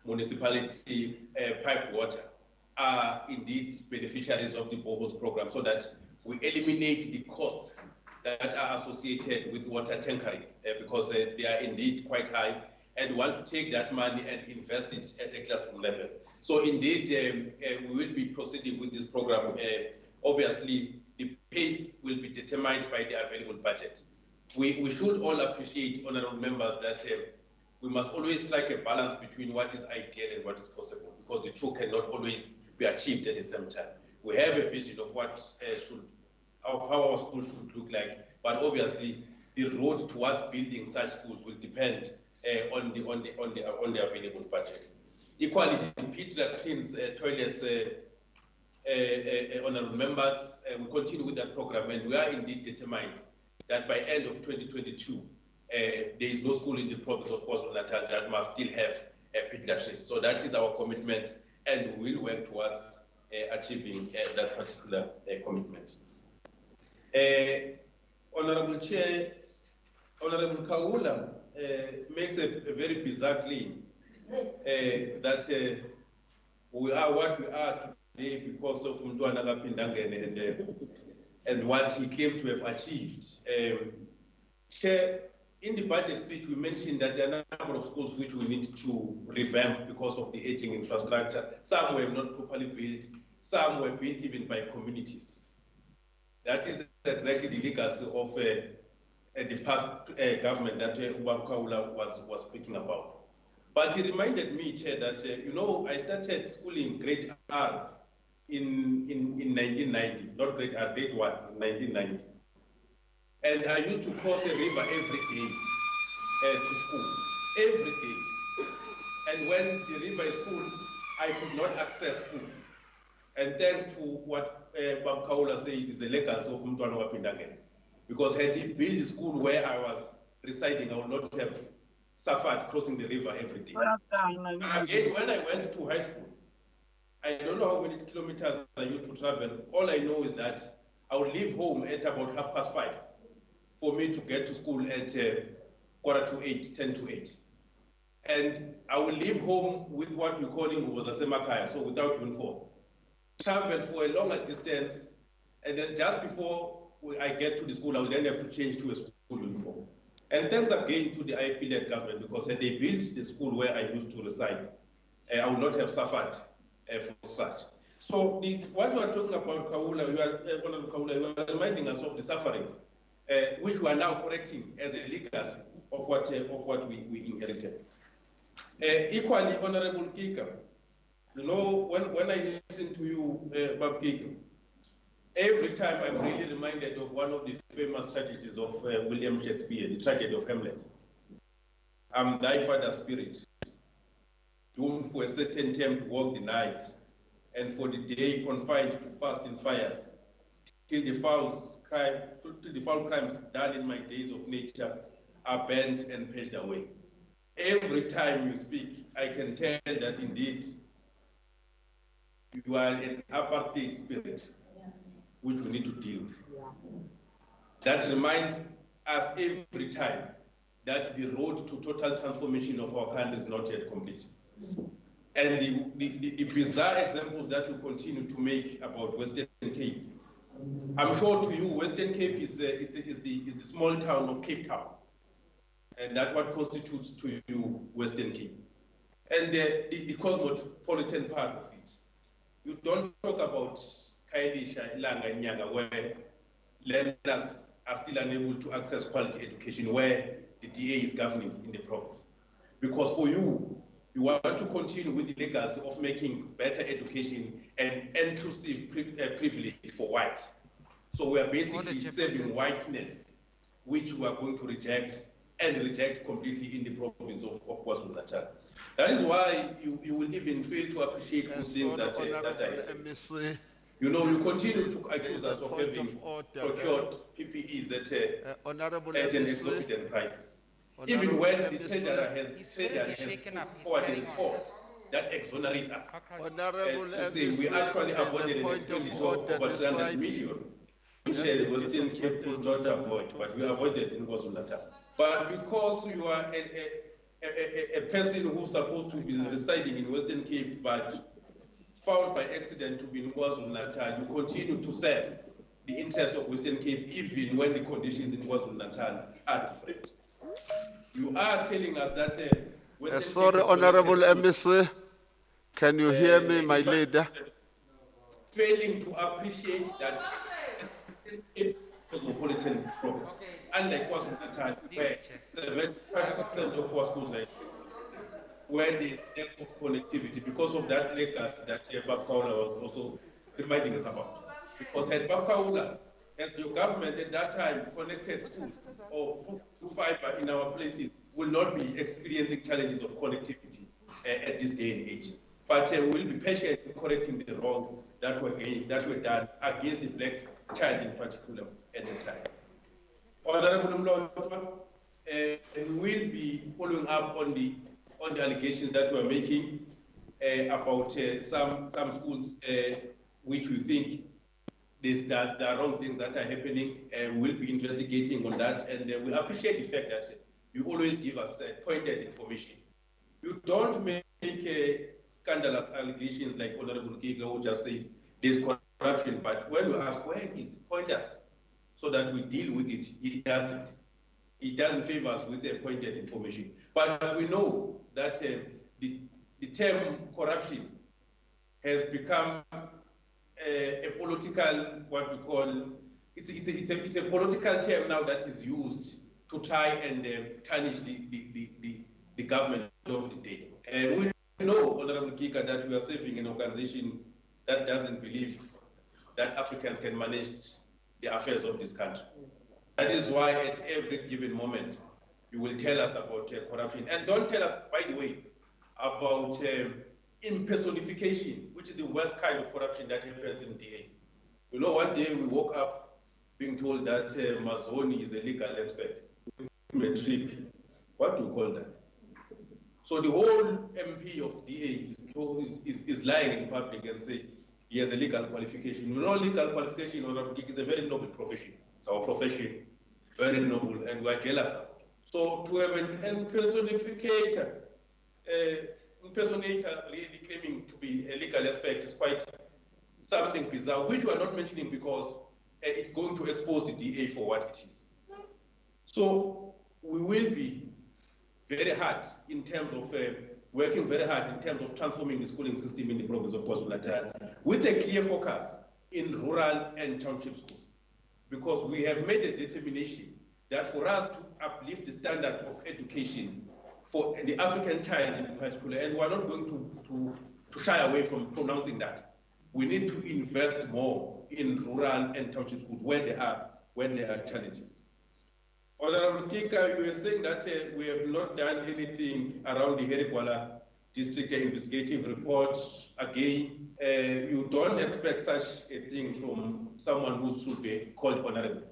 municipality pipe water are indeed beneficiaries of the boreholes program, so that we eliminate the costs that are associated with water tankering, because they are indeed quite high, and want to take that money and invest it at a classroom level. So indeed, we will be proceeding with this program. Obviously, the pace will be determined by the available budget. We should all appreciate, honorable members, that we must always strike a balance between what is ideal and what is possible, because the two cannot always be achieved at the same time. We have a vision of what how our school should look like, but obviously the road towards building such schools will depend on the available budget. Equally, the pit latrines, toilets honorable members, we continue with that program, and we are indeed determined that by end of 2022, there is no school in the province of KwaZulu-Natal that must still have pediatrics. So that is our commitment, and we will work towards achieving that particular commitment. Honorable Chair, Honorable Kaula makes a very bizarre claim that we are what we are today because of Mntwana Kapindangene and what he claimed to have achieved. Chair, in the budget speech, we mentioned that there are a number of schools which we need to revamp because of the aging infrastructure. Some were not properly built, some were built even by communities. That is exactly the legacy of the past government that Kaula was speaking about. But he reminded me, Chair, that I started schooling grade R in 1990, not grade R, grade 1 in 1990. And I used to cross a river every day to school, every day. And when the river is full, I could not access school. And thanks to what Bab Kaula says is a legacy of Mntwana Kapindangene. Because had he built the school where I was residing, I would not have suffered crossing the river every day. Again, when I went to high school, I don't know how many kilometers I used to travel. All I know is that I would leave home at about 5:30 for me to get to school at 7:45, 10 to 8. And I would leave home with what we call in Semakaya, so without uniform. Travel for a longer distance, and then just before I get to the school, I will then have to change to a school uniform. And thanks again to the IFP-led government, because had they built the school where I used to reside, I would not have suffered for such. So what you are talking about, Kaula, you are reminding us of the sufferings, which we are now correcting as a legacy of what we inherited. Equally, Honorable Kika, when I listen to you, Bab Kika, every time I'm really reminded of one of the famous tragedies of William Shakespeare, the tragedy of Hamlet. I'm thy father's spirit, doomed for a certain time to walk the night, and for the day confined to fast in fires, till the foul crimes done in my days of nature are bent and paged away. Every time you speak, I can tell that indeed you are an apartheid spirit, which we need to deal with. That reminds us every time that the road to total transformation of our country is not yet complete. And the bizarre examples that we continue to make about Western Cape. I'm sure to you, Western Cape is the small town of Cape Town. And that's what constitutes to you Western Cape. And the cosmopolitan part of it. You don't talk about Kailisha, Ilanga, Nyanga, where learners are still unable to access quality education, where the DA is governing in the province. Because for you, you want to continue with the legacy of making better education and inclusive privilege for white. So we are basically serving whiteness, which we are going to reject and reject completely in the province of KwaZulu-Natal. That is why you will even fail to appreciate the things that you continue to accuse us of having procured PPEs at an exorbitant prices. Even when the treasurer has forwarded a report that exonerates us, we actually avoided an expenditure of over 300 million, which Western Cape could not avoid, but we avoided in KwaZulu-Natal. But because you are a person who's supposed to be residing in Western Cape, but found by accident to be in KwaZulu-Natal, you continue to serve the interest of Western Cape, even when the conditions in KwaZulu-Natal are different. You are telling us that sorry, Honorable MEC, can you hear me, my leader? Failing to appreciate that cosmopolitan province, unlike KwaZulu-Natal, where 75% of our schools are where there is lack of connectivity because of that legacy that Bab Kaula was also reminding us about. Because had Bab Kaula, as your government at that time connected schools or put fiber in our places, will not be experiencing challenges of connectivity at this day and age. But we will be patient in correcting the wrongs that were done against the black child in particular at the time. Honorable Mlotwa, we will be following up on the allegations that we're making about some schools which we think there are wrong things that are happening. We'll be investigating on that, and we appreciate the fact that you always give us pointed information. You don't make scandalous allegations like Honorable Giga, who just says there's corruption, but when you ask where is it, point us so that we deal with it, it doesn't. It doesn't favor us with pointed information. But we know that the term corruption has become a political, what we call, it's a political term now that is used to try and tarnish the government of the day. We know, Honorable Kika, that we are serving an organization that doesn't believe that Africans can manage the affairs of this country. That is why at every given moment, you will tell us about corruption. And don't tell us, by the way, about impersonification, which is the worst kind of corruption that happens in DA. You know, one day we woke up being told that Mazzoni is a legal expert. Metric. What do you call that? So the whole MP of DA is lying in public and say he has a legal qualification. You know, legal qualification is a very noble profession. It's our profession, very noble, and we're jealous of it. So to have an impersonator really claiming to be a legal expert is quite something bizarre, which we are not mentioning because it's going to expose the DA for what it is. So we will be very hard in terms of working very hard in terms of transforming the schooling system in the province of KwaZulu-Natal with a clear focus in rural and township schools, because we have made a determination that for us to uplift the standard of education for the African child in particular, and we're not going to shy away from pronouncing that, we need to invest more in rural and township schools where there are challenges. Honorable Kika, you were saying that we have not done anything around the Herikwala district investigative report. Again, you don't expect such a thing from someone who should be called honorable,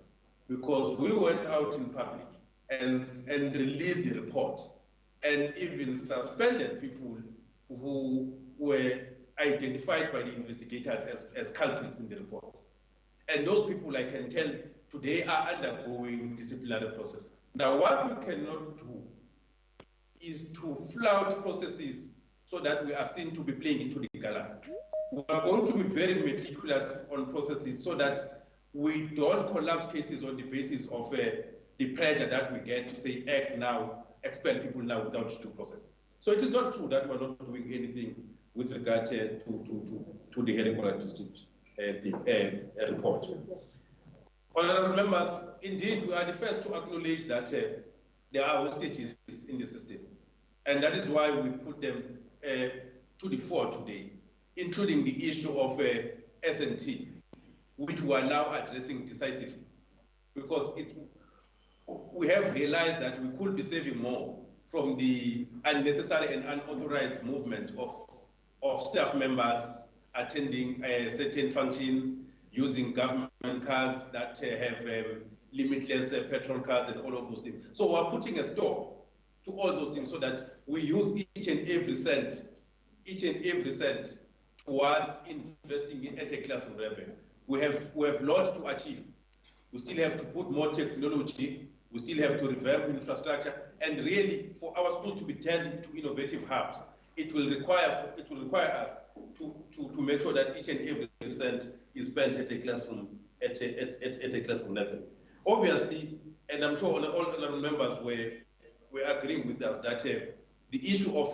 because we went out in public and released the report and even suspended people who were identified by the investigators as culprits in the report. And those people, I can tell, today are undergoing disciplinary process. Now, what we cannot do is to flout processes so that we are seen to be playing into the gala. We are going to be very meticulous on processes so that we don't collapse cases on the basis of the pressure that we get to say, act now, expel people now without due process. So it is not true that we're not doing anything with regard to the Herikwala district report. Honorable members, indeed, we are the first to acknowledge that there are hostages in the system. And that is why we put them to the fore today, including the issue of S&T, which we are now addressing decisively. Because we have realized that we could be saving more from the unnecessary and unauthorized movement of staff members attending certain functions, using government cars that have limitless petrol cards and all of those things. So we're putting a stop to all those things so that we use each and every cent towards investing at a classroom level. We have a lot to achieve. We still have to put more technology. We still have to revamp infrastructure. And really, for our schools to be turned into innovative hubs, it will require us to make sure that each and every cent is spent at a classroom level. Obviously, and I'm sure all other members were agreeing with us that the issue of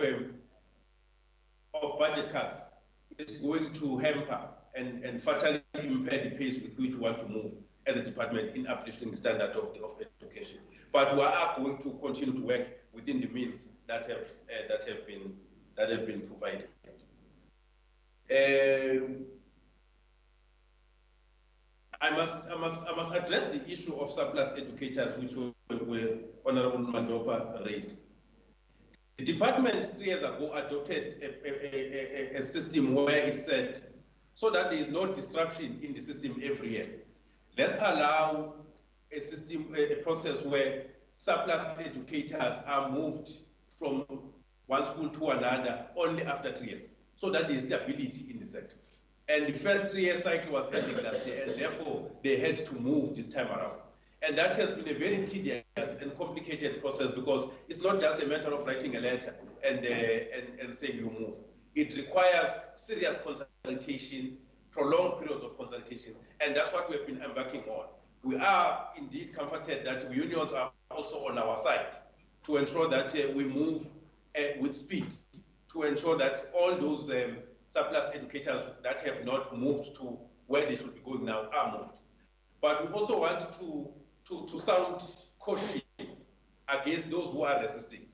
budget cuts is going to hamper and fatally impair the pace with which we want to move as a department in uplifting standard of education. But we are going to continue to work within the means that have been provided. I must address the issue of surplus educators, which were Honorable Mandopa raised. The department 3 years ago adopted a system where it said so that there is no disruption in the system every year. Let's allow a process where surplus educators are moved from one school to another only after 3 years, so that there is stability in the sector. And the first 3-year cycle was ending last year, and therefore they had to move this time around. And that has been a very tedious and complicated process, because it's not just a matter of writing a letter and saying you move. It requires serious consultation, prolonged periods of consultation, and that's what we've been embarking on. We are indeed comforted that unions are also on our side to ensure that we move with speed, to ensure that all those surplus educators that have not moved to where they should be going now are moved. But we also want to sound caution against those who are resisting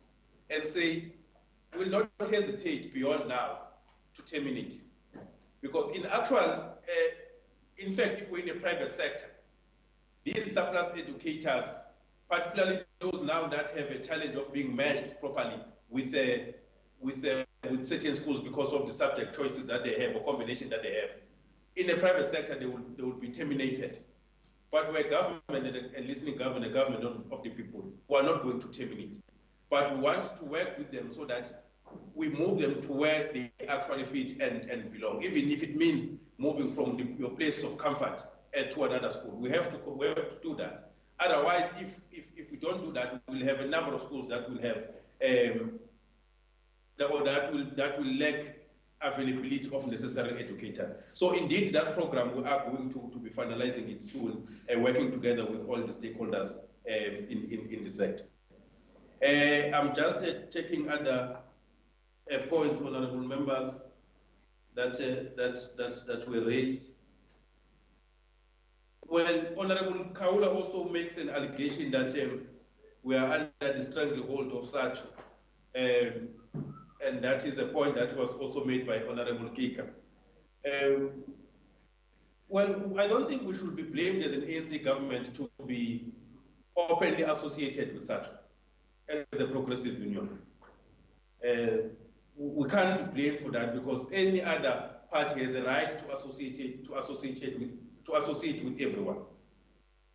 and say, we'll not hesitate beyond now to terminate. Because in actual, in fact, if we're in the private sector, these surplus educators, particularly those now that have a challenge of being matched properly with certain schools because of the subject choices that they have or combination that they have, in the private sector, they will be terminated. But we're government and listening government, a government of the people, who are not going to terminate. But we want to work with them so that we move them to where they actually fit and belong, even if it means moving from your place of comfort to another school. We have to do that. Otherwise, if we don't do that, we'll have a number of schools that will have that will lack availability of necessary educators. So indeed, that program we are going to be finalizing it soon, working together with all the stakeholders in the sector. I'm just checking other points, honourable members, that were raised. Well, Honourable Kaula also makes an allegation that we are under the stranglehold of SADTU, and that is a point that was also made by Honourable Kika. Well, I don't think we should be blamed as an ANC government to be openly associated with SADTU as a progressive union. We can't be blamed for that, because any other party has a right to associate with everyone.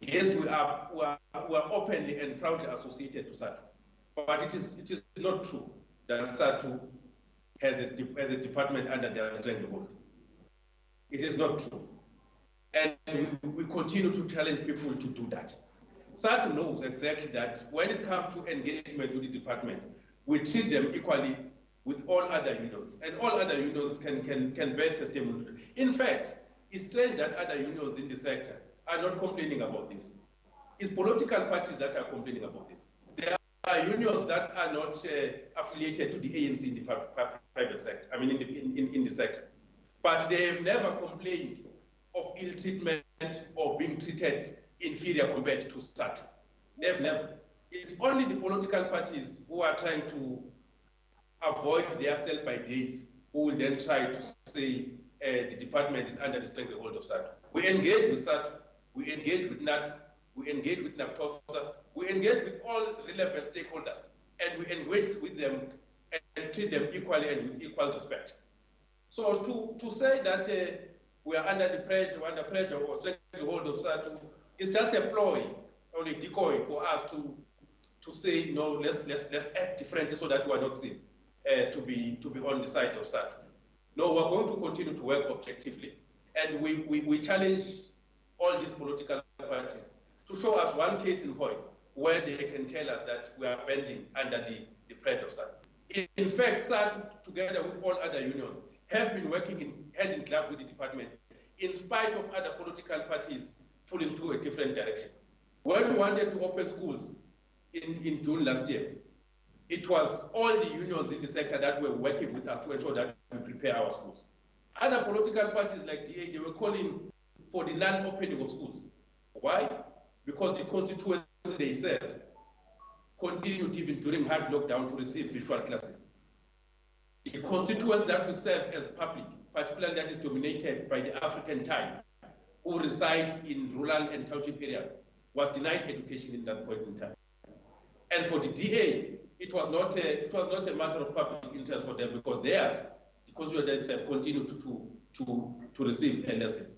Yes, we are openly and proudly associated to SADTU, but it is not true that SADTU has a department under their stranglehold. It is not true, and we continue to challenge people to do that. SADTU knows exactly that when it comes to engagement with the department, we treat them equally with all other unions, and all other unions can bear testimony. In fact, it's strange that other unions in the sector are not complaining about this. It's political parties that are complaining about this. There are unions that are not affiliated to the ANC in the private sector, I mean in the sector. But they have never complained of ill treatment or being treated inferior compared to SADTU. They've never. It's only the political parties who are trying to avoid their sell-by dates who will then try to say the department is under the stranglehold of SADTU. We engage with SADTU, we engage with NAT, we engage with NAPTOSA, we engage with all relevant stakeholders, and we engage with them and treat them equally and with equal respect. So to say that we are under pressure or stranglehold of SADTU is just a ploy or a decoy for us to say, no, let's act differently so that we are not seen to be on the side of SADTU. No, we're going to continue to work objectively, and we challenge all these political parties to show us one case in point where they can tell us that we are bending under the threat of SADTU. In fact, SADTU, together with all other unions, have been working hand in glove with the department in spite of other political parties pulling to a different direction. When we wanted to open schools in June last year, it was all the unions in the sector that were working with us to ensure that we prepare our schools. Other political parties like DA, they were calling for the non-opening of schools. Why? Because the constituencies they serve continued even during hard lockdown to receive virtual classes. The constituents that we serve as public, particularly that is dominated by the African type, who reside in rural and township areas, was denied education in that point in time. And for the DA, it was not a matter of public interest for them, because theirs, the constituents have continued to receive lessons.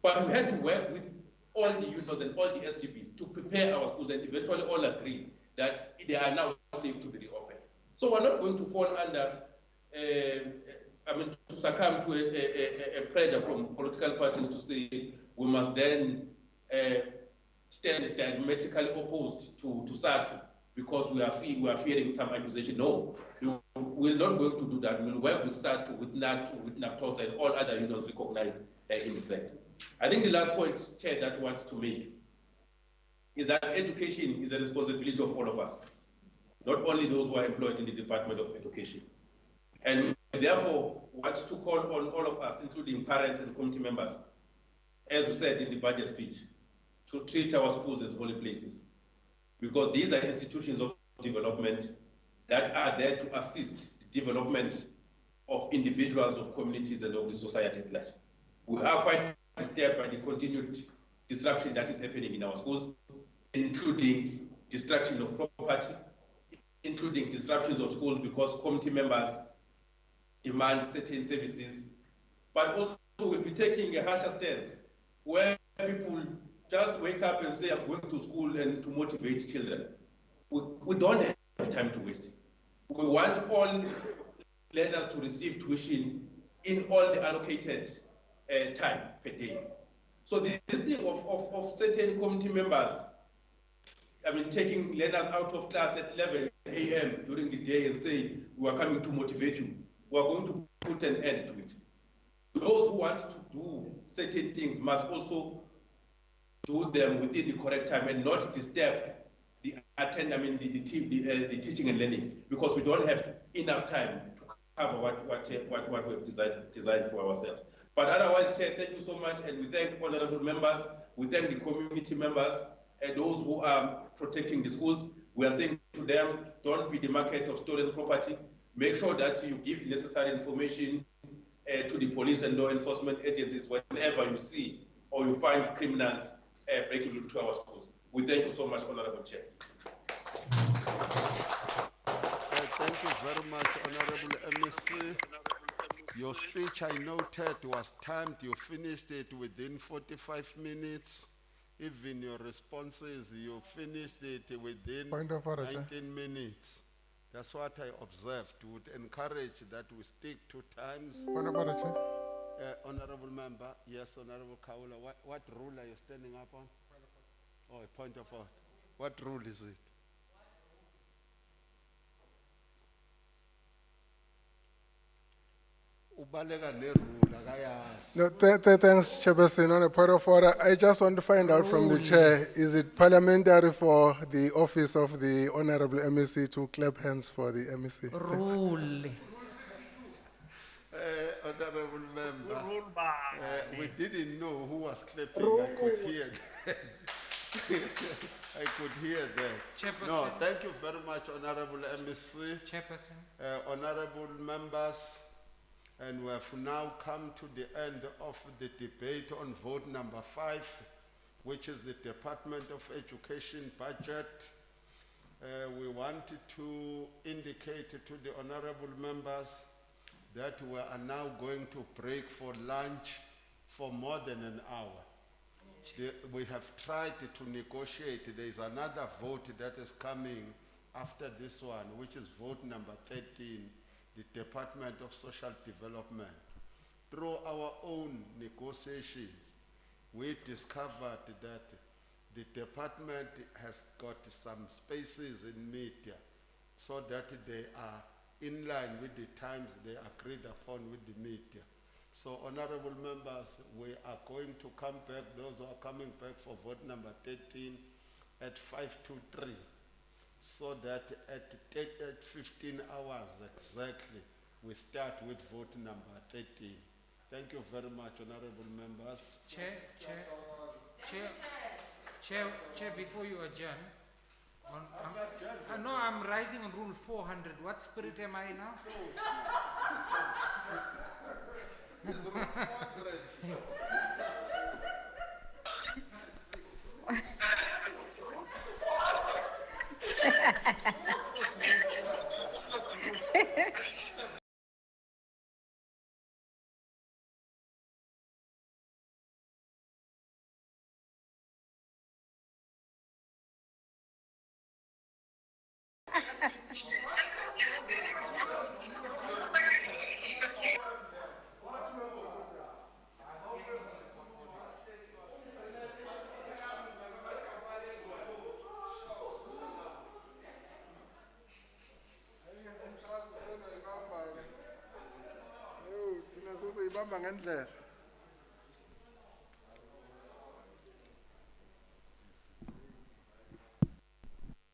But we had to work with all the unions and all the SGBs to prepare our schools, and eventually all agree that they are now safe to be reopened. So we're not going to fall under, to succumb to a pressure from political parties to say we must then stand diametrically opposed to SADTU because we are fearing some accusation. No, we're not going to do that. We'll work with SADTU, with NATU, with NAPTOSA, and all other unions recognized in the sector. I think the last point, Chair, that I want to make is that education is a responsibility of all of us, not only those who are employed in the Department of Education. And we therefore want to call on all of us, including parents and committee members, as we said in the budget speech, to treat our schools as holy places, because these are institutions of development that are there to assist the development of individuals, of communities, and of the society at large. We are quite disturbed by the continued disruption that is happening in our schools, including destruction of property, including disruptions of schools because committee members demand certain services, but also we'll be taking a harsher stance where people just wake up and say, I'm going to school and to motivate children. We don't have time to waste. We want all learners to receive tuition in all the allocated time per day. So this thing of certain committee members, taking learners out of class at 11 a.m. during the day and say, we are coming to motivate you, we are going to put an end to it. Those who want to do certain things must also do them within the correct time and not disturb the the teaching and learning, because we don't have enough time to cover what we've designed for ourselves. But otherwise, Chair, thank you so much, and we thank honorable members, we thank the community members, and those who are protecting the schools. We are saying to them, don't be the market of stolen property. Make sure that you give necessary information to the police and law enforcement agencies whenever you see or you find criminals breaking into our schools. We thank you so much, Honorable Chair. Thank you very much, Honorable MEC. Your speech, I noted, was timed. You finished it within 45 minutes. Even your responses, you finished it within Point of order, Chair. 19 minutes. That's what I observed. Would encourage that we stick to times. Point of order, Chair. Honorable Member, yes, Honorable Kaula, what rule are you standing up on? Oh, a point of order. What rule is it? No, thanks, Chairperson. On a point of order, I just want to find out from the Chair, is it parliamentary for the office of the Honorable MEC to clap hands for the MEC? Thanks. Rule. Honorable Member, we didn't know who was clapping. I could hear that. I could hear that. Chairperson. No, thank you very much, Honorable MEC. Chairperson. Honorable members, and we have now come to the end of the debate on vote number 5, which is the Department of Education budget. We wanted to indicate to the honorable members that we are now going to break for lunch for more than an hour. We have tried to negotiate. There is another vote that is coming after this one, which is vote number 13, the Department of Social Development. Through our own negotiations, we discovered that the department has got some spaces in media so that they are in line with the times they agreed upon with the media. So, honorable members, we are going to come back, those who are coming back for vote number 13 at 5 to 3. So that at 15 hours exactly, we start with vote number 13. Thank you very much, honorable members. Chair, before you adjourn, no, I'm rising on rule 400. What spirit am I now? It's rule 400. Thina sizoyibamba ngendlela.